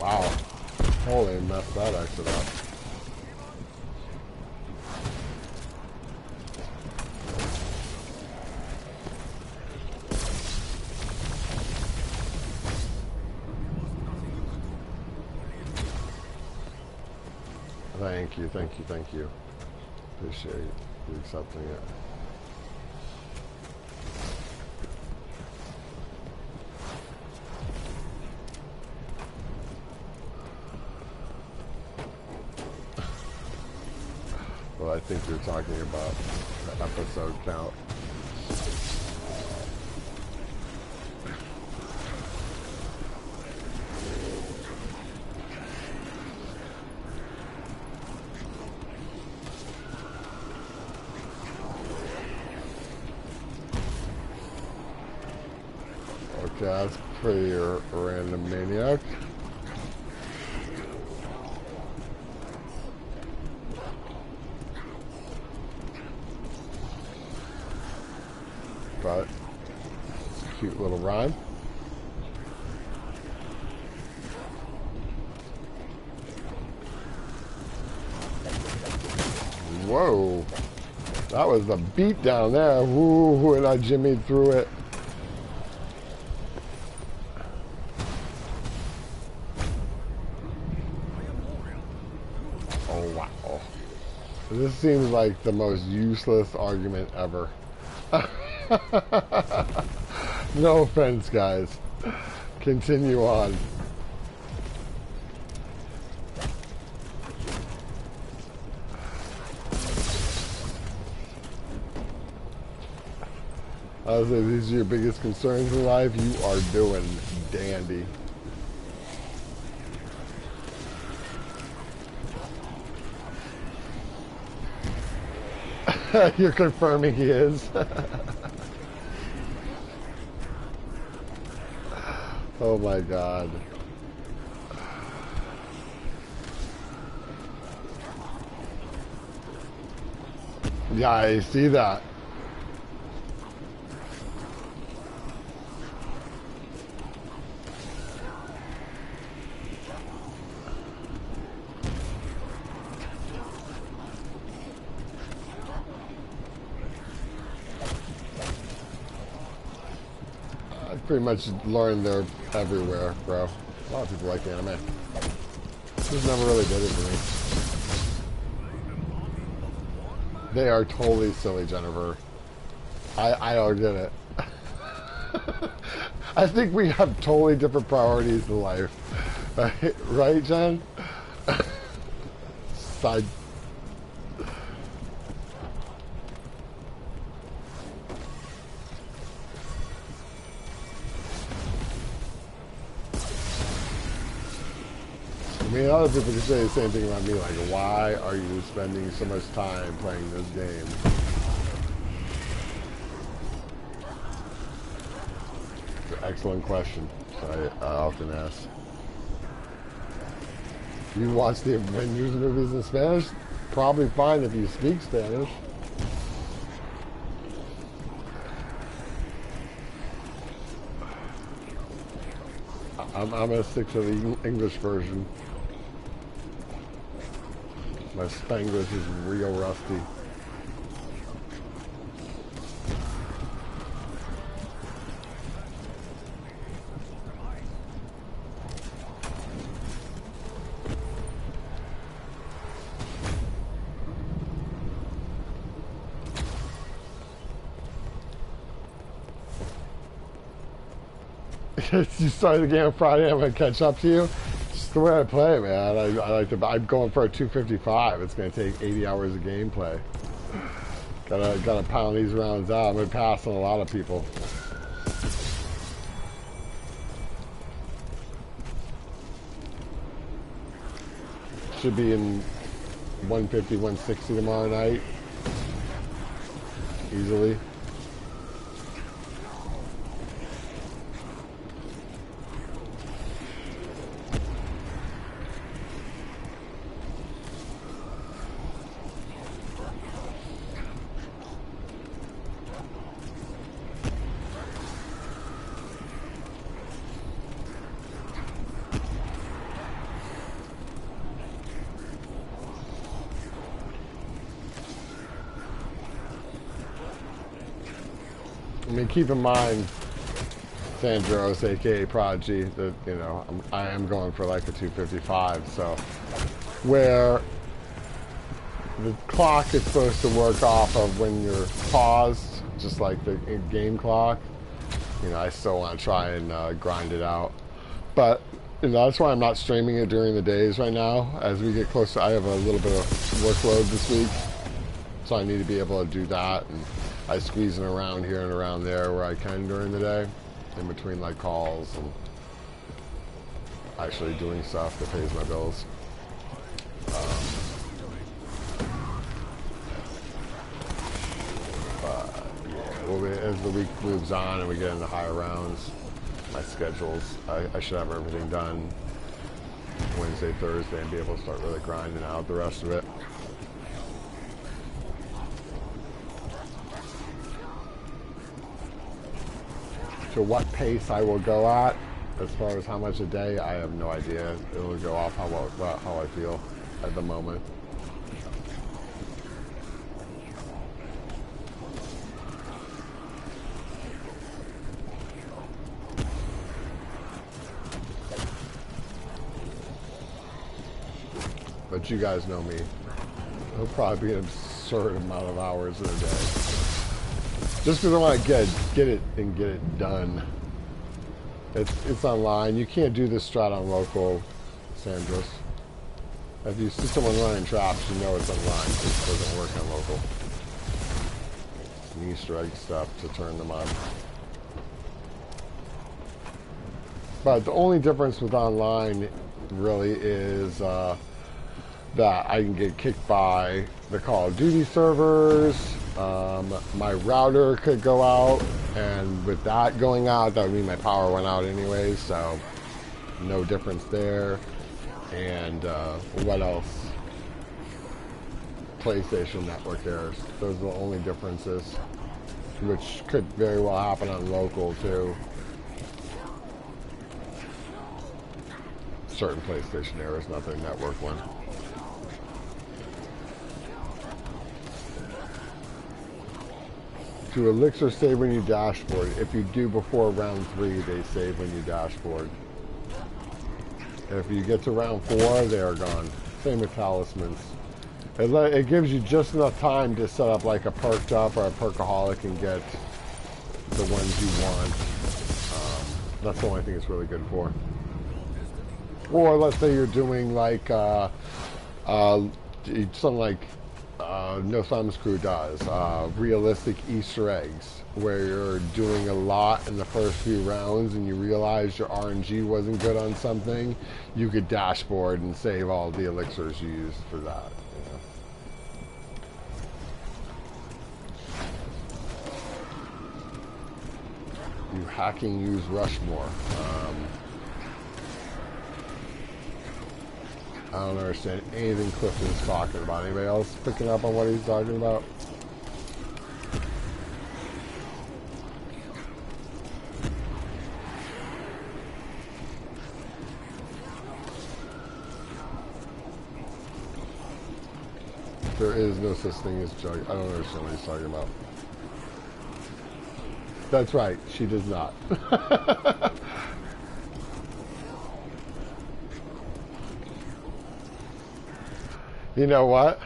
Wow. Holy, messed that exit up. Thank you, thank you, thank you. Appreciate you accepting it. Well, I think you're talking about the episode count. Okay, that's pretty random, maniac. But cute little rhyme. Whoa, that was a beat down there. Woo, and I jimmied through it. Oh, wow. This seems like the most useless argument ever. No offense, guys. Continue on. I was like, these are your biggest concerns in life. You are doing dandy. You're confirming he is. Oh my God. Yeah, I see that. Pretty much learned they're everywhere, bro. A lot of people like anime. Just never really did it for me. They are totally silly, Jennifer. I don't get it. I think we have totally different priorities in life. Right, Jen? Side. I mean, other people can say the same thing about me, like, why are you spending so much time playing this game? It's an excellent question. I often ask. You watch the Avengers movies in Spanish? Probably fine if you speak Spanish. I'm gonna stick to the English version. My Spanglish is real rusty. You started the game on Friday, I'm gonna catch up to you. It's the way I play, man. I like to. I'm going for a 255. It's gonna take 80 hours of gameplay. Gotta pound these rounds out. I'm gonna pass on a lot of people. Should be in 150, 160 tomorrow night. Easily. I mean, keep in mind, Sandros, aka Prodigy, that, you know, I am going for like a 255. So, where the clock is supposed to work off of when you're paused, just like the game clock, you know, I still want to try and grind it out. But, you know, that's why I'm not streaming it during the days right now. As we get closer, I have a little bit of workload this week, so I need to be able to do that. And I squeeze it around here and around there where I can during the day, in between like calls and actually doing stuff that pays my bills. But yeah, well, as the week moves on and we get into higher rounds, my schedules, I should have everything done Wednesday, Thursday, and be able to start really grinding out the rest of it. To what pace I will go at, as far as how much a day, I have no idea. It'll go off how I feel at the moment. But you guys know me. It'll probably be an absurd amount of hours in a day. Just because I want to get it done. It's online. You can't do this strat on local, Sandros. If you see someone running traps, you know it's online. It doesn't work on local. Some Easter egg stuff to turn them on. But the only difference with online really is that I can get kicked by the Call of Duty servers. My router could go out, and with that going out, that would mean my power went out anyways, so no difference there. And what else? PlayStation network errors. Those are the only differences, which could very well happen on local too. Certain PlayStation errors, not the network one. Do Elixir save when you dashboard? If you do before round 3, they save when you dashboard. If you get to round 4, they are gone. Same with talismans. It gives you just enough time to set up like a perked up or a perkaholic and get the ones you want. That's the only thing it's really good for. Or let's say you're doing like something like No Thumbs Crew does, realistic Easter eggs, where you're doing a lot in the first few rounds and you realize your RNG wasn't good on something, you could dashboard and save all the elixirs you used for that. You hacking use Rushmore. I don't understand anything Clifton's talking about. Anybody else picking up on what he's talking about? There is no such thing as jug. I don't understand what he's talking about. That's right, she does not. You know what?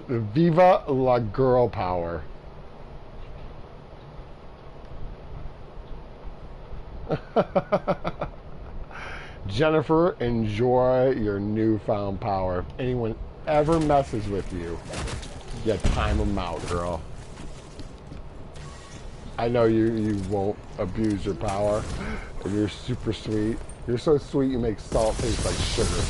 Viva la girl power. Jennifer, enjoy your newfound power. If anyone ever messes with you, you time them out, girl. I know you won't abuse your power. And you're super sweet. You're so sweet you make salt taste like sugar.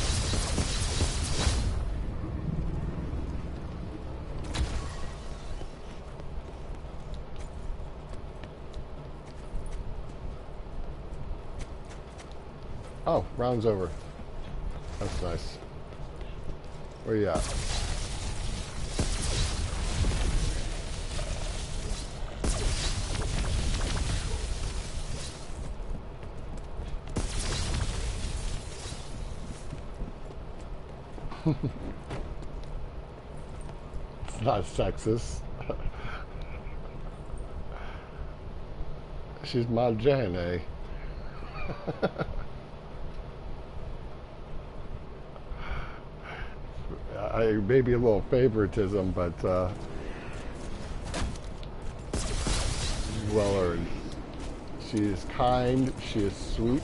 Oh, round's over. That's nice. Where you at? It's not sexist. She's my Jane. Maybe a little favoritism, but well earned. She is kind. She is sweet.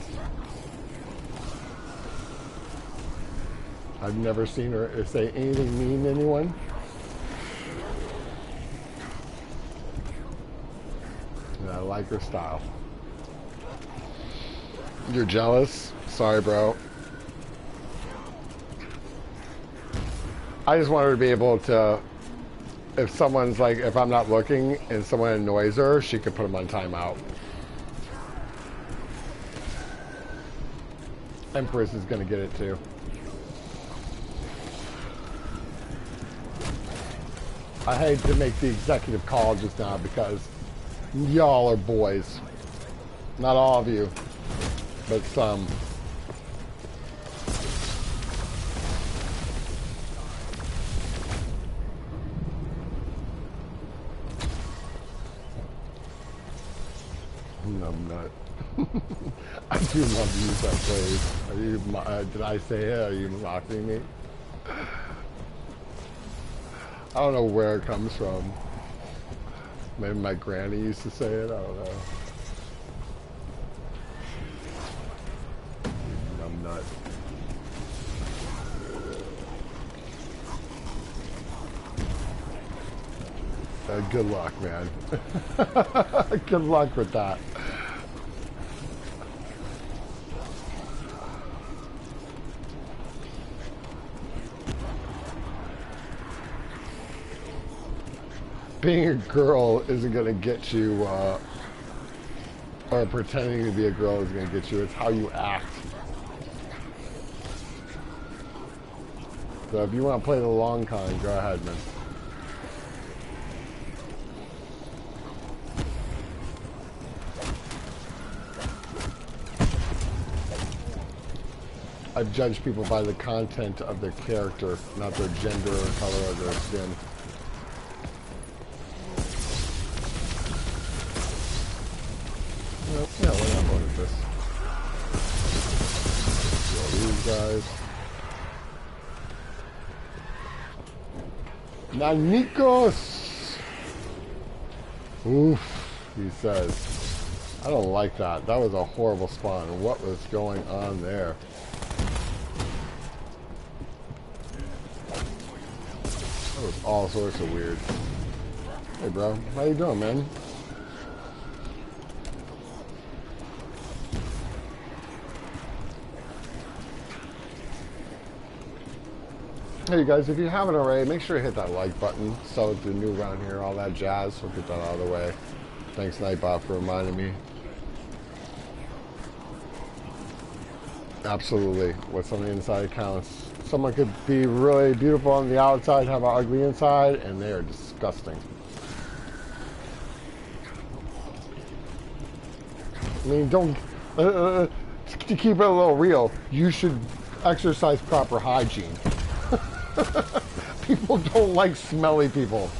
I've never seen her say anything mean to anyone. And I like her style. You're jealous? Sorry, bro. I just want her to be able to, if someone's like, if I'm not looking and someone annoys her, she could put them on timeout. Empress is going to get it too. I hate to make the executive call just now because y'all are boys. Not all of you, but some. Numbnut. I do love to use that phrase. Are you, did I say it? Are you mocking me? I don't know where it comes from. Maybe my granny used to say it. I don't know. Numbnut. Good luck, man. Good luck with that. Being a girl isn't going to get you, or pretending to be a girl is going to get you. It's how you act. So if you want to play the long con, go ahead, man. I judge people by the content of their character, not their gender or color of their skin. Nope, yeah, we're not going with this. These guys. Nanikos! Oof, he says. I don't like that. That was a horrible spawn. What was going on there? That was all sorts of weird. Hey, bro. How you doing, man? Hey, you guys, if you haven't already, make sure to hit that like button. So if you're new around here, all that jazz, we'll get that out of the way. Thanks, Nightbot, for reminding me. Absolutely. What's on the inside counts. Someone could be really beautiful on the outside, have an ugly inside, and they are disgusting. I mean, don't... to keep it a little real, you should exercise proper hygiene. People don't like smelly people.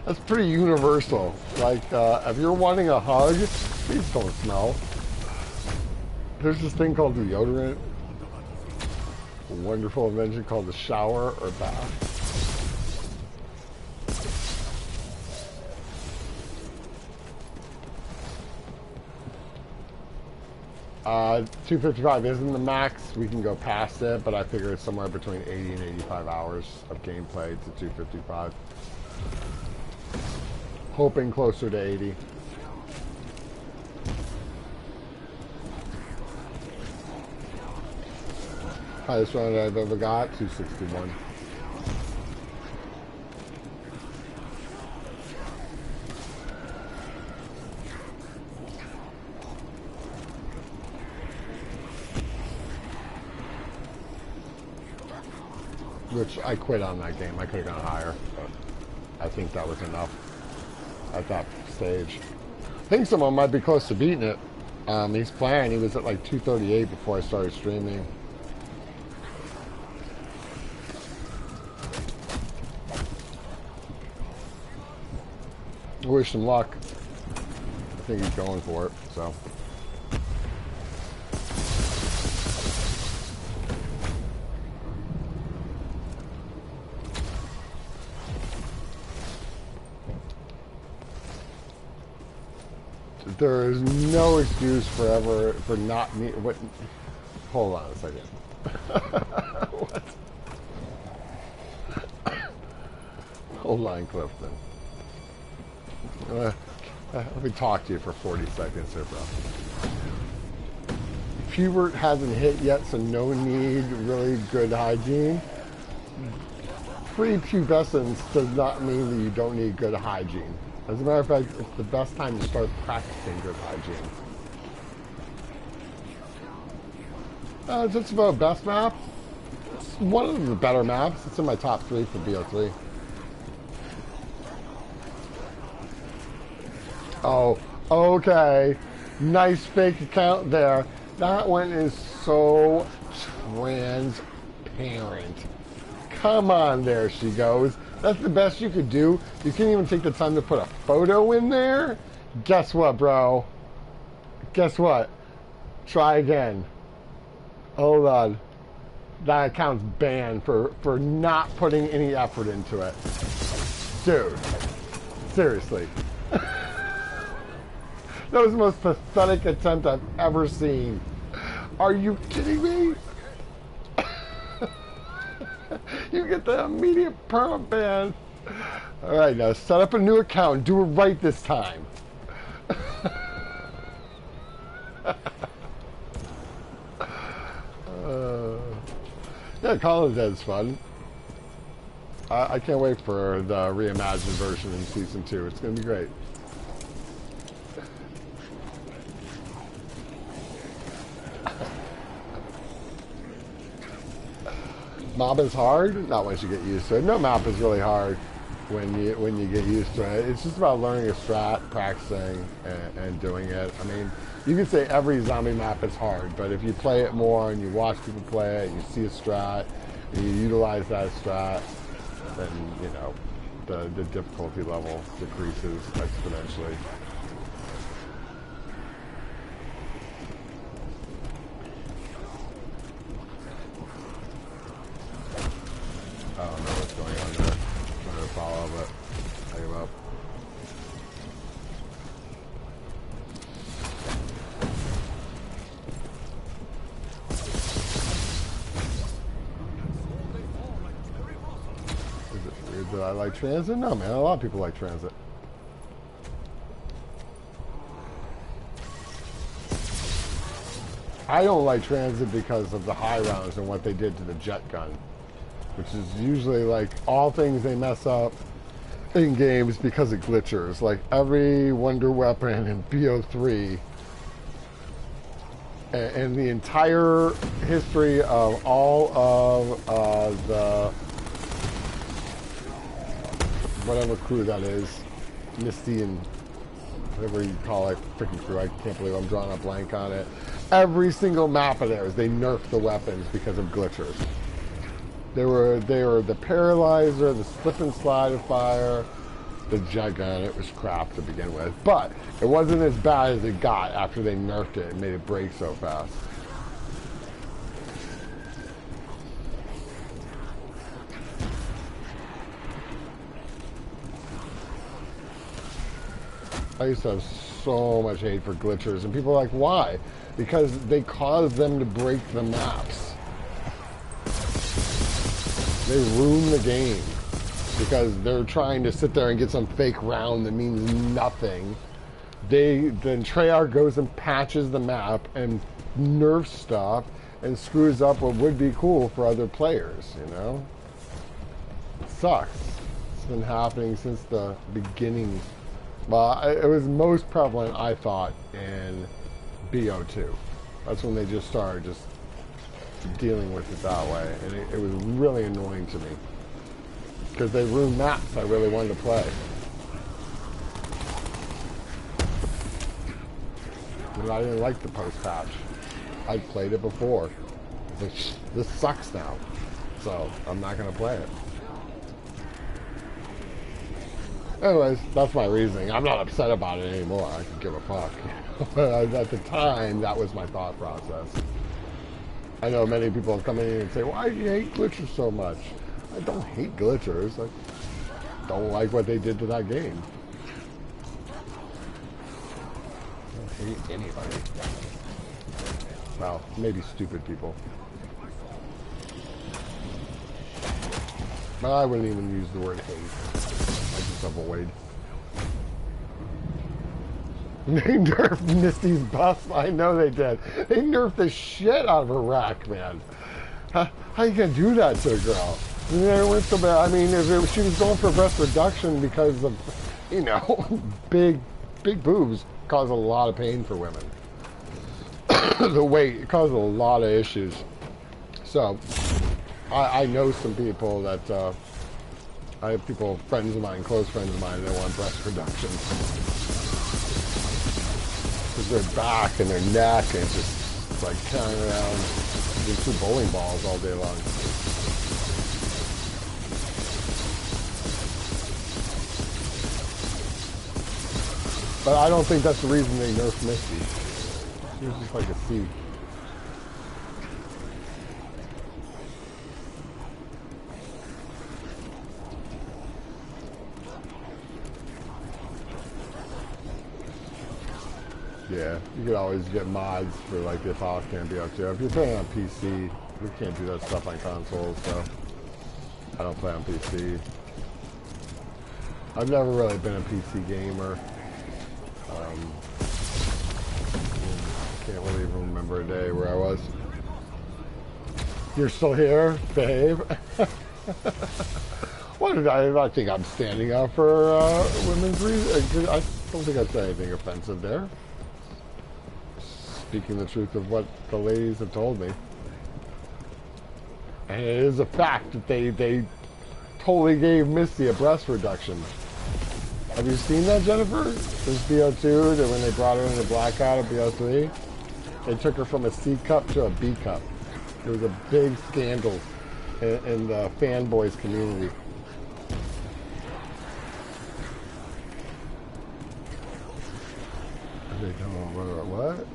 That's pretty universal. Like, if you're wanting a hug, please don't smell. There's this thing called deodorant. A wonderful invention called the shower or bath. 255 isn't the max. We can go past it, but I figure it's somewhere between 80 and 85 hours of gameplay to 255. Hoping closer to 80. Highest round I've ever got, 261. Which I quit on that game. I could have gone higher, but I think that was enough at that stage. I think someone might be close to beating it. He's playing. He was at like 238 before I started streaming. I wish him luck. I think he's going for it, so. There is no excuse for not me. What? Hold on a second. What? Hold on, Clifton. Let me talk to you for 40 seconds here, bro. Pubert hasn't hit yet, so no need really good hygiene. Prepubescence does not mean that you don't need good hygiene. As a matter of fact, it's the best time to start practicing good hygiene. Just about best map. It's one of the better maps. It's in my top 3 for BO3. Oh, okay. Nice fake account there. That one is so transparent. Come on there, she goes. That's the best you could do. You can't even take the time to put a photo in there? Guess what, bro? Guess what? Try again. Hold on. That account's banned for not putting any effort into it. Dude. Seriously. That was the most pathetic attempt I've ever seen. Are you kidding me? You get the immediate perma ban. All right, now set up a new account. Do it right this time. Yeah, Collins Ed's fun. I can't wait for the reimagined version in season 2. It's going to be great. Mob is hard? Not once you get used to it. No map is really hard when you get used to it. It's just about learning a strat, practicing, and doing it. I mean, you can say every zombie map is hard, but if you play it more and you watch people play it, and you see a strat, and you utilize that strat, then, you know, the difficulty level decreases exponentially. I don't know what's going on there. I'm trying to follow, but I give up. Is it weird that I like transit? No, man. A lot of people like transit. I don't like transit because of the high rounds and what they did to the jet gun, which is usually like all things they mess up in games because of glitchers. Like every wonder weapon in BO3 and the entire history of all of the whatever crew that is, Misty and whatever you call it, freaking crew. I can't believe I'm drawing a blank on it. Every single map of theirs, they nerfed the weapons because of glitchers. They were the paralyzer, the slip and slide of fire, the jet gun. It was crap to begin with, but it wasn't as bad as it got after they nerfed it and made it break so fast. I used to have so much hate for glitchers, and people are like, why? because they cause them to break the maps. They ruin the game because they're trying to sit there and get some fake round that means nothing. Then Treyarch goes and patches the map and nerfs stuff and screws up what would be cool for other players, you know? It sucks. It's been happening since the beginning. Well, it was most prevalent, I thought, in BO2. That's when they just started just dealing with it that way. And it was really annoying to me. Because they ruined maps I really wanted to play. And I didn't like the post-patch. I'd played it before. Like, this sucks now. So, I'm not going to play it. Anyways, that's my reasoning. I'm not upset about it anymore. I could give a fuck. But at the time, that was my thought process. I know many people come in and say, why do you hate glitchers so much? I don't hate glitchers. I don't like what they did to that game. I don't hate anybody. Well, maybe stupid people. But I wouldn't even use the word hate. I just avoid. They nerfed Misty's buff. I know they did. They nerfed the shit out of her rack, man. How you gonna do that to a girl? I mean, she was going for breast reduction because of, you know, big boobs cause a lot of pain for women. The weight causes a lot of issues. So, I know some people that, I have people, friends of mine, close friends of mine, that want breast reduction. Because their back and their neck and just like carrying around these 2 bowling balls all day long. But I don't think that's the reason they nerfed Misty. She was just like a C. Yeah, you could always get mods for like the Apocalypse and BO2. If you're playing on PC, we can't do that stuff on consoles, so I don't play on PC. I've never really been a PC gamer. Can't really even remember a day where I was. You're still here, babe? What did I think I'm standing up for women's reasons? I don't think I said anything offensive there. Speaking the truth of what the ladies have told me. And it is a fact that they totally gave Misty a breast reduction. Have you seen that, Jennifer? Since BO2, that when they brought her into Blackout at BO3, they took her from a C cup to a B cup. It was a big scandal in the fanboys community. What?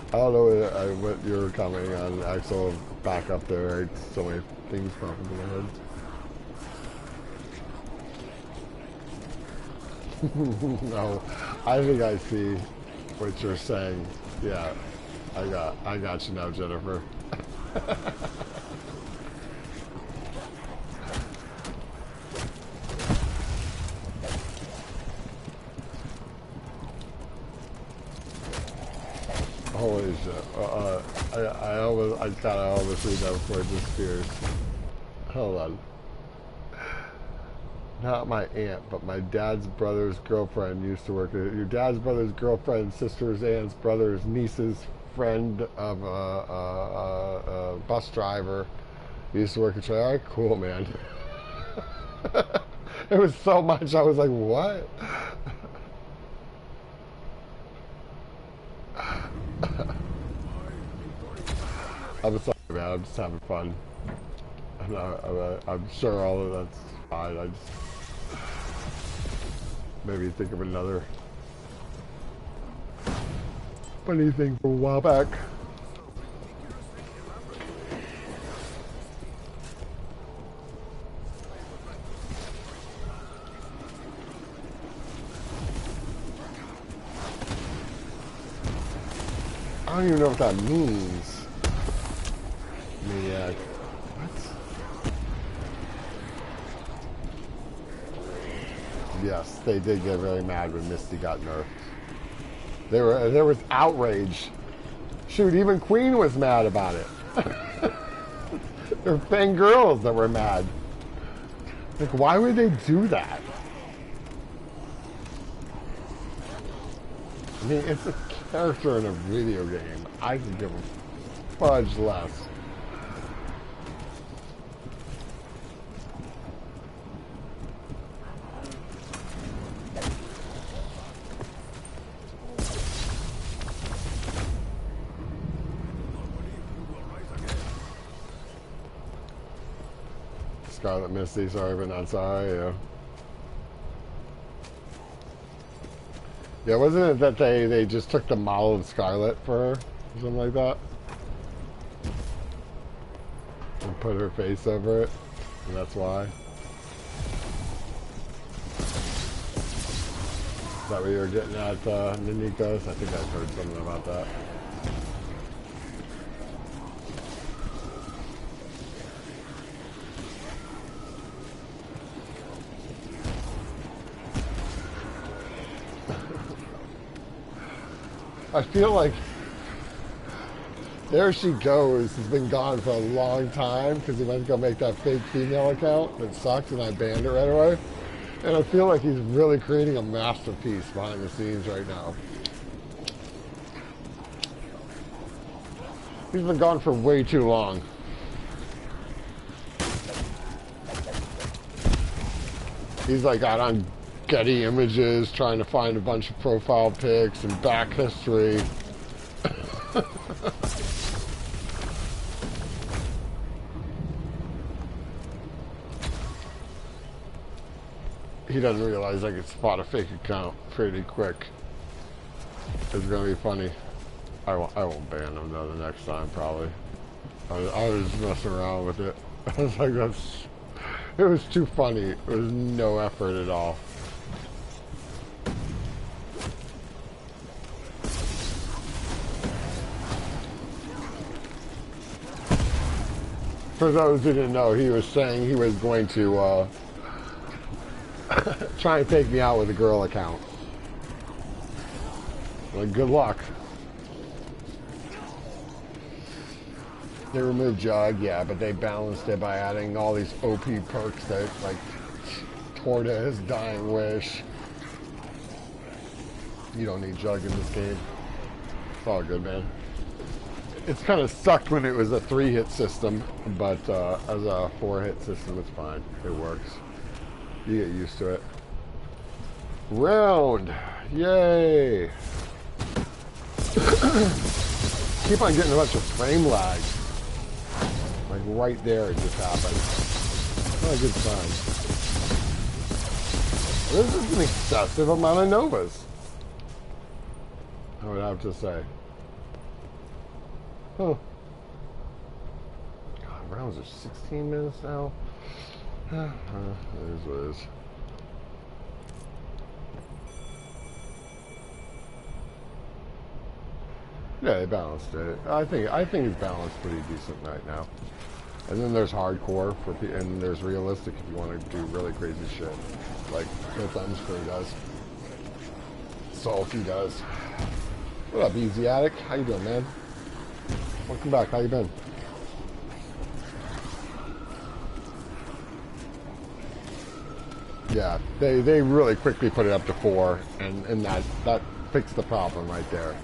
I don't know what you're commenting on. Axel, back up there. So many things popping in my head. No, I think I see what you're saying. Yeah, I got you now, Jennifer. Holy shit! I kind of almost read that before it disappears. Hold on. Not my aunt, but my dad's brother's girlfriend used to work at your dad's brother's girlfriend, sister's aunt's brother's niece's friend of a bus driver used to work at Treyarch. Cool, man. It was so much. I was like, what? I'm sorry, man. I'm just having fun. I'm sure all of that's fine. I just maybe think of another funny thing from a while back. I don't even know what that means. Maniac. What? Yes, they did get very mad when Misty got nerfed. There was outrage. Shoot, even Queen was mad about it. There were fangirls that were mad. Like, why would they do that? I mean, it's a character in a video game. I could give a fudge less. Scarlet Misty, sorry but not sorry, yeah. Yeah, wasn't it that they just took the model of Scarlet for her? Or something like that? And put her face over it? And that's why? Is that what you were getting at, Ninikos? I think I've heard something about that. I feel like there she goes. Has been gone for a long time because he went to go make that fake female account that sucked, and I banned it right away. And I feel like he's really creating a masterpiece behind the scenes right now. He's been gone for way too long. He's like out on Getty Images trying to find a bunch of profile pics and back history. He doesn't realize I can spot a fake account pretty quick. It's gonna be funny. I won't ban him though the next time probably. I was messing around with it. I was like, it was too funny. It was no effort at all. For those who didn't know, he was saying he was going to try and take me out with a girl account. Well, good luck. They removed Jug, yeah, but they balanced it by adding all these OP perks that, like, Tortoise, Dying Wish. You don't need Jug in this game. It's all good, man. It's kind of sucked when it was a 3-hit system, but as a 4-hit system, it's fine. It works. You get used to it. Round! Yay! Keep on getting a bunch of frame lag. Like right there it just happened. Not a good sign. This is an excessive amount of Novas. I would have to say. Huh. God, rounds are 16 minutes now. It is what it is. Yeah, they balanced it. I think it's balanced pretty decent right now. And then there's hardcore for and there's realistic if you want to do really crazy shit, like No Thumbs Crew does. Salty does. What up, Easy Attic? How you doing, man? Welcome back. How you been? Yeah, they really quickly put it up to 4, and that fixed the problem right there.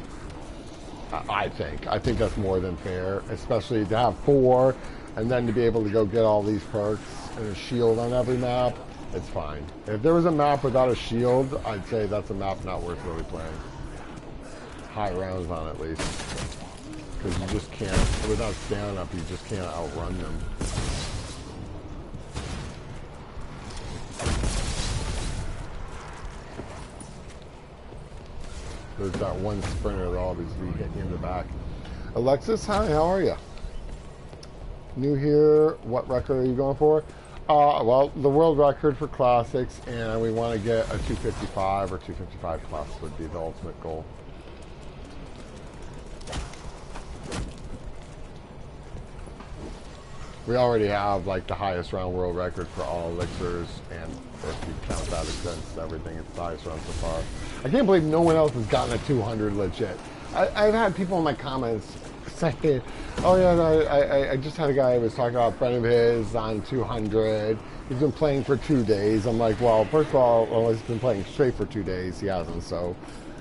I think that's more than fair, especially to have 4 and then to be able to go get all these perks and a shield on every map. It's fine. If there was a map without a shield, I'd say that's a map not worth really playing. High rounds on at least, because you just can't, without stand up, you just can't outrun them. There's that one sprinter that always be getting in the back. Alexis, hi, how are you? New here, what record are you going for? Well, the world record for classics, and we want to get a 255 or 255 plus would be the ultimate goal. We already have like the highest round world record for all elixirs, and if you count that against everything, it's the highest round so far. I can't believe no one else has gotten a 200 legit. I've had people in my comments say, oh yeah, no, I just had a guy who was talking about a friend of his on 200. He's been playing for 2 days. I'm like, well, first of all, he's been playing straight for 2 days. He hasn't, so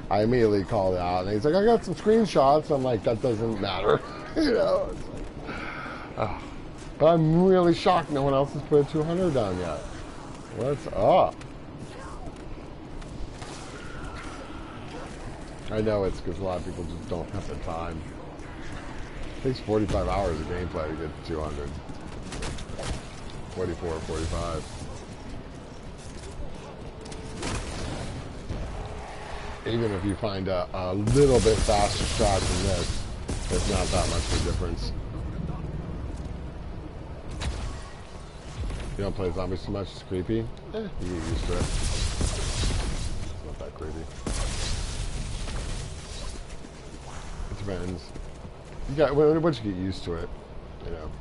I immediately called it out. And he's like, I got some screenshots. I'm like, that doesn't matter. You know? It's like, oh. But I'm really shocked no one else has put a 200 down yet. What's up? I know it's because a lot of people just don't have the time. It takes 45 hours of gameplay to get to 200. 44, 45. Even if you find a little bit faster shot than this, it's not that much of a difference. You don't play zombies too much, it's creepy. You get used to it. It's not that creepy. It depends. You got, once you get used to it, you know.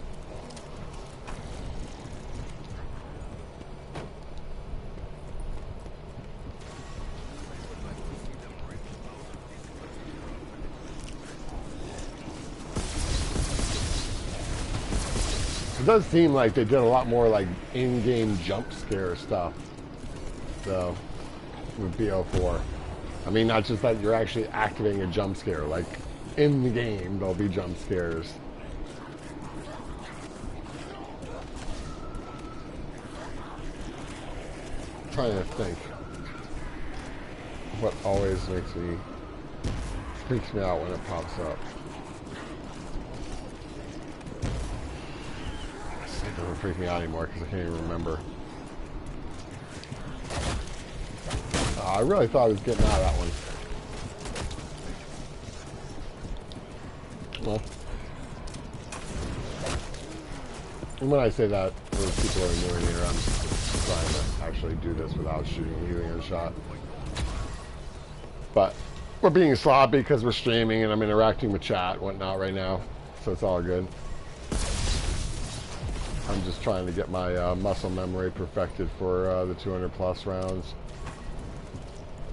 It does seem like they did a lot more like in-game jump scare stuff, so with BO4. I mean, not just that you're actually activating a jump scare, like in the game there'll be jump scares. I'm trying to think what always freaks me out when it pops up. It doesn't freak me out anymore because I can't even remember. I really thought I was getting out of that one. Well, and when I say that, those people are new in here, I'm trying to actually do this without shooting even a shot. But we're being sloppy because we're streaming and I'm interacting with chat and whatnot right now, so it's all good. I'm just trying to get my muscle memory perfected for the 200 plus rounds.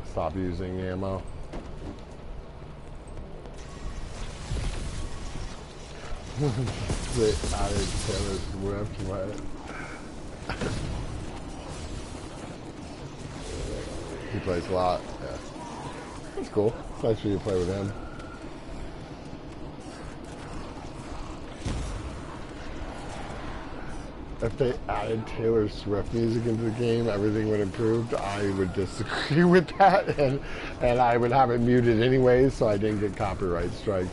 Stop using ammo. They added Taylor Swift, what? He plays a lot, yeah. That's cool. It's nice for you to play with him. If they added Taylor Swift music into the game, everything would improve. I would disagree with that, and I would have it muted anyways, so I didn't get copyright strikes.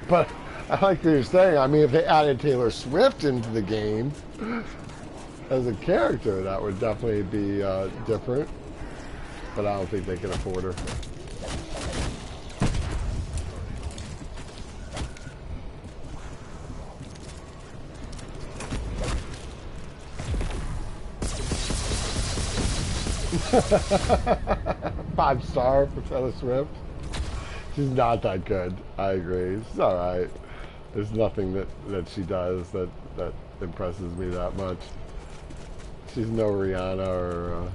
But I like what you're saying. I mean, if they added Taylor Swift into the game as a character, that would definitely be different. But I don't think they can afford her. Five star for Taylor Swift. She's not that good. I agree. It's all right. There's nothing that she does that impresses me that much. She's no Rihanna or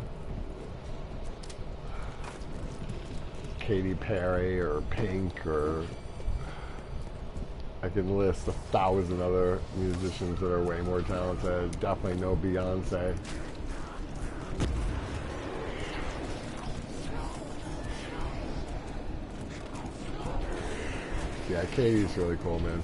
Katy Perry or Pink, or I can list 1,000 other musicians that are way more talented. Definitely no Beyonce. Yeah, Katie's really cool, man.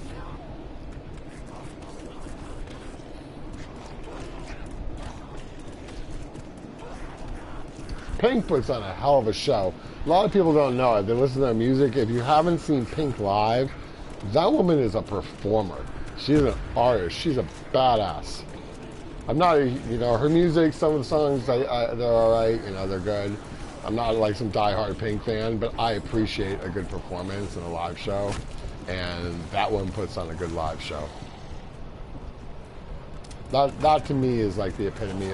Pink puts on a hell of a show. A lot of people don't know it. They listen to their music. If you haven't seen Pink live, that woman is a performer. She's an artist. She's a badass. I'm not, you know, her music, some of the songs, they're all right. You know, they're good. I'm not like some diehard Pink fan, but I appreciate a good performance in a live show. And that one puts on a good live show. That to me is like the epitome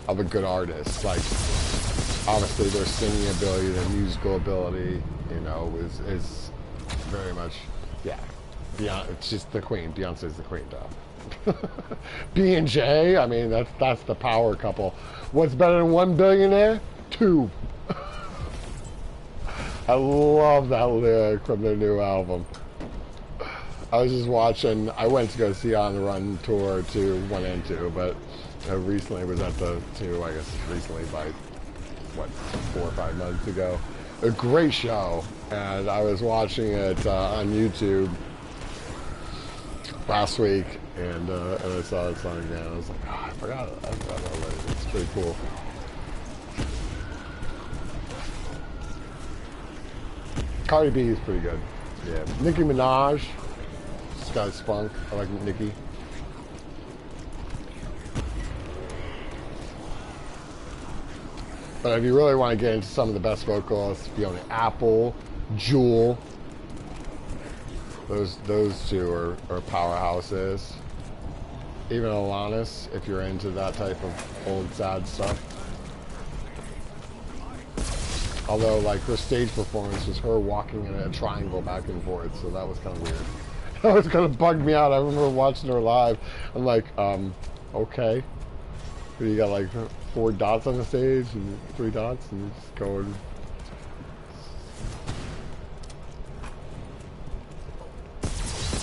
of a good artist. Like, obviously their singing ability, their musical ability, you know, is very much, yeah. It's just the queen. Beyonce's the queen, though. B and J. I mean, that's the power couple. What's better than one billionaire? Two. I love that lyric from their new album. I was just watching. I went to go see On the Run tour to 1 and 2, but I recently was at the 2. I guess recently by what 4 or 5 months ago. A great show, and I was watching it on YouTube last week, and I saw that song again. I was like, oh, I forgot about it. It's pretty cool. Cardi B is pretty good. Yeah, Nicki Minaj. She's got spunk. I like Nicki. But if you really want to get into some of the best vocalists, Fiona Apple, Jewel, those two are powerhouses. Even Alanis, if you're into that type of old sad stuff. Although, like, her stage performance was her walking in a triangle back and forth, so that was kind of weird. That was kind of bugged me out. I remember watching her live. I'm like, okay. You got like 4 dots on the stage and 3 dots and just going.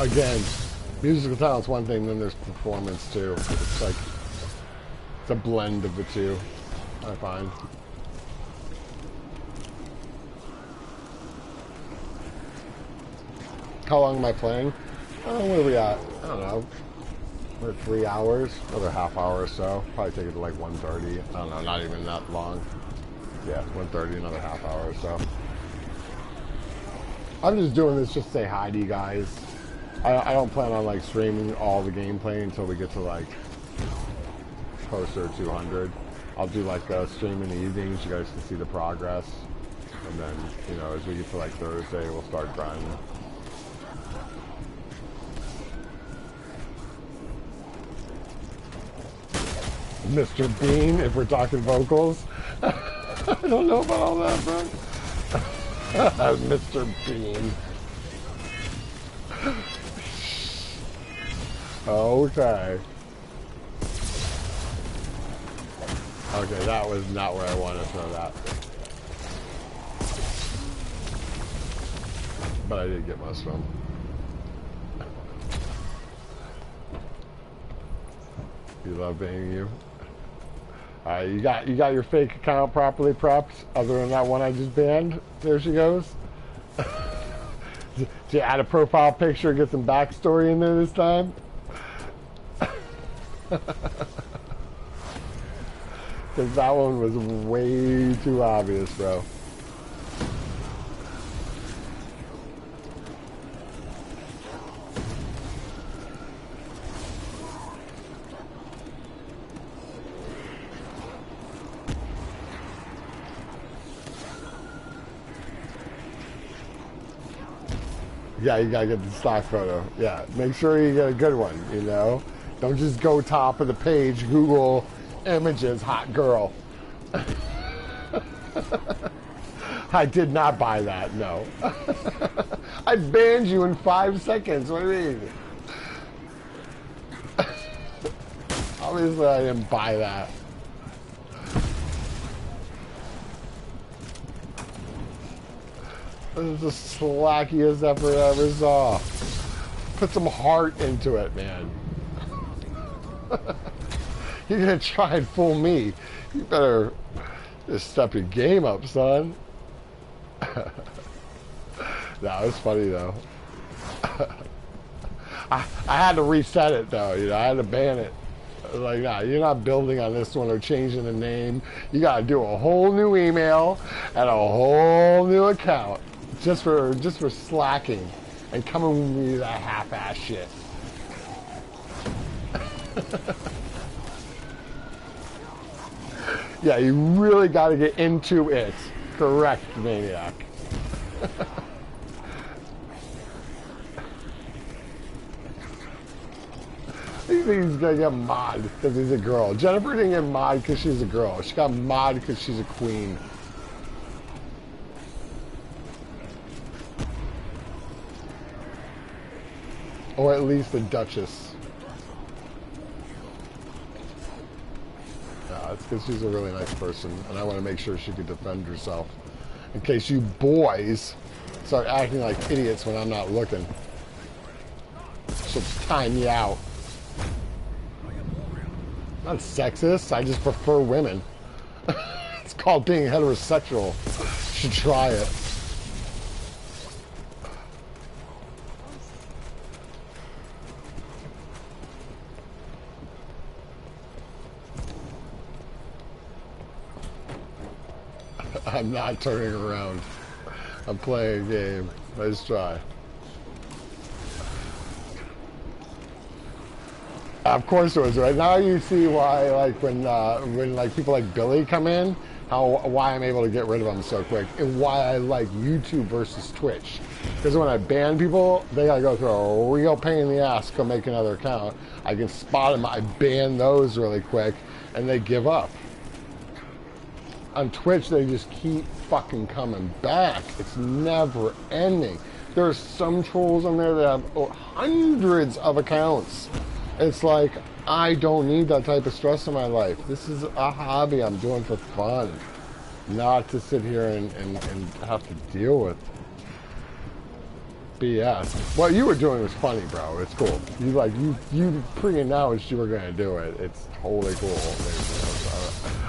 Again, musical talent's one thing, then there's performance too. It's like, it's a blend of the two, I find. How long am I playing? What are we at? I don't know. We're at 3 hours, another half hour or so. Probably take it to like 1:30. I don't know, not even that long. Yeah, 1:30, another half hour or so. I'm just doing this just to say hi to you guys. I don't plan on like streaming all the gameplay until we get to like closer to 200. I'll do like a stream in the evenings. You guys can see the progress. And then, you know, as we get to like Thursday, we'll start grinding. Mr. Bean, if we're talking vocals. I don't know about all that, bro. Mr. Bean. Okay. Okay, that was not where I wanted to throw that. But I did get most of them. You love banging you. You got your fake account properly prepped, other than that one I just banned. There she goes. Did you add a profile picture and get some backstory in there this time? Because that one was way too obvious, bro. Yeah, you gotta get the stock photo. Yeah, make sure you get a good one, you know? Don't just go top of the page, Google images, hot girl. I did not buy that, no. I banned you in 5 seconds, what do you mean? Obviously I didn't buy that. This is the slackiest effort I ever saw. Put some heart into it, man. You're gonna try and fool me. You better just step your game up, son. That was funny, though. I had to reset it, though. You know, I had to ban it. I was like, nah, you're not building on this one or changing the name. You gotta do a whole new email and a whole new account. Just for slacking and coming with me that half-ass shit. Yeah, you really got to get into it. Correct, Maniac. He thinks he's gonna get mod because he's a girl. Jennifer didn't get mod because she's a girl. She got mod because she's a queen. Or at least the Duchess. Yeah, it's because she's a really nice person, and I want to make sure she can defend herself. In case you boys start acting like idiots when I'm not looking. She'll time you out. Not sexist, I just prefer women. It's called being heterosexual. You should try it. I'm not turning around. I'm playing a game. Nice try. Of course it was, right? Now you see why, like, when like people like Billy come in, why I'm able to get rid of them so quick, and why I like YouTube versus Twitch. Because when I ban people, they gotta go through a real pain in the ass to go make another account. I can spot them, I ban those really quick, and they give up. On Twitch, they just keep fucking coming back. It's never ending. There's some trolls on there that have hundreds of accounts. It's like, I don't need that type of stress in my life. This is a hobby I'm doing for fun. Not to sit here and have to deal with BS. What you were doing was funny, bro. It's cool. You pre-announced you were gonna do it. It's totally cool.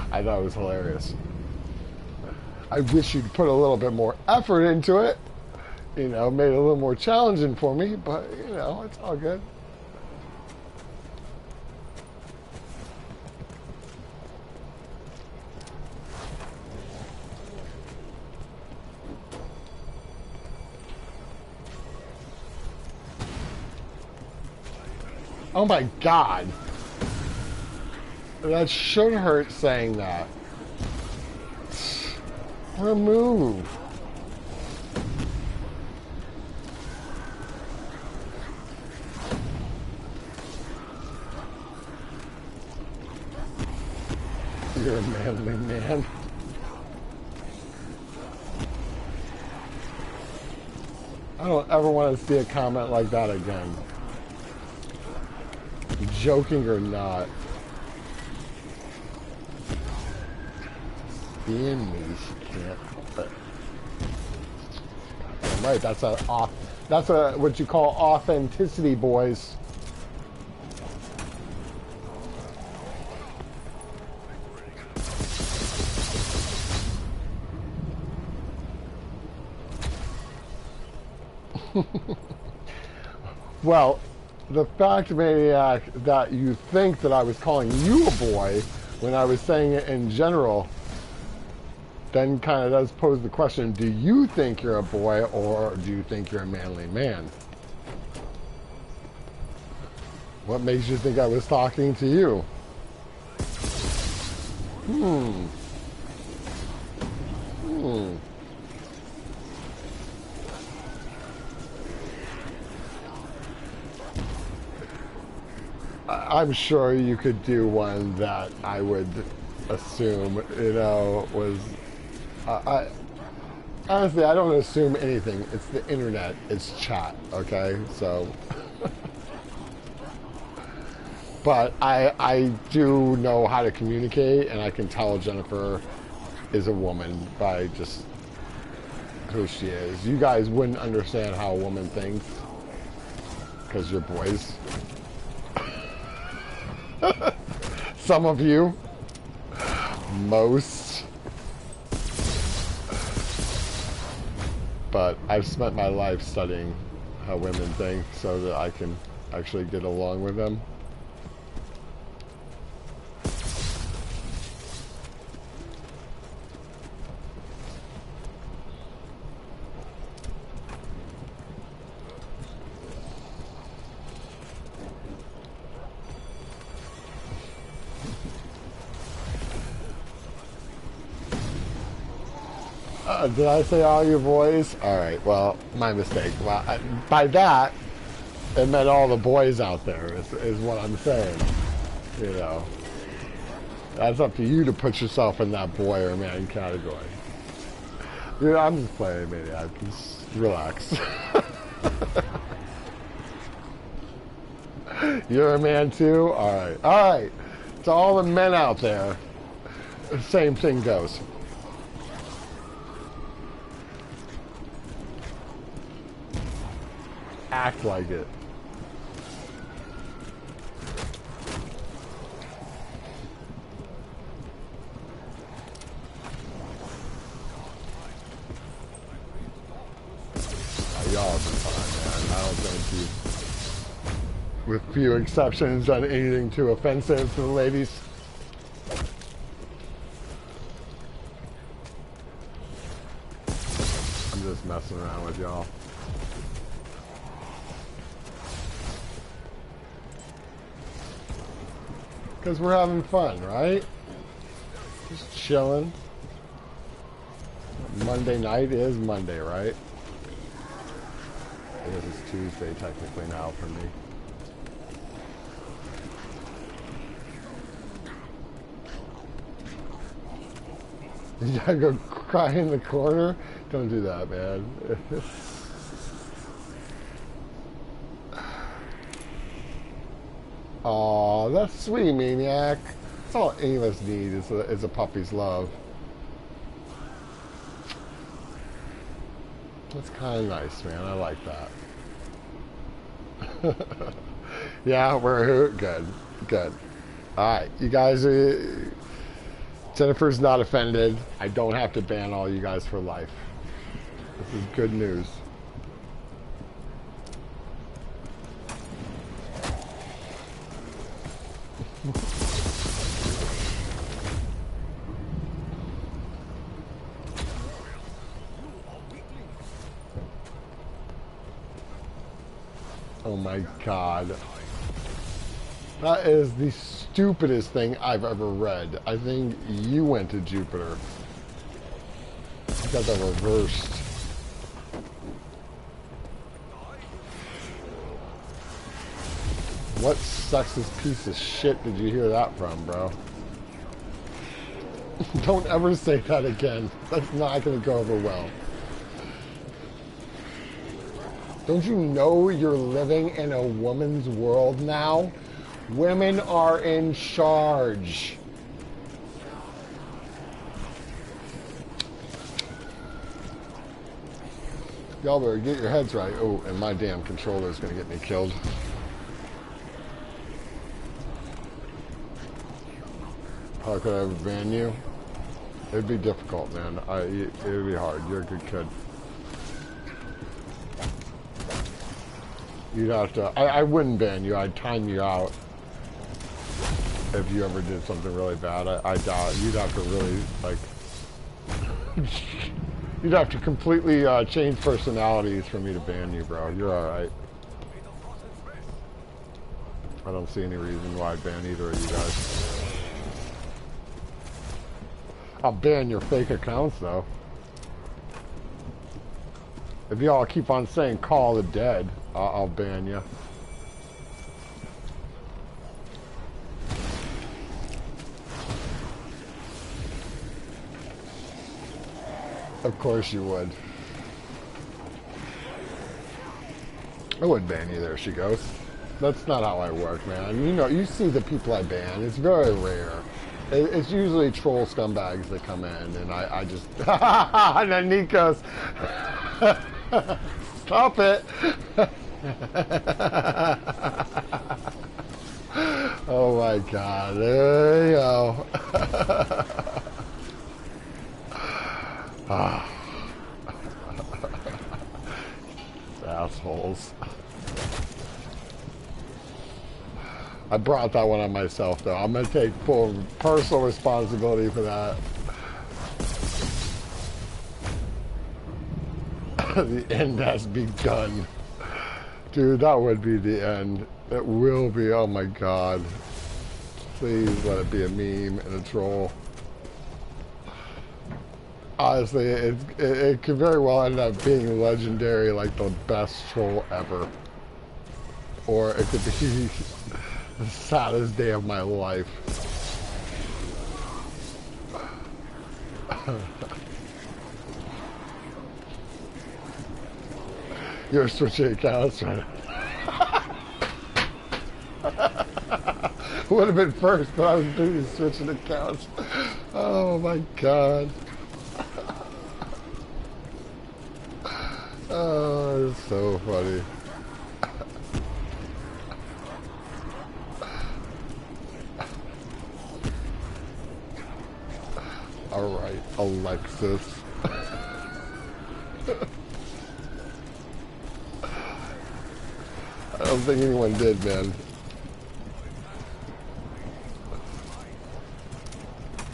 I thought it was hilarious. I wish you'd put a little bit more effort into it. You know, made it a little more challenging for me, but you know, it's all good. Oh my God. That should hurt saying that. Remove. You're a manly man. I don't ever want to see a comment like that again. Joking or not. Being me, she can't help it. Right, that's a what you call authenticity, boys. Well, the fact, Maniac, that you think that I was calling you a boy when I was saying it in general, then kind of does pose the question, do you think you're a boy or do you think you're a manly man? What makes you think I was talking to you? I'm sure you could do one that I would assume, you know, was... honestly, I don't assume anything. It's the internet. It's chat, okay? So... But I do know how to communicate, and I can tell Jennifer is a woman by just who she is. You guys wouldn't understand how a woman thinks, because you're boys. Some of you. Most. But I've spent my life studying how women think so that I can actually get along with them. Did I say all your boys? Alright, well, my mistake. Well, by that, it meant all the boys out there, is what I'm saying. You know. That's up to you to put yourself in that boy or man category. You know, I'm just playing, Maniac. Just relax. You're a man too? Alright. Alright. To all the men out there, the same thing goes. Act like it. Y'all have been fine, man. I don't think you, with few exceptions, done anything too offensive to the ladies. I'm just messing around with y'all. Because we're having fun, right? Just chilling. Monday night is Monday, right? I guess it's Tuesday technically now for me. You gotta go cry in the corner? Don't do that, man. Aw, that's sweet, Maniac. That's all any of us need is a puppy's love. That's kind of nice, man. I like that. Yeah, we're good. Good. Alright, you guys, Jennifer's not offended. I don't have to ban all you guys for life. This is good news. Oh my god. That is the stupidest thing I've ever read. I think you went to Jupiter. You got that reversed. What sexist piece of shit did you hear that from, bro? Don't ever say that again. That's not going to go over well. Don't you know you're living in a woman's world now? Women are in charge. Y'all better get your heads right. Oh, and my damn controller is going to get me killed. How could I ever ban you? It'd be difficult, man. It would be hard. You're a good kid. You'd have to... I wouldn't ban you. I'd time you out. If you ever did something really bad. I doubt you'd have to really, like... you'd have to completely change personalities for me to ban you, bro. You're alright. I don't see any reason why I'd ban either of you guys. I'll ban your fake accounts, though. If y'all keep on saying Call the Dead, I'll ban you. Of course you would. I wouldn't ban you there, she goes. That's not how I work, man. You know, you see the people I ban. It's very rare. It's usually troll scumbags that come in, and I just... And then Nico's... Stop it! Oh my god, there you go. Assholes. I brought that one on myself, though. I'm going to take full personal responsibility for that. The end has begun. Dude, that would be the end. It will be. Oh my god. Please let it be a meme and a troll. Honestly, it could very well end up being legendary, like the best troll ever. Or it could be the saddest day of my life. You're switching accounts right now. Would have been first, but I was busy switching accounts. Oh my god. Oh, it's so funny. All right, Alexis. I don't think anyone did, man.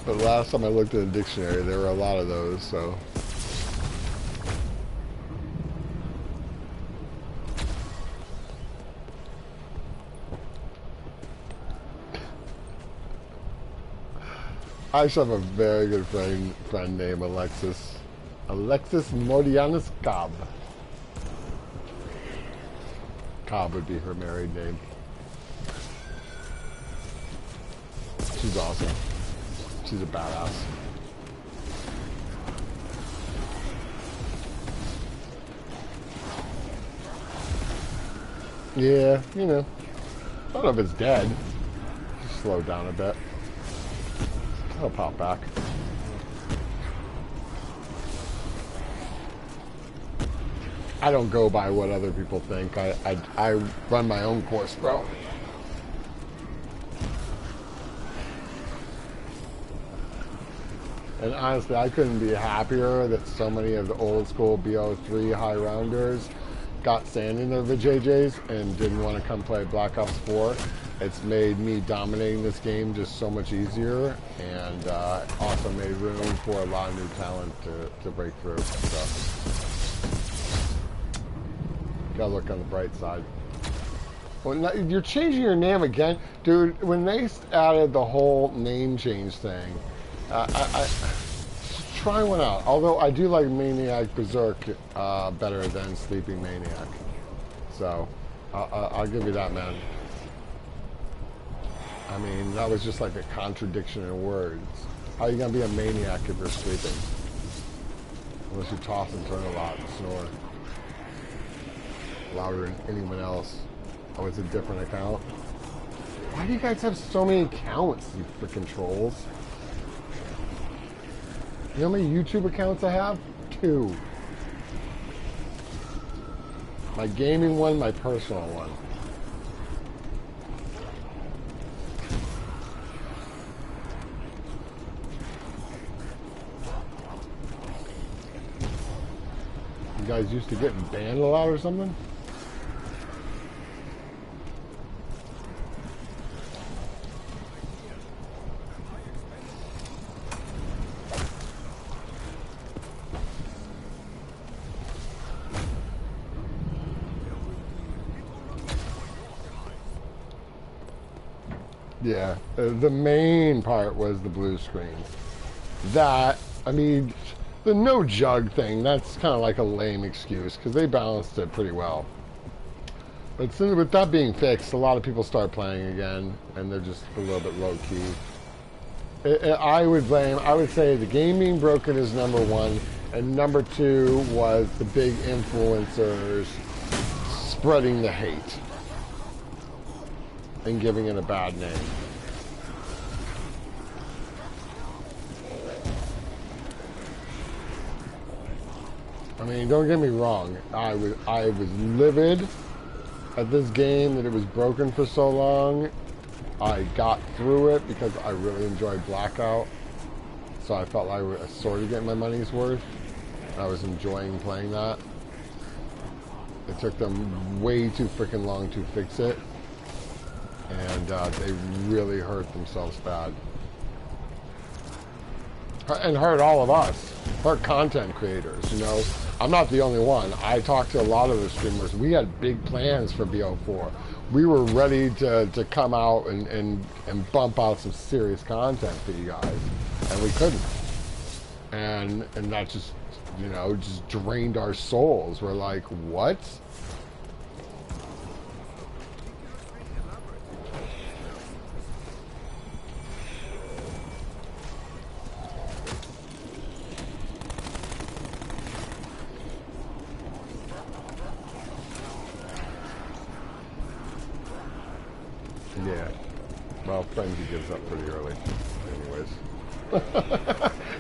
But last time I looked at a dictionary, there were a lot of those, so. I should have a very good friend named Alexis. Alexis Modianis Cobb. Cobb would be her married name. She's awesome. She's a badass. Yeah, you know. I don't know if it's dead. Just slow down a bit. I'll pop back. I don't go by what other people think. I run my own course, bro. And honestly, I couldn't be happier that so many of the old school BO3 high rounders got sand in their VJJs and didn't want to come play Black Ops 4. It's made me dominating this game just so much easier, and also made room for a lot of new talent to break through. So, gotta look on the bright side. Well, you're changing your name again, dude. When they added the whole name change thing, I try one out. Although I do like Maniac Berserk better than Sleeping Maniac, so I'll give you that, man. I mean, that was just like a contradiction in words. How are you gonna be a maniac if you're sleeping? Unless you toss and turn a lot and snore louder than anyone else. Oh, it's a different account. Why do you guys have so many accounts, you freaking trolls? You know how many YouTube accounts I have? 2. My gaming one, my personal one. You guys used to getting banned a lot or something? Yeah, the main part was the blue screen. That, I mean, the no jug thing, that's kind of like a lame excuse because they balanced it pretty well. But since, with that being fixed, a lot of people start playing again, and they're just a little bit low key. I would say the game being broken is number 1, and number 2 was the big influencers spreading the hate and giving it a bad name. I mean, don't get me wrong. I was livid at this game that it was broken for so long. I got through it because I really enjoyed Blackout, so I felt like I was sort of getting my money's worth. I was enjoying playing that. It took them way too freaking long to fix it, and they really hurt themselves bad. And hurt all of us, hurt content creators, you know. I'm not the only one. I talked to a lot of the streamers. We had big plans for BO4. We were ready to come out and bump out some serious content for you guys, and we couldn't. And that just, you know, just drained our souls. We're like, what? Yeah. Well, Frenzy gives up pretty early. Anyways.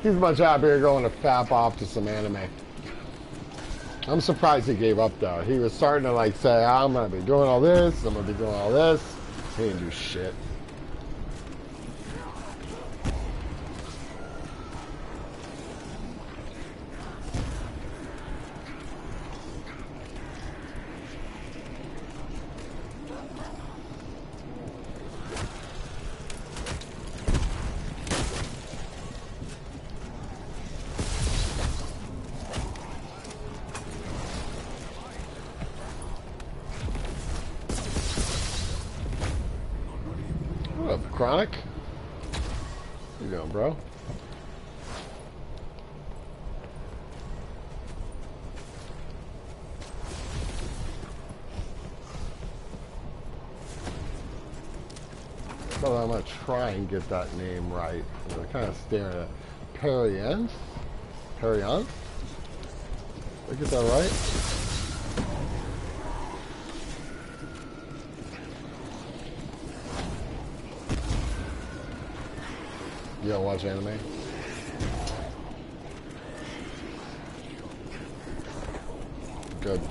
He's much happier going to fap off to some anime. I'm surprised he gave up though. He was starting to like say, I'm gonna be doing all this, I'm gonna be doing all this. He didn't do shit. What up, Chronic? How you doing, bro? Well, I'm gonna try and get that name right. I'm kind of staring at Periant. Periant? Did I get that right? You don't watch anime? Good.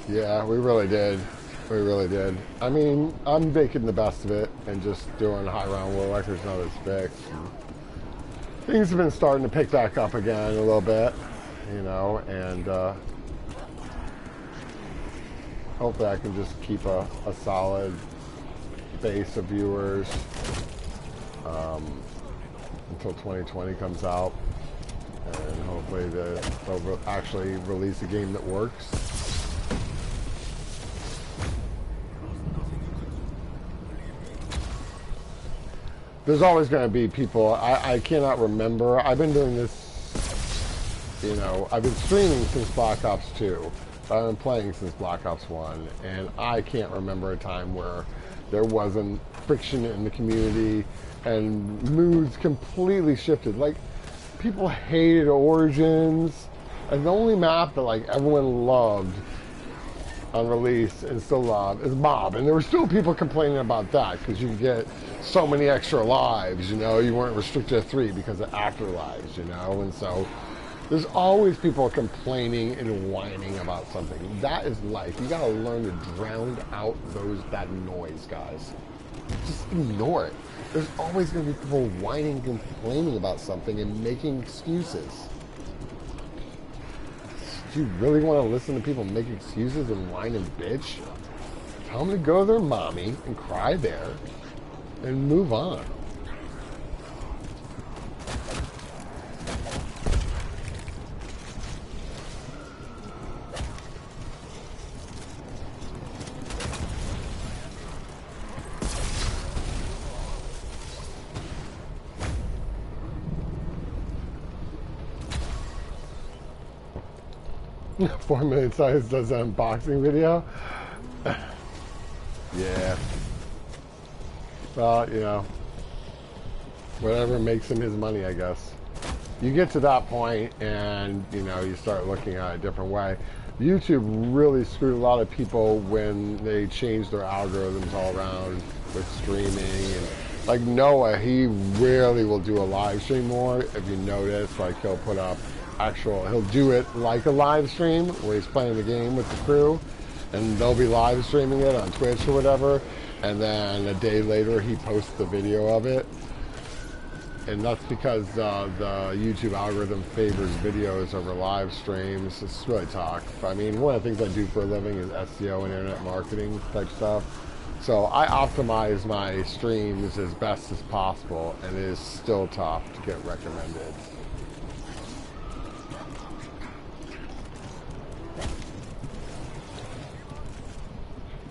Yeah, we really did. We really did. I mean, I'm making the best of it and just doing high round world records now that's fixed. Things have been starting to pick back up again a little bit, you know, and hopefully I can just keep a solid base of viewers until 2020 comes out, and hopefully they'll actually release a game that works. There's always going to be people, I cannot remember, I've been doing this, you know, I've been streaming since Black Ops 2, but I've been playing since Black Ops 1, and I can't remember a time where there wasn't friction in the community and moods completely shifted. Like, people hated Origins, and the only map that like everyone loved on release and still love is Mob, and there were still people complaining about that because you could get so many extra lives, you know, you weren't restricted to 3 because of afterlives, you know, and so there's always people complaining and whining about something. That is life. You gotta learn to drown out that noise, guys. Just ignore it. There's always gonna be people whining and complaining about something and making excuses. Do you really want to listen to people make excuses and whine and bitch? Tell them to go to their mommy and cry there and move on. Four minute size does an unboxing video. Yeah. Well, you know, whatever makes him his money, I guess. You get to that point and, you know, you start looking at it a different way. YouTube really screwed a lot of people when they changed their algorithms all around with streaming. And like Noah, he rarely will do a live stream more. If you notice, like he'll put up he'll do it like a live stream where he's playing the game with the crew, and they'll be live streaming it on Twitch or whatever, and then a day later he posts the video of it. And that's because the YouTube algorithm favors videos over live streams. It's really talk. I mean, one of the things I do for a living is SEO and internet marketing type stuff. So I optimize my streams as best as possible, and it is still tough to get recommended.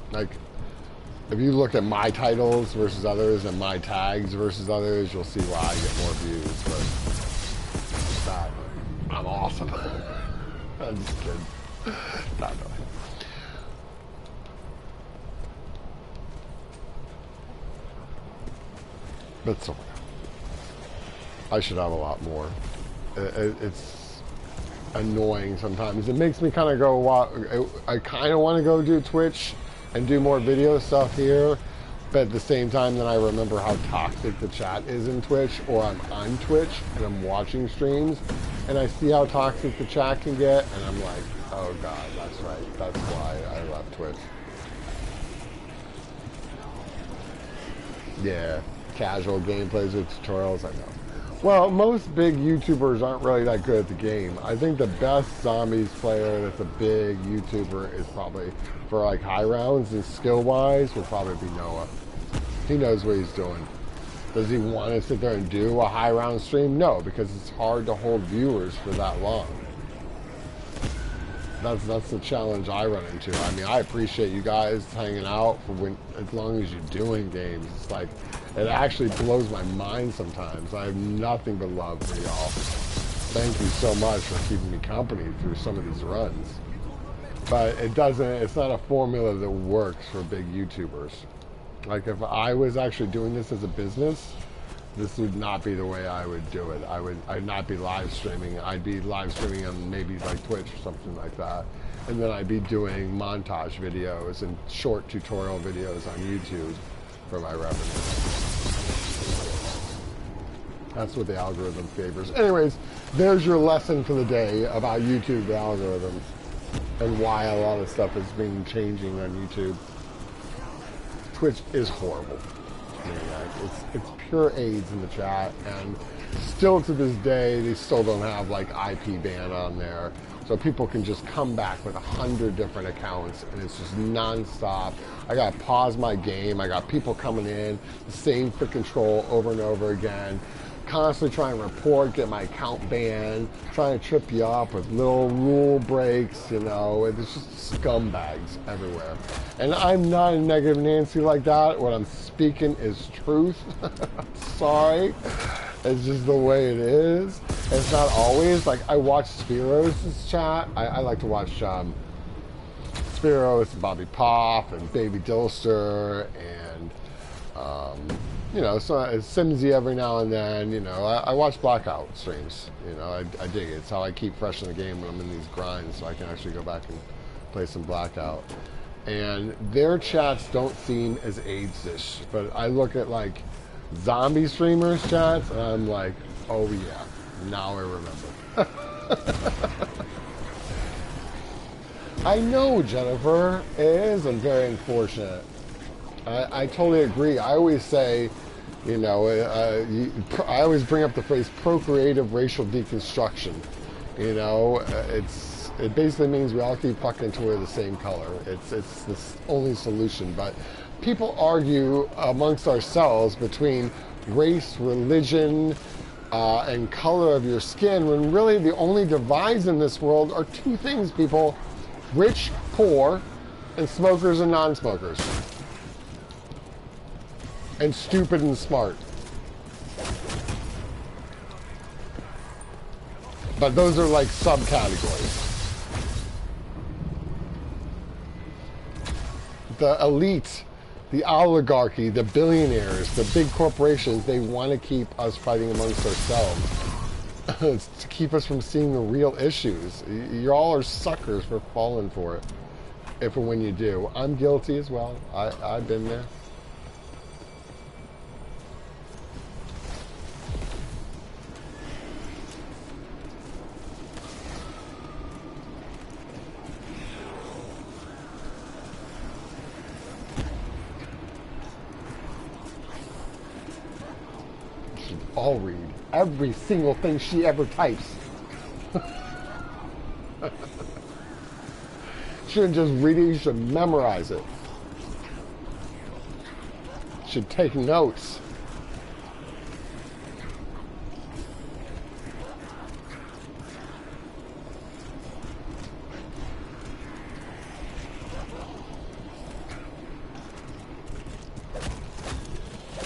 Like, if you look at my titles versus others and my tags versus others, you'll see why I get more views. But I'm awesome. I'm just kidding. Not really. But so I should have a lot more. It's annoying sometimes. It makes me kind of go, wow, I kind of want to go do Twitch and do more video stuff here, but at the same time, then I remember how toxic the chat is in Twitch, or I'm on Twitch and I'm watching streams, and I see how toxic the chat can get, and I'm like, oh God, that's right. That's why I left Twitch. Yeah, casual gameplays with tutorials, I know. Well, most big YouTubers aren't really that good at the game. I think the best zombies player that's a big YouTuber is probably, for like high rounds and skill-wise, would probably be Noah. He knows what he's doing. Does he want to sit there and do a high round stream? No, because it's hard to hold viewers for that long. That's the challenge I run into. I mean, I appreciate you guys hanging out for when, as long as you're doing games. It's like, it actually blows my mind sometimes. I have nothing but love for y'all. Thank you so much for keeping me company through some of these runs. But it's not a formula that works for big YouTubers. Like, if I was actually doing this as a business, this would not be the way I would do it. I'd not be live streaming. I'd be live streaming on maybe like Twitch or something like that. And then I'd be doing montage videos and short tutorial videos on YouTube for my revenue. That's what the algorithm favors. Anyways, there's your lesson for the day about YouTube algorithms and why a lot of stuff has been changing on YouTube. Twitch is horrible. I mean, it's pure AIDS in the chat, and still to this day, they still don't have like IP ban on there. So people can just come back with 100 different accounts, and it's just non-stop. I gotta pause my game. I got people coming in, the same freaking troll over and over again. Constantly trying to report, get my account banned, trying to trip you up with little rule breaks, you know. It's just scumbags everywhere. And I'm not a negative Nancy like that. What I'm speaking is truth. Sorry. It's just the way it is. It's not always. Like, I watch Spiros' chat. I like to watch Spiros and Bobby Poff and Baby Dilster and you know, so Simsy every now and then. You know, I watch Blackout streams. You know, I dig it. It's how I keep fresh in the game when I'm in these grinds, so I can actually go back and play some Blackout. And their chats don't seem as AIDS-ish, but I look at like zombie streamers' chats, and I'm like, oh yeah, now I remember. I know, Jennifer. It is very unfortunate. I totally agree. I always say, you know, I always bring up the phrase procreative racial deconstruction. You know, it basically means we all keep fucking until we're the same color. It's the only solution. But people argue amongst ourselves between race, religion, and color of your skin, when really the only divides in this world are two things, people: rich, poor, and smokers and non-smokers. And stupid and smart. But those are like subcategories. The elite, the oligarchy, the billionaires, the big corporations, they want to keep us fighting amongst ourselves. It's to keep us from seeing the real issues. You all are suckers for falling for it. If and when you do. I'm guilty as well. I've been there. All read every single thing she ever types. Shouldn't just read it, you should memorize it. Should take notes.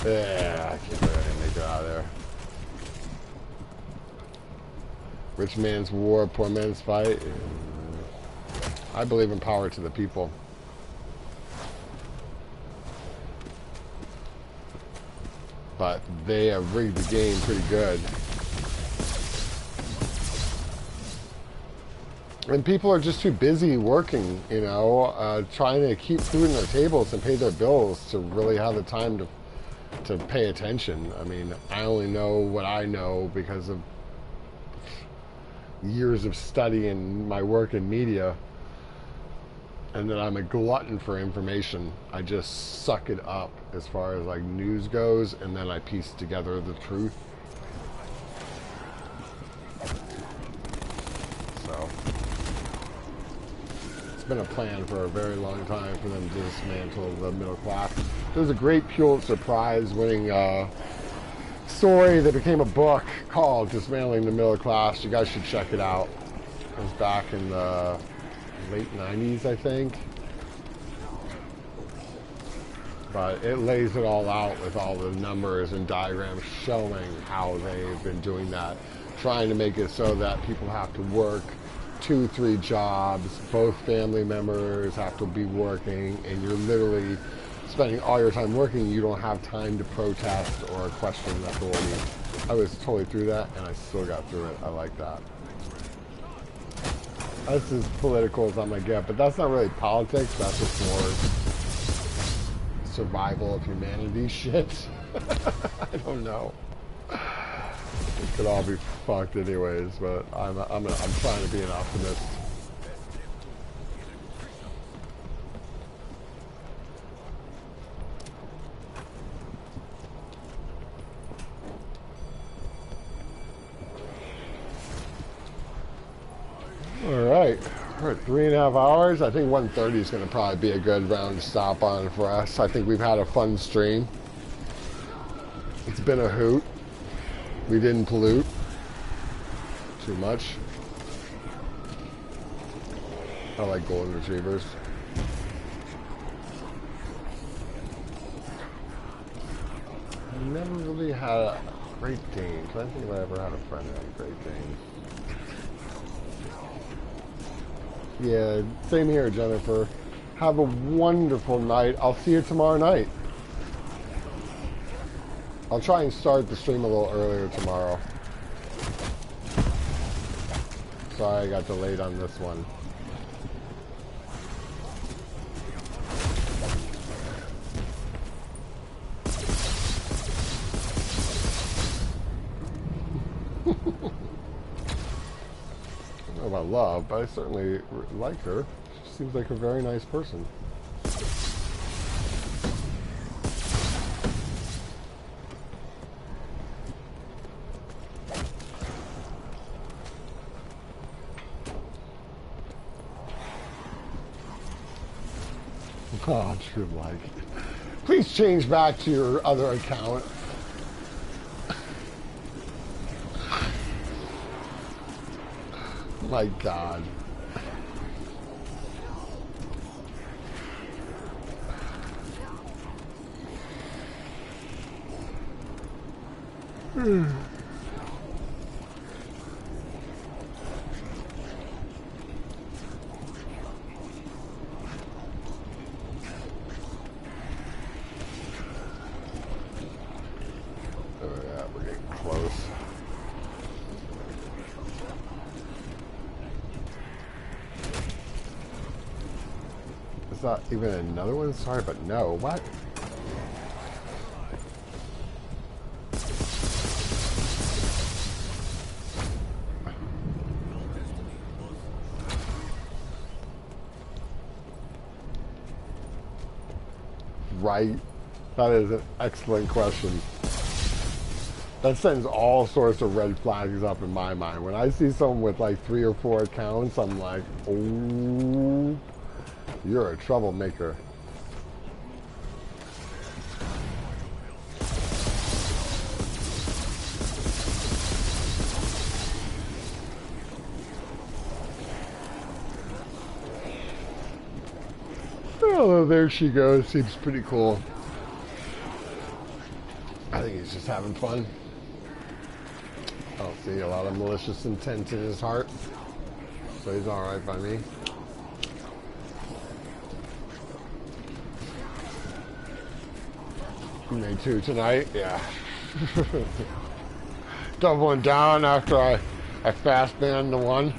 Yeah, I can't really make it out of there. Rich man's war, poor man's fight. I believe in power to the people. But they have rigged the game pretty good. And people are just too busy working, you know, trying to keep food on their tables and pay their bills to really have the time to pay attention. I mean, I only know what I know because of years of study and my work in media, and that I'm a glutton for information. I just suck it up as far as like news goes, and then I piece together the truth. So it's been a plan for a very long time for them to dismantle the middle class. There's a great Pulitzer Prize winning story that became a book called Dismantling the Middle Class. You guys should check it out. It was back in the late 90s, I think. But it lays it all out with all the numbers and diagrams showing how they've been doing that, trying to make it so that people have to work 2-3 jobs, both family members have to be working, and you're literally spending all your time working. You don't have time to protest or question authority. I was totally through that, and I still got through it. I like that. That's as political as I'm gonna get, but that's not really politics. That's just more survival of humanity shit. I don't know. It could all be fucked anyways, but I'm trying to be an optimist. Alright, we're at 3.5 hours. I think 1:30 is going to probably be a good round to stop on for us. I think we've had a fun stream. It's been a hoot. We didn't pollute too much. I like golden retrievers. I never really had a Great Dane. I don't think I ever had a friend named Great Dane. Yeah, same here, Jennifer. Have a wonderful night. I'll see you tomorrow night. I'll try and start the stream a little earlier tomorrow. Sorry I got delayed on this one. I don't know about love, but I certainly like her. She seems like a very nice person. Oh, true like. Please change back to your other account. My God. Not even another one? Sorry, but no. What? Right? That is an excellent question. That sends all sorts of red flags up in my mind. When I see someone with like 3 or 4 accounts, I'm like, oh, you're a troublemaker. Oh, there she goes. Seems pretty cool. I think he's just having fun. I don't see a lot of malicious intent in his heart. So he's alright by me. Me too tonight, yeah. Doubling down after I fast banned the one.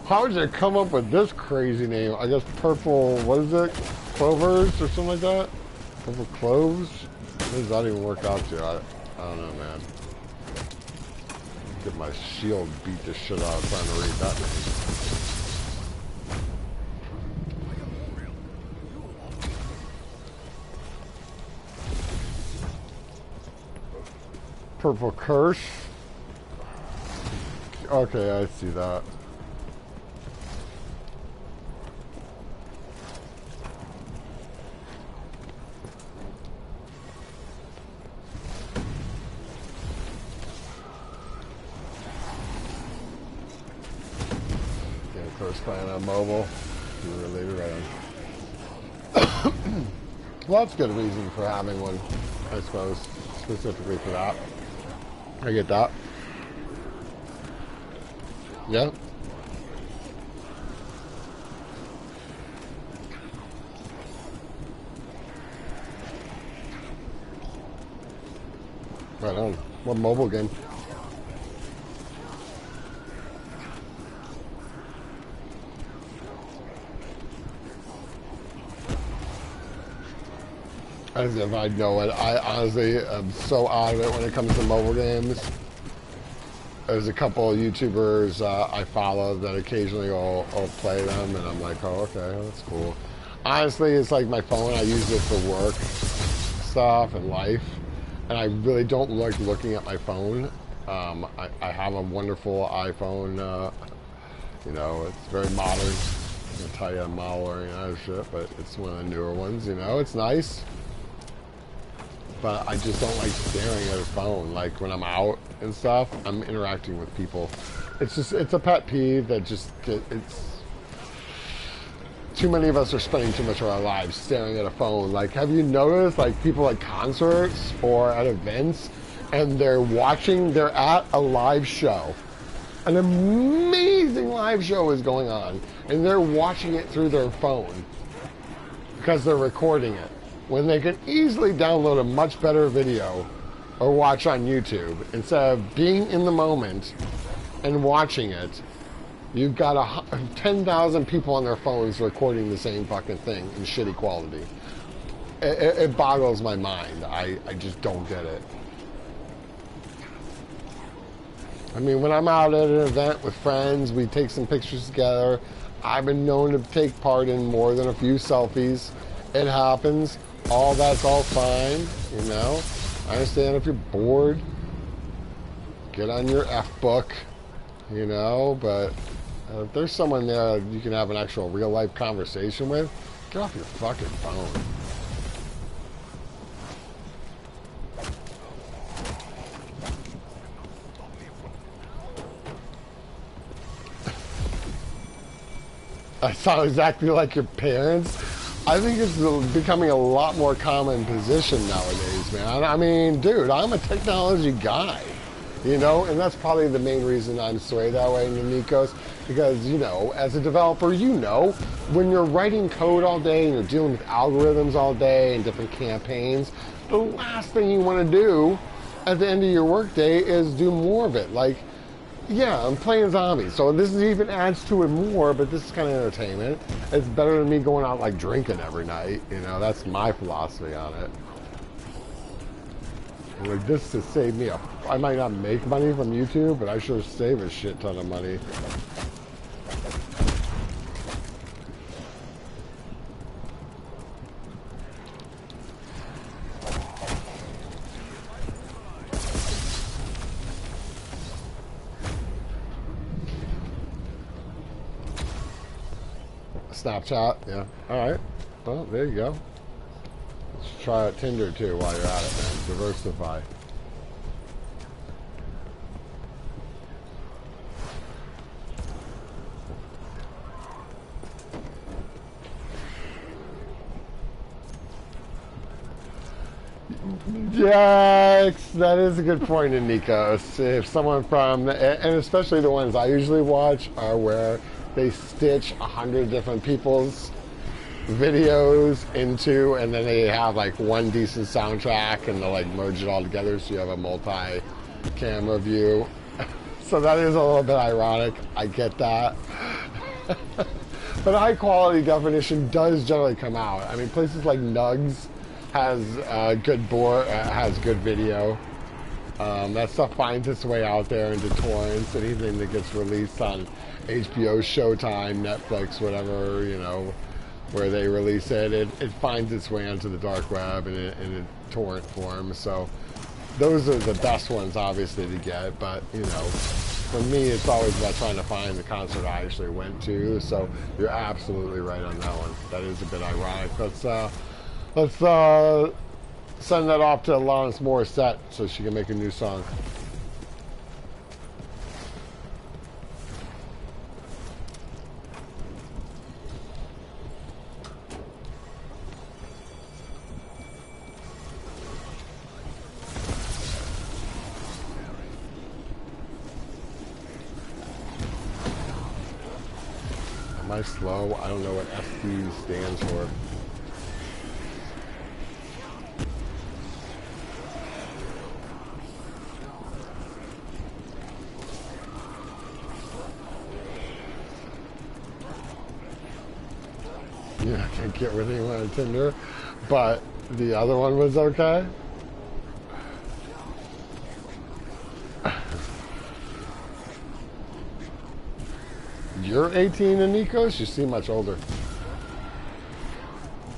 How did you come up with this crazy name? I guess purple, what is it? Clovers or something like that? Purple cloves? How does that even work out to? I don't know, man. Get my shield beat the shit out of trying to read that name. Purple curse. Okay, I see that. Playing on mobile, you were later on. Well, that's a good reason for having one, I suppose, specifically for that. I get that. Yeah. Right on. What mobile game? As if I know it. I honestly am so out of it when it comes to mobile games. There's a couple of YouTubers I follow that occasionally will play them, and I'm like, oh, okay, that's cool. Honestly, it's like my phone. I use it for work stuff and life, and I really don't like looking at my phone. I have a wonderful iPhone. You know, it's very modern. I'll tell you a model or any other shit, but it's one of the newer ones. You know, it's nice. But I just don't like staring at a phone. Like when I'm out and stuff, I'm interacting with people. It's just, it's a pet peeve that just, it's, too many of us are spending too much of our lives staring at a phone. Like, have you noticed, like, people at concerts or at events, and they're at a live show. An amazing live show is going on, and they're watching it through their phone because they're recording it, when they can easily download a much better video or watch on YouTube. Instead of being in the moment and watching it, you've got 10,000 people on their phones recording the same fucking thing in shitty quality. It boggles my mind. I just don't get it. I mean, when I'm out at an event with friends, we take some pictures together. I've been known to take part in more than a few selfies. It happens. That's all fine, you know. I understand if you're bored, get on your F-book, you know, but if there's someone there you can have an actual real-life conversation with, get off your fucking phone. I sound exactly like your parents. I think it's becoming a lot more common position nowadays, man. I mean, dude, I'm a technology guy, you know, and that's probably the main reason I'm swayed that way into Nikos, because, you know, as a developer, you know, when you're writing code all day and you're dealing with algorithms all day and different campaigns, the last thing you want to do at the end of your workday is do more of it. Like, yeah, I'm playing zombies, so this even adds to it more, but this is kind of entertainment. It's better than me going out, like, drinking every night, you know, that's my philosophy on it. Like, this to save me I might not make money from YouTube, but I sure save a shit ton of money. Snapchat, yeah. Alright. Well, there you go. Let's try out Tinder too while you're at it, man. Diversify. Yikes! That is a good point in Nikos. If someone from, and especially the ones I usually watch, are where they stitch 100 different people's videos into, and then they have like one decent soundtrack, and they'll like merge it all together so you have a multi-camera view. It's So that is a little bit ironic. I get that. But high quality definition does generally come out. I mean, places like Nugs has good board, has good video. That stuff finds its way out there into torrents. Anything that gets released on HBO, Showtime, Netflix, whatever, you know, where they release it, it finds its way onto the dark web in a torrent form. So those are the best ones, obviously, to get. But, you know, for me, it's always about trying to find the concert I actually went to. So you're absolutely right on that one. That is a bit ironic. Let's send that off to Alanis Morissette so she can make a new song. Am I slow? I don't know what FD stands for. Yeah, I can't get rid of anyone on Tinder, but the other one was okay. You're 18 in Nikos? You seem much older.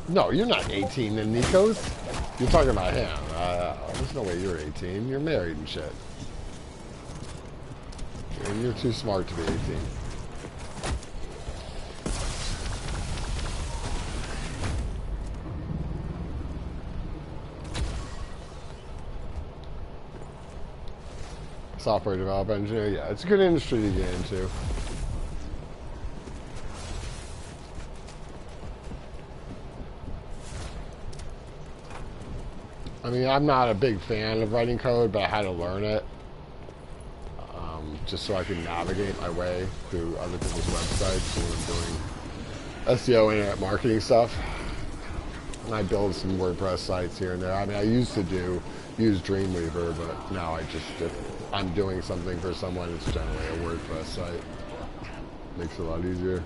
No, you're not 18 in Nikos. You're talking about him. There's no way you're 18. You're married and shit. And you're too smart to be 18. Software developer engineer, yeah, it's a good industry to get into. I mean, I'm not a big fan of writing code, but I had to learn it just so I can navigate my way through other people's websites when I'm doing SEO, internet marketing stuff. And I build some WordPress sites here and there. I mean, I used to use Dreamweaver, but now I just, if I'm doing something for someone, it's generally a WordPress site. Makes it a lot easier.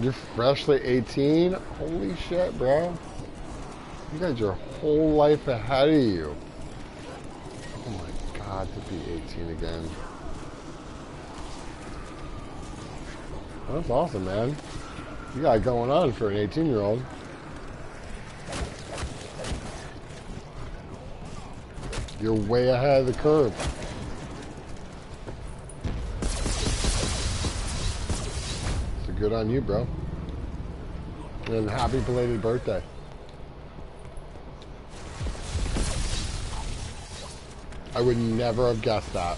You're freshly 18? Holy shit, bro. You got your whole life ahead of you. Oh my God, to be 18 again. That's awesome, man. You got it going on for an 18-year-old. You're way ahead of the curve. So good on you, bro. And happy belated birthday. I would never have guessed that.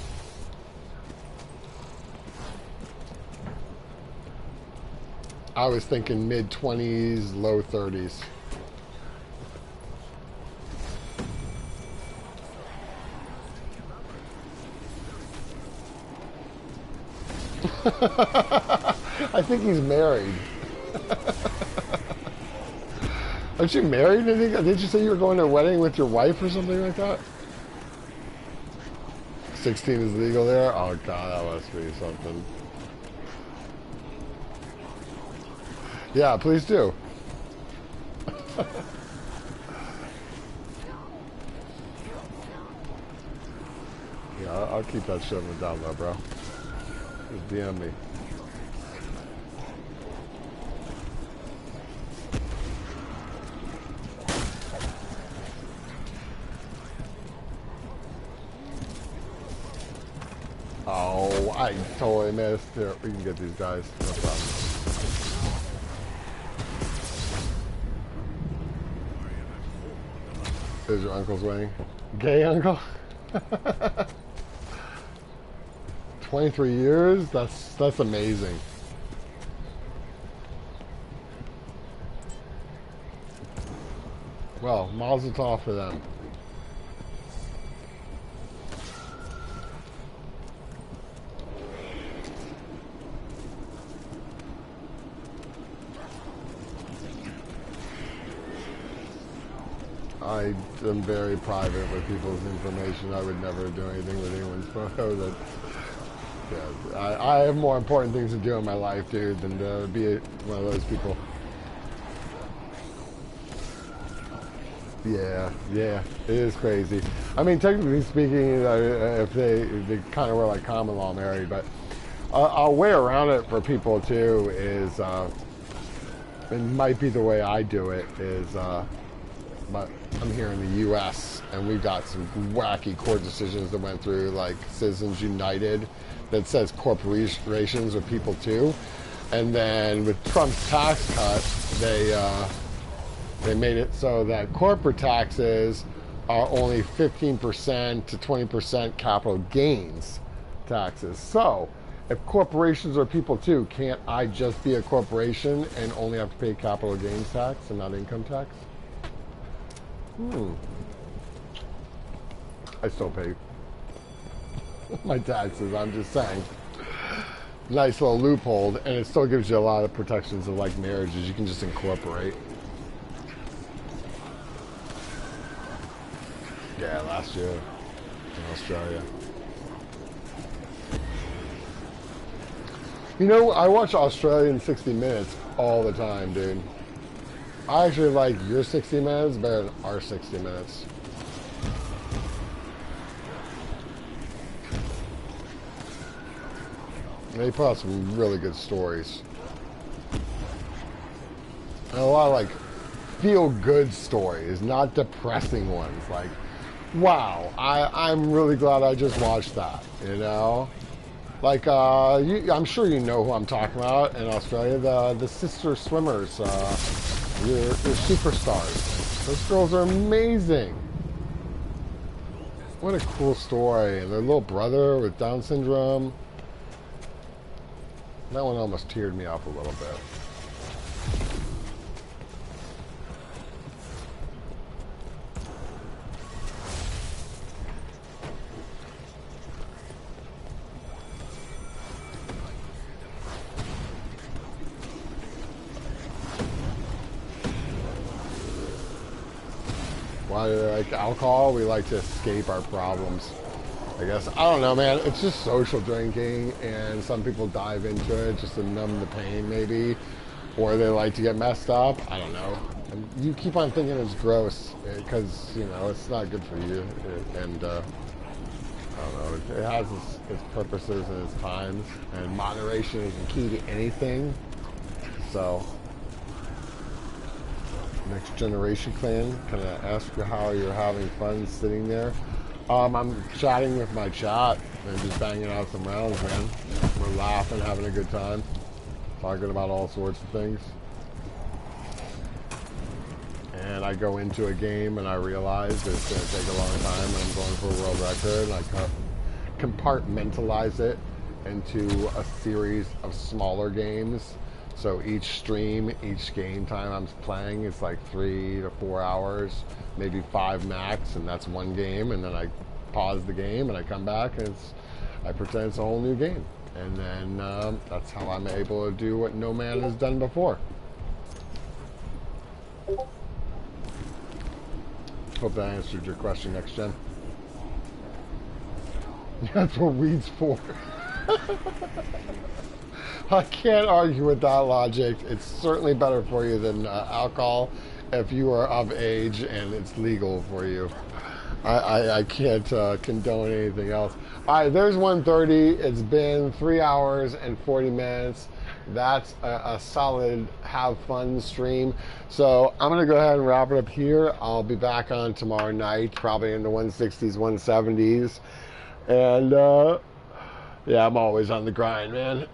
I was thinking mid-20s, low 30s. I think he's married. Aren't you married? Did you say you were going to a wedding with your wife or something like that? 16 is legal there? Oh God, that must be something. Yeah, please do. Yeah, I'll keep that shit on the down low, bro. Just DM me. Oh, I totally missed. Here, we can get these guys. No problem. Is your uncle's wedding? Gay uncle? 23 years? That's amazing. Well, mazel tov for them. I am very private with people's information. I would never do anything with anyone's photo. That, yeah, I have more important things to do in my life, dude, than to be one of those people. Yeah, yeah, it is crazy. I mean, technically speaking, if they kind of were like common law married, but a way around it for people too is, it might be the way I do it is, but I'm here in the U.S. and we've got some wacky court decisions that went through, like Citizens United, that says corporations are people too. And then with Trump's tax cut, they made it so that corporate taxes are only 15% to 20% capital gains taxes. So if corporations are people too, can't I just be a corporation and only have to pay capital gains tax and not income tax? I still pay my taxes, I'm just saying. Nice little loophole, and it still gives you a lot of protections of like marriages. You can just incorporate. Yeah, last year in Australia. You know, I watch Australian 60 Minutes all the time, dude. I actually like your 60 Minutes better than our 60 Minutes. They put out some really good stories. And a lot of like feel-good stories, not depressing ones. Like, wow, I'm really glad I just watched that, you know? Like, I'm sure you know who I'm talking about in Australia, the sister swimmers, your superstars. Those girls are amazing. What a cool story. And their little brother with Down syndrome. That one almost teared me up a little bit. Why do they like alcohol? We like to escape our problems, I guess. I don't know, man. It's just social drinking, and some people dive into it just to numb the pain, maybe. Or they like to get messed up. I don't know. And you keep on thinking it's gross, because, you know, it's not good for you. And, I don't know. It has its purposes and its times. And moderation is the key to anything. So... Next Generation Clan, can I ask you how you're having fun sitting there? I'm chatting with my chat and just banging out some rounds, man. We're laughing, having a good time, talking about all sorts of things. And I go into a game and I realize it's going to take a long time and I'm going for a world record, and I compartmentalize it into a series of smaller games. So each stream, each game time I'm playing is like 3 to 4 hours, maybe 5 max, and that's one game. And then I pause the game and I come back and I pretend it's a whole new game. And then that's how I'm able to do what no man has done before. Hope that answered your question, Next Gen. That's what weed's for. I can't argue with that logic. It's certainly better for you than alcohol if you are of age and it's legal for you. I can't condone anything else. All right, there's 1:30. It's been 3 hours and 40 minutes. That's a solid have fun stream. So I'm going to go ahead and wrap it up here. I'll be back on tomorrow night, probably in the 160s, 170s. And yeah, I'm always on the grind, man.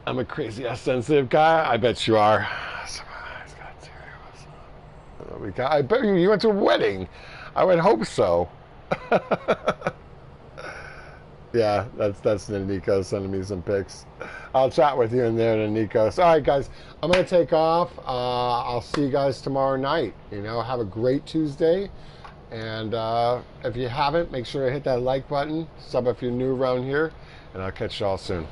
I'm a crazy ass sensitive guy. I bet you are. I bet you went to a wedding. I would hope so. Yeah, that's Nico sending me some pics. I'll chat with you in there, Nico. So, all right, guys, I'm going to take off. I'll see you guys tomorrow night. You know, have a great Tuesday. And if you haven't, make sure to hit that like button. Sub if you're new around here. And I'll catch y'all soon.